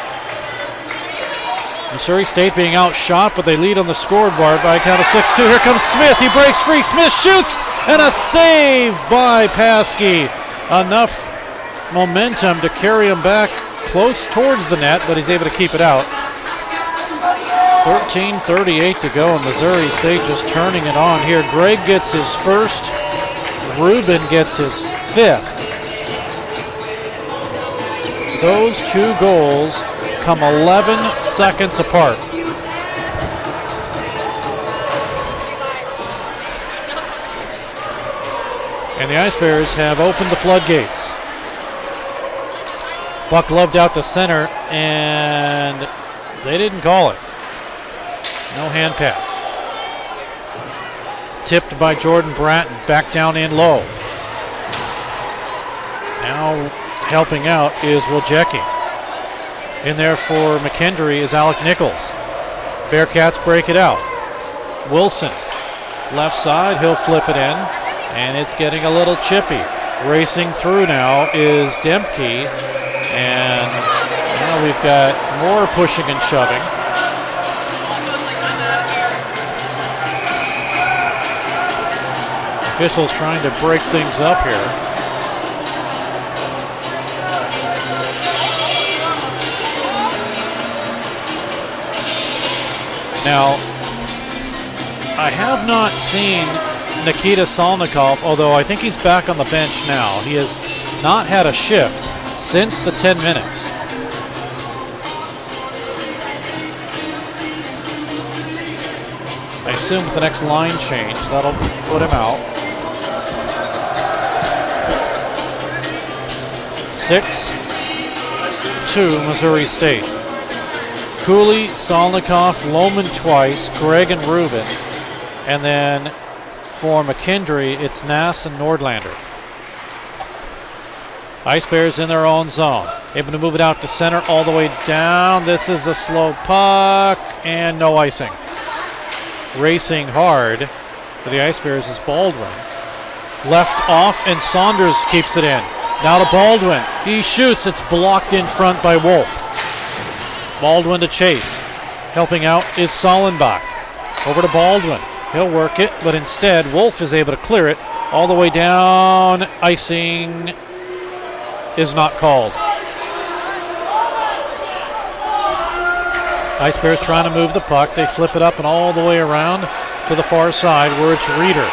Missouri State being outshot, but they lead on the scoreboard by a count of 6-2. Here comes Smith. He breaks free. Smith shoots, and a save by Paskey. Enough momentum to carry him back close towards the net, but he's able to keep it out. 13:38 to go, and Missouri State just turning it on here. Greg gets his first. Ruben gets his 5th. Those 2 goals come 11 seconds apart. And the Ice Bears have opened the floodgates. Buck Loved out to center, and they didn't call it. No hand pass. Tipped by Jordan Bratton, back down in low. Now helping out is Wojcicki. In there for McKendree is Alec Nichols. Bearcats break it out. Wilson, left side, he'll flip it in, and it's getting a little chippy. Racing through now is Dempke, and now we've got more pushing and shoving. Officials trying to break things up here. Now, I have not seen Nikita Salnikov, although I think he's back on the bench now. He has not had a shift since the 10 minutes. I assume with the next line change, that'll put him out. 6-2 Missouri State. Cooley, Salnikov, Lohman twice, Gregg and Rubin. And then for McKendree, it's Nass and Nordlander. Ice Bears in their own zone. Able to move it out to center all the way down. This is a slow puck and no icing. Racing hard for the Ice Bears is Baldwin. Left off and Saunders keeps it in. Now to Baldwin. He shoots. It's blocked in front by Wolf. Baldwin to chase. Helping out is Sollenbach. Over to Baldwin. He'll work it, but instead Wolf is able to clear it all the way down. Icing is not called. Ice Bears trying to move the puck. They flip it up and all the way around to the far side where it's Reeder.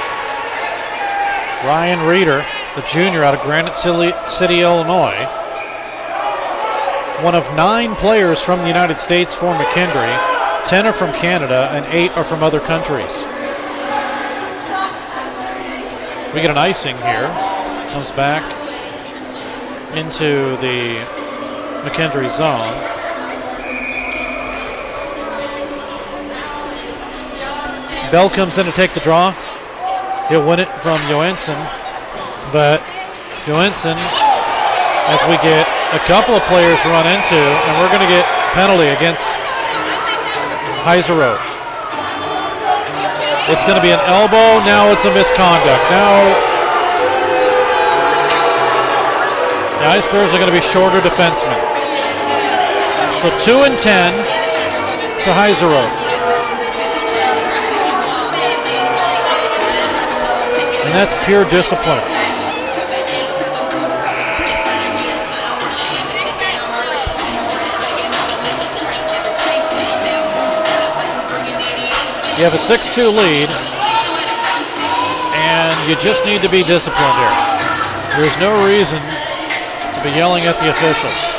Ryan Reeder, the junior out of Granite City, Illinois. One of 9 players from the United States for McKendree. 10 are from Canada and 8 are from other countries. We get an icing here. Comes back into the McKendree zone. Bell comes in to take the draw. He'll win it from Johansson, but Johansson, as we get a couple of players run into, and we're going to get penalty against Heiseroth. It's going to be an elbow. Now it's a misconduct. Now the Ice Bears are going to be shorter defensemen. So 2 and 10 to Heiseroth. And that's pure discipline. You have a 6-2 lead, and you just need to be disciplined here. There's no reason to be yelling at the officials.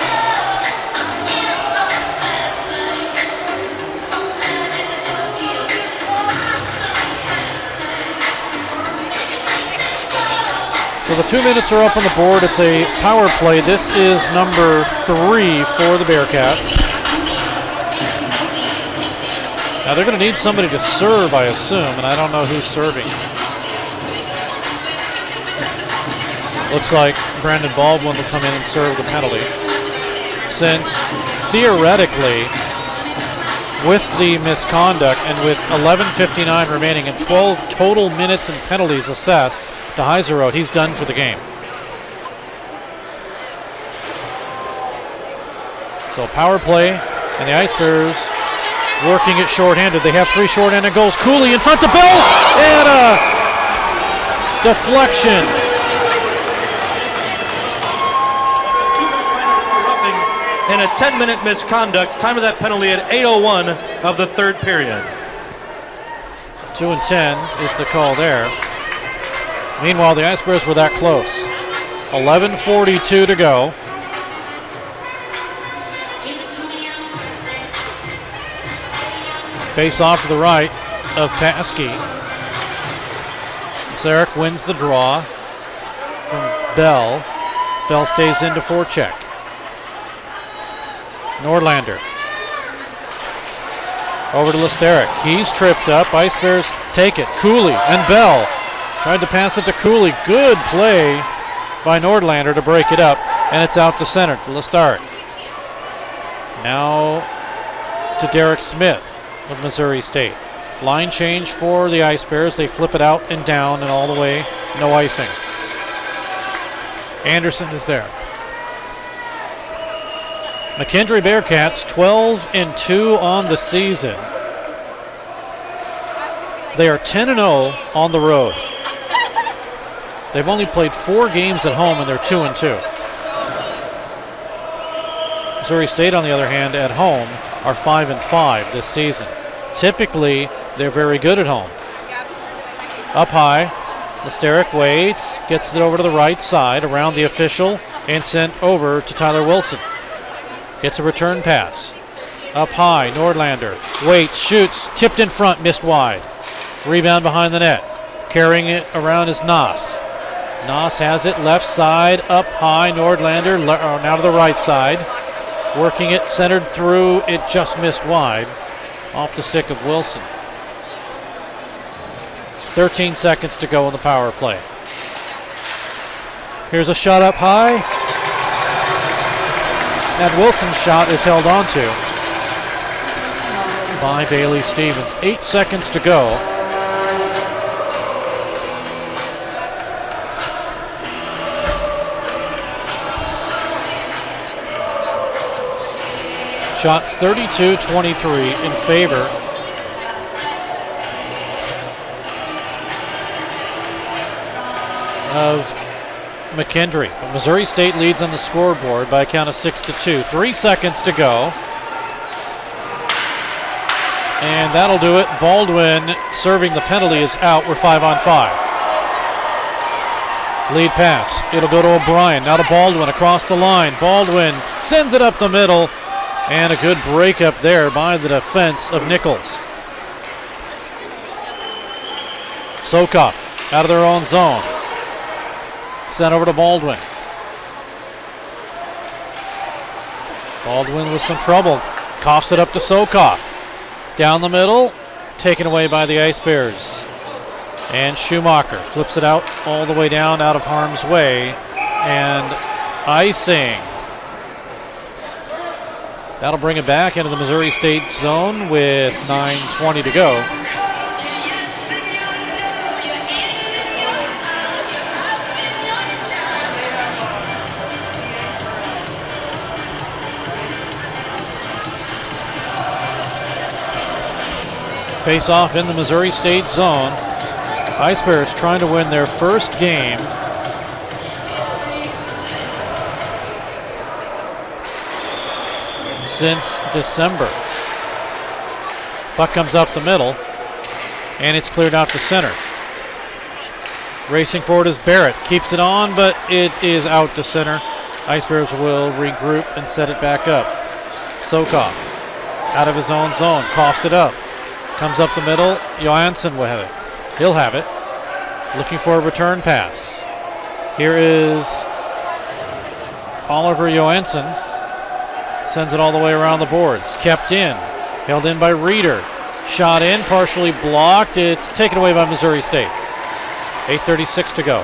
So the 2 minutes are up on the board. It's a power play. This is number 3 for the Bearcats. Now they're going to need somebody to serve, I assume, and I don't know who's serving. Looks like Brandon Baldwin will come in and serve the penalty. Since theoretically, with the misconduct and with 11:59 remaining and 12 total minutes and penalties assessed to Heiseroth, he's done for the game. So power play, and the Ice Bears working it shorthanded. They have 3 shorthanded goals. Cooley in front to Bill, and a deflection. In a 10-minute misconduct, time of that penalty at 8:01 of the third period. So 2 and 10 is the call there. Meanwhile, the Ice Bears were that close. 11:42 to go. Face off to the right of Paskey. Zarek wins the draw from Bell. Bell stays into forecheck. Nordlander. Over to Lesteric. He's tripped up. Ice Bears take it. Cooley and Bell tried to pass it to Cooley. Good play by Nordlander to break it up, and it's out to center to Lesteric. Now to Derek Smith of Missouri State. Line change for the Ice Bears. They flip it out and down and all the way. No icing. Anderson is there. McKendree Bearcats 12-2 on the season. They are 10-0 on the road. They've only played 4 games at home and they're 2-2. Missouri State, on the other hand, at home are 5-5 this season. Typically, they're very good at home. Up high, Lesteric waits, gets it over to the right side, around the official, and sent over to Tyler Wilson. Gets a return pass. Up high, Nordlander waits, shoots, tipped in front, missed wide. Rebound behind the net. Carrying it around is Noss. Noss has it left side, up high, Nordlander now to the right side. Working it, centered through, it just missed wide. Off the stick of Wilson. 13 seconds to go in the power play. Here's a shot up high. And Wilson's shot is held onto by Bailey Stevens. 8 seconds to go. Shots 32-23 in favor of McKendree. But Missouri State leads on the scoreboard by a count of 6-2. 3 seconds to go. And that'll do it. Baldwin serving the penalty is out. We're 5-on-5. Lead pass. It'll go to O'Brien. Now to Baldwin across the line. Baldwin sends it up the middle. And a good breakup there by the defense of Nichols. Sokoff out of their own zone. Sent over to Baldwin. Baldwin with some trouble. Coughs it up to Sokoff. Down the middle. Taken away by the Ice Bears. And Schumacher flips it out all the way down out of harm's way. And icing. That'll bring it back into the Missouri State zone with 9:20 to go. Face off in the Missouri State zone. Ice Bears trying to win their first game since December. Puck comes up the middle, and it's cleared out to center. Racing forward is Barrett. Keeps it on, but it is out to center. Ice Bears will regroup and set it back up. Sokoff out of his own zone. Coughs it up. Comes up the middle. Johansson will have it. He'll have it. Looking for a return pass. Here is Oliver Johansson. Sends it all the way around the boards. Kept in. Held in by Reeder. Shot in, partially blocked. It's taken away by Missouri State. 8:36 to go.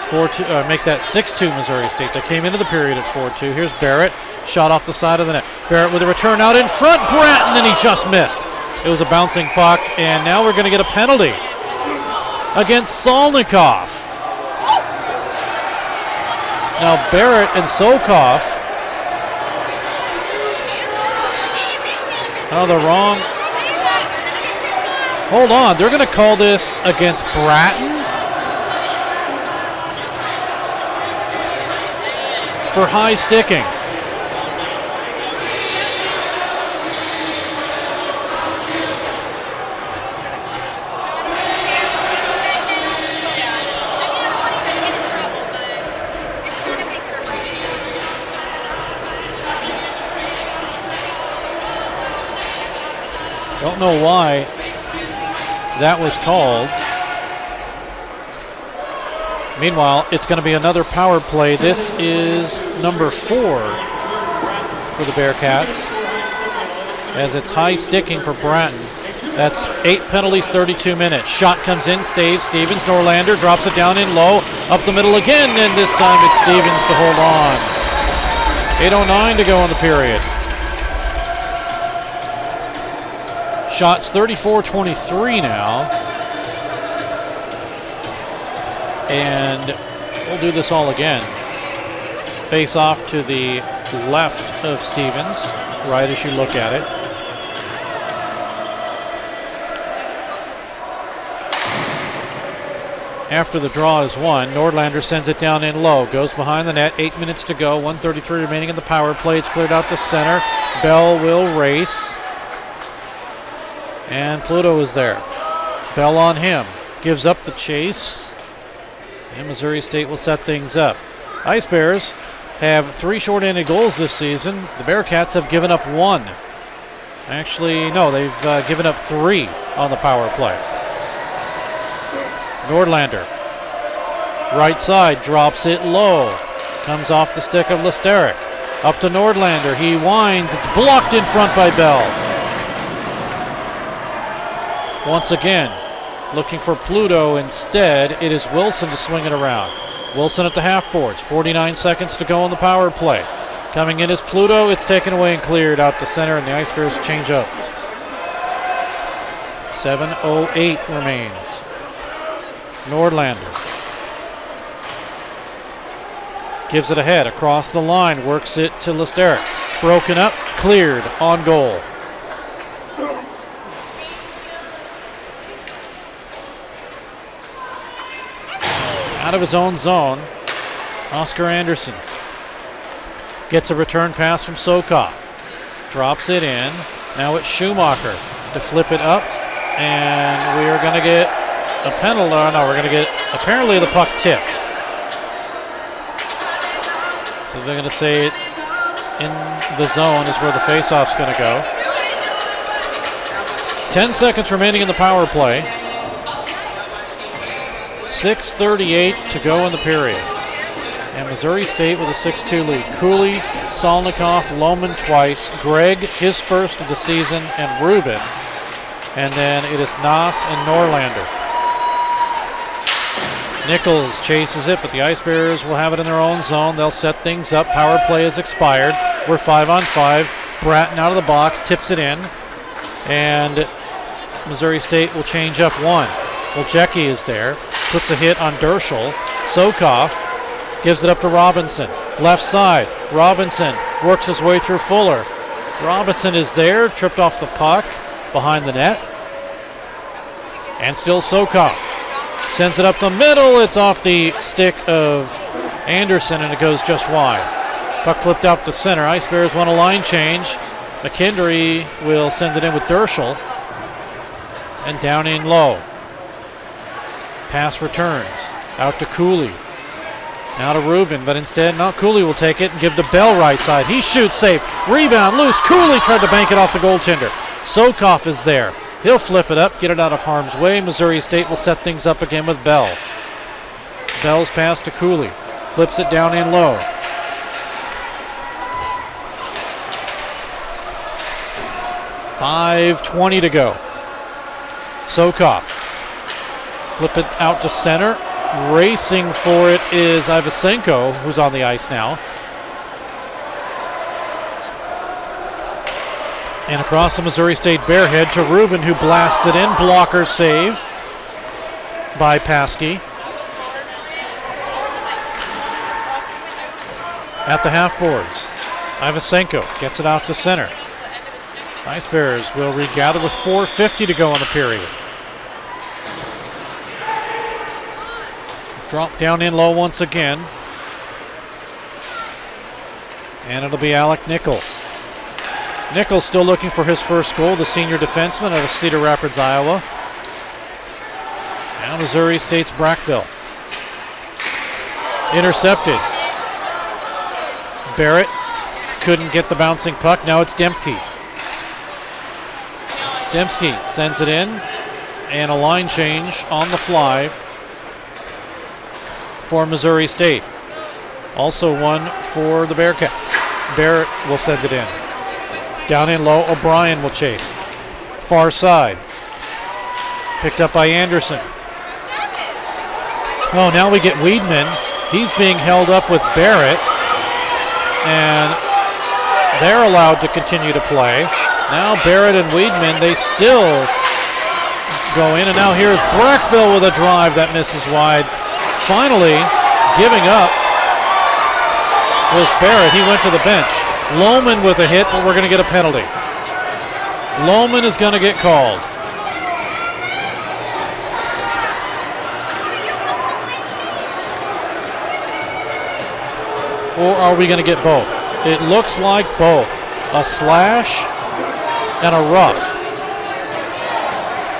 4-2, make that 6-2 Missouri State. They came into the period at 4-2. Here's Barrett. Shot off the side of the net. Barrett with a return out in front. Bratton, and he just missed. It was a bouncing puck, and now we're going to get a penalty against Solnikoff. Now Barrett and Sokoff. Oh, they're wrong. Hold on. They're going to call this against Bratton for high sticking. Don't know why that was called. Meanwhile, it's going to be another power play. This is number 4 for the Bearcats, as it's high sticking for Bratton. That's 8 penalties, 32 minutes. Shot comes in, saves. Stevens, Norlander drops it down in low, up the middle again, and this time it's Stevens to hold on. 8:09 to go in the period. Shots 34-23 now. And we'll do this all again. Face off to the left of Stevens, right as you look at it. After the draw is won, Nordlander sends it down in low, goes behind the net, 8 minutes to go, 1:33 remaining in the power play. It's cleared out to center. Bell will race. And Pluto is there. Bell on him. Gives up the chase. And Missouri State will set things up. Ice Bears have 3 short-handed goals this season. The Bearcats have given up 1. Actually, no, they've given up 3 on the power play. Nordlander, right side, drops it low. Comes off the stick of Lesteric. Up to Nordlander, he winds. It's blocked in front by Bell. Once again, looking for Pluto instead. It is Wilson to swing it around. Wilson at the half boards. 49 seconds to go on the power play. Coming in is Pluto. It's taken away and cleared out to center, and the Ice Bears change up. 7:08 remains. Nordlander gives it ahead across the line. Works it to Lesteric. Broken up. Cleared on goal. Out of his own zone, Oscar Anderson gets a return pass from Sokoff. Drops it in. Now it's Schumacher to flip it up. And we are going to get a penalty. No, we're going to get apparently the puck tipped. So they're going to say it in the zone is where the faceoff's going to go. 10 seconds remaining in the power play. 6:38 to go in the period. And Missouri State with a 6-2 lead. Cooley, Solnikoff, Lohman twice. Gregg, his first of the season, and Rubin. And then it is Naas and Norlander. Nichols chases it, but the Ice Bears will have it in their own zone. They'll set things up. Power play has expired. We're 5-on-5. Bratton out of the box, tips it in. And Missouri State will change up 1. Jecki is there. Puts a hit on Derschel. Sokoff gives it up to Robinson. Left side. Robinson works his way through Fuller. Robinson is there. Tripped off the puck behind the net. And still Sokoff. Sends it up the middle. It's off the stick of Anderson, and it goes just wide. Puck flipped out to center. Ice Bears want a line change. McKendree will send it in with Derschel. And down in low. Pass returns. Out to Cooley. Now to Rubin, but instead, no, Cooley will take it and give to Bell right side. He shoots safe. Rebound loose. Cooley tried to bank it off the goaltender. Sokoff is there. He'll flip it up, get it out of harm's way. Missouri State will set things up again with Bell. Bell's pass to Cooley. Flips it down in low. .5:20 to go. Sokoff. Flip it out to center. Racing for it is Ivasenko, who's on the ice now. And across the Missouri State Bearhead to Rubin, who blasts it in. Blocker save by Paskey. At the half boards, Ivasenko gets it out to center. Ice Bears will regather with 4:50 to go in the period. Drop down in low once again. And it'll be Alec Nichols. Nichols still looking for his first goal, the senior defenseman out of Cedar Rapids, Iowa. Now Missouri State's Brackbill. Intercepted. Barrett couldn't get the bouncing puck. Now it's Dempke. Dembski sends it in, and a line change on the fly for Missouri State. Also one for the Bearcats. Barrett will send it in. Down in low, O'Brien will chase. Far side. Picked up by Anderson. Oh, now we get Weidman. He's being held up with Barrett, and they're allowed to continue to play. Now Barrett and Weidman, they still go in, and now here's Brackbill with a drive that misses wide. Finally, giving up was Barrett. He went to the bench. Lohman with a hit, but we're going to get a penalty. Lohman is going to get called. Or are we going to get both? It looks like both. A slash and a rough.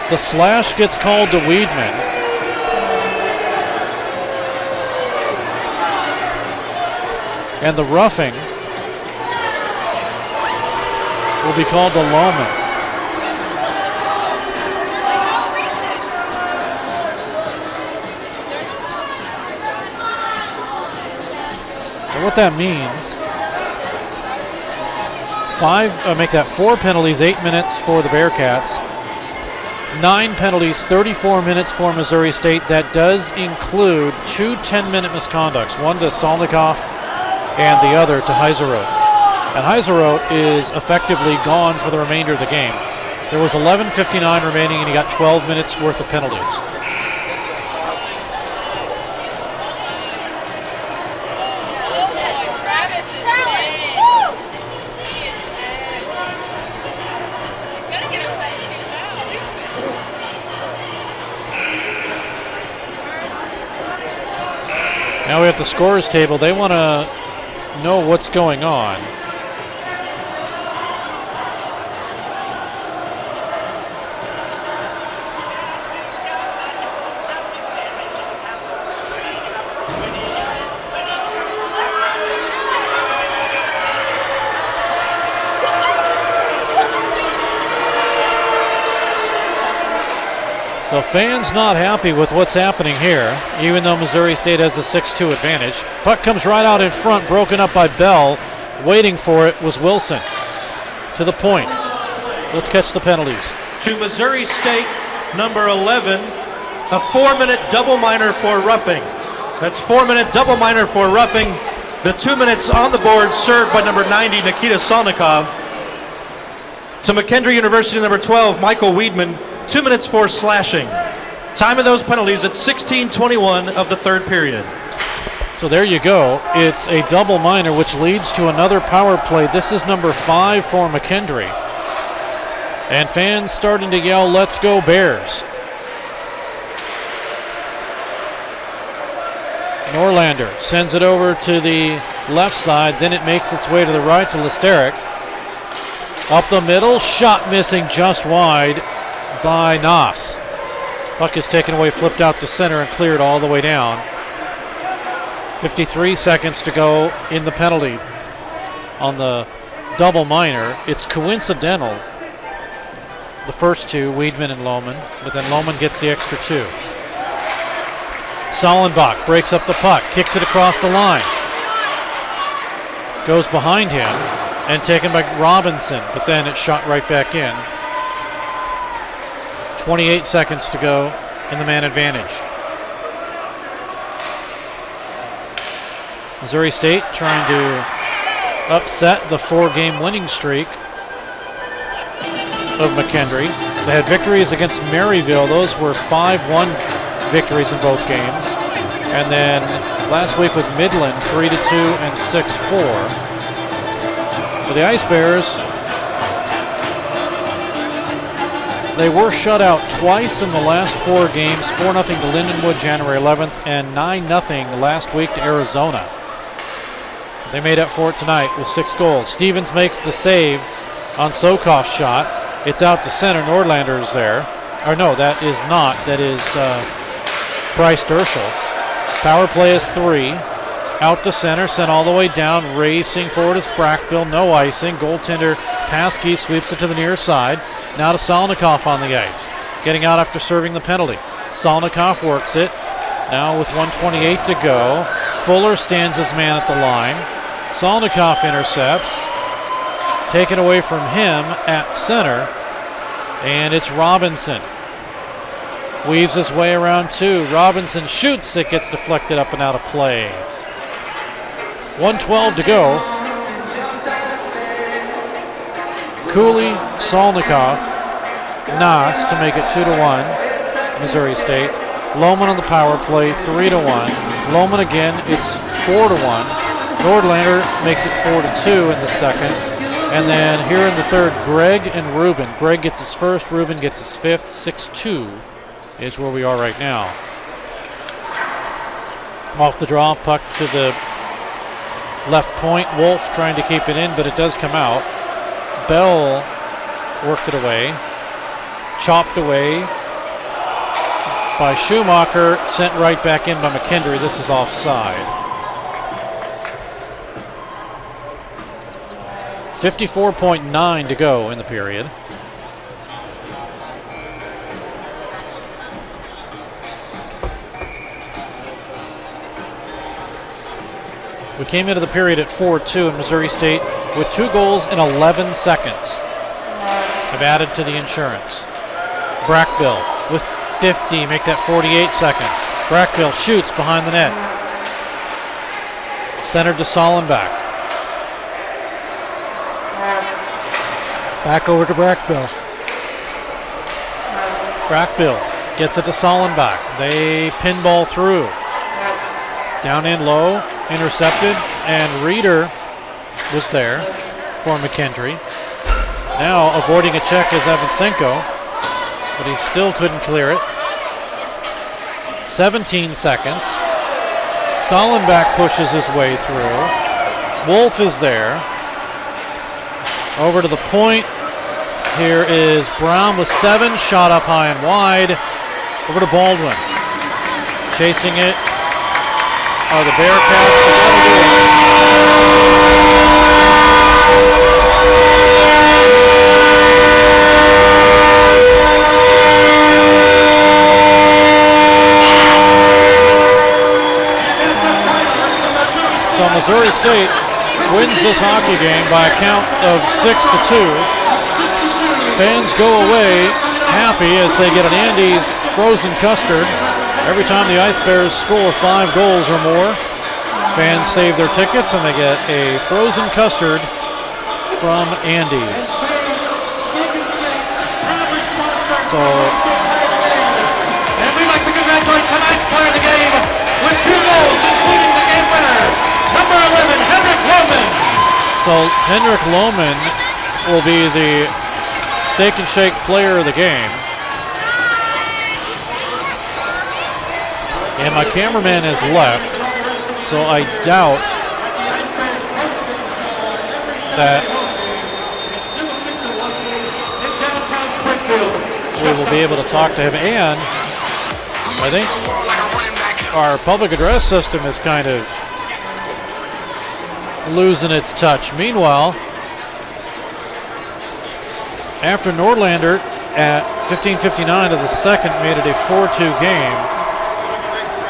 The slash gets called to Weidman. And the roughing will be called to Lohman. So what that means, make that 4 penalties, 8 minutes for the Bearcats. 9 penalties, 34 minutes for Missouri State. That does include 2 10-minute misconducts, one to Solnikoff and the other to Heiseroth. And Heiseroth is effectively gone for the remainder of the game. There was 11:59 remaining, and he got 12 minutes worth of penalties. Now we have the scorers table. They want to know what's going on. So fans not happy with what's happening here, even though Missouri State has a 6-2 advantage. Puck comes right out in front, broken up by Bell. Waiting for it was Wilson. To the point. Let's catch the penalties. To Missouri State, number 11, a 4-minute double minor for roughing. That's 4-minute double minor for roughing. The 2 minutes on the board served by number 90, Nikita Solnikov. To McKendree University, number 12, Michael Weidman, 2 minutes for slashing. Time of those penalties at 16:21 of the third period. So there you go. It's a double minor, which leads to another power play. This is number 5 for McKendree. And fans starting to yell, "Let's go Bears." Norlander sends it over to the left side. Then it makes its way to the right to Lesteric. Up the middle, shot missing just wide by Nas. Puck is taken away, flipped out to center, and cleared all the way down. 53 seconds to go in the penalty on the double minor. It's coincidental, the first two, Weidman and Lohman, but then Lohman gets the extra 2. Sollenbach breaks up the puck, kicks it across the line. Goes behind him and taken by Robinson, but then it's shot right back in. 28 seconds to go in the man advantage. Missouri State trying to upset the 4-game winning streak of McKendree. They had victories against Maryville. Those were 5-1 victories in both games. And then last week with Midland, 3-2 and 6-4. For the Ice Bears, they were shut out twice in the last 4 games, 4-0 to Lindenwood January 11th and 9-0 last week to Arizona. They made up for it tonight with 6 goals. Stevens makes the save on Sokoff's shot. It's out to center. Nordlander is there. Or no, that is not. That is Bryce Derschel. Power play is 3. Out to center, sent all the way down, racing forward is Brackbill, no icing. Goaltender Paskey sweeps it to the near side. Now to Solnikoff on the ice, getting out after serving the penalty. Solnikoff works it, now with 1:28 to go. Fuller stands his man at the line. Solnikoff intercepts, taken away from him at center, and it's Robinson. Weaves his way around two. Robinson shoots, it gets deflected up and out of play. 1:12 to go. Cooley, Solnikoff, Nas to make it 2-1, Missouri State. Lohman on the power play, 3-1. Lohman again, it's 4-1. Nordlander makes it 4-2 in the second. And then here in the third, Gregg and Rubin. Gregg gets his first, Rubin gets his fifth. 6-2 is where we are right now. Off the draw, puck to the left point. Wolf trying to keep it in, but it does come out. Bell worked it away. Chopped away by Schumacher, sent right back in by McKendree. This is offside. 54.9 to go in the period. We came into the period at 4-2 in Missouri State with 2 goals in 11 seconds. Have added to the insurance. Brackbill with 50, make that 48 seconds. Brackbill shoots behind the net. Centered to Sollenbach. Back over to Brackbill. Brackbill gets it to Sollenbach. They pinball through. Down in low, intercepted, and Reeder was there for McKendree. Now avoiding a check is Evansenko, but he still couldn't clear it. 17 seconds. Sollenbach pushes his way through. Wolf is there. Over to the point. Here is Brown with 7, shot up high and wide. Over to Baldwin. Chasing it are the Bearcats. So Missouri State wins this hockey game by a count of 6-2. Fans go away happy as they get an Andy's frozen custard. Every time the Ice Bears score 5 goals or more, fans save their tickets and they get a frozen custard from Andy's. So, and we'd like to congratulate tonight's player of the game with 2 goals, including the game winner, number 11, Henrik Lohman. So Henrik Lohman will be the Steak and Shake player of the game. And my cameraman has left, so I doubt that we will be able to talk to him. And I think our public address system is kind of losing its touch. Meanwhile, after Nordlander at 15:59 of the second made it a 4-2 game,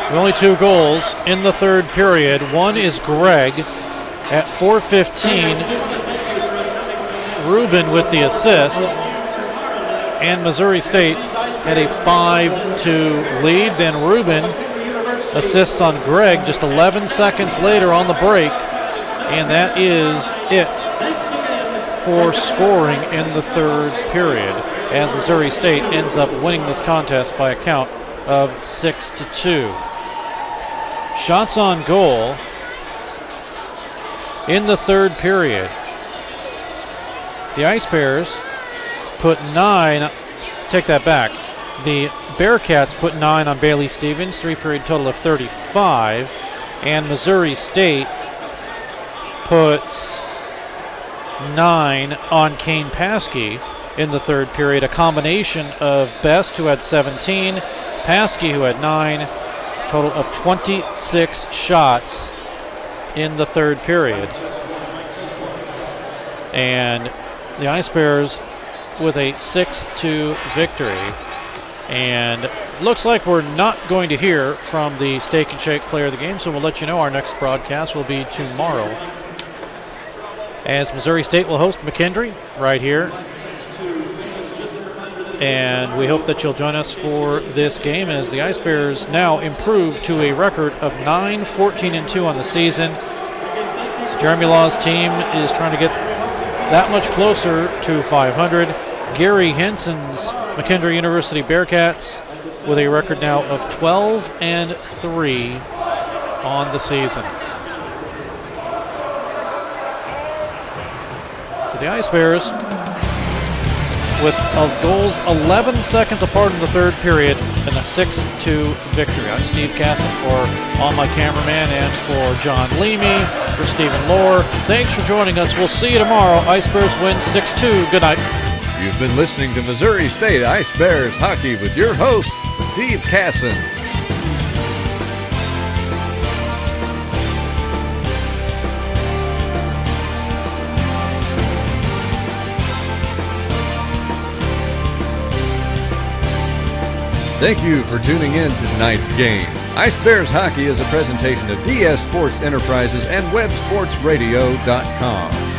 with only 2 goals in the third period. One is Gregg at 4:15. Rubin with the assist. And Missouri State had a 5-2 lead. Then Rubin assists on Gregg just 11 seconds later on the break. And that is it for scoring in the third period, as Missouri State ends up winning this contest by a count of 6-2. Shots on goal in the third period. The Ice Bears put 9, take that back. The Bearcats put 9 on Bailey Stevens, 3-period total of 35, and Missouri State puts 9 on Kane Paskey in the third period. A combination of Best, who had 17, Paskey, who had 9, total of 26 shots in the third period. And the Ice Bears with a 6-2 victory. And looks like we're not going to hear from the Steak and Shake player of the game, so we'll let you know our next broadcast will be tomorrow, as Missouri State will host McKendree right here. And we hope that you'll join us for this game, as the Ice Bears now improve to a record of 9-14-2 on the season. So Jeremy Law's team is trying to get that much closer to 500. Gary Henson's McKendree University Bearcats with a record now of 12-3 on the season. So the Ice Bears, with goals 11 seconds apart in the third period, and a 6-2 victory. I'm Steve Casson for all my cameraman and for John Leamy, for Stephen Lohr. Thanks for joining us. We'll see you tomorrow. Ice Bears win 6-2. Good night. You've been listening to Missouri State Ice Bears Hockey with your host, Steve Casson. Thank you for tuning in to tonight's game. Ice Bears Hockey is a presentation of DS Sports Enterprises and WebSportsRadio.com.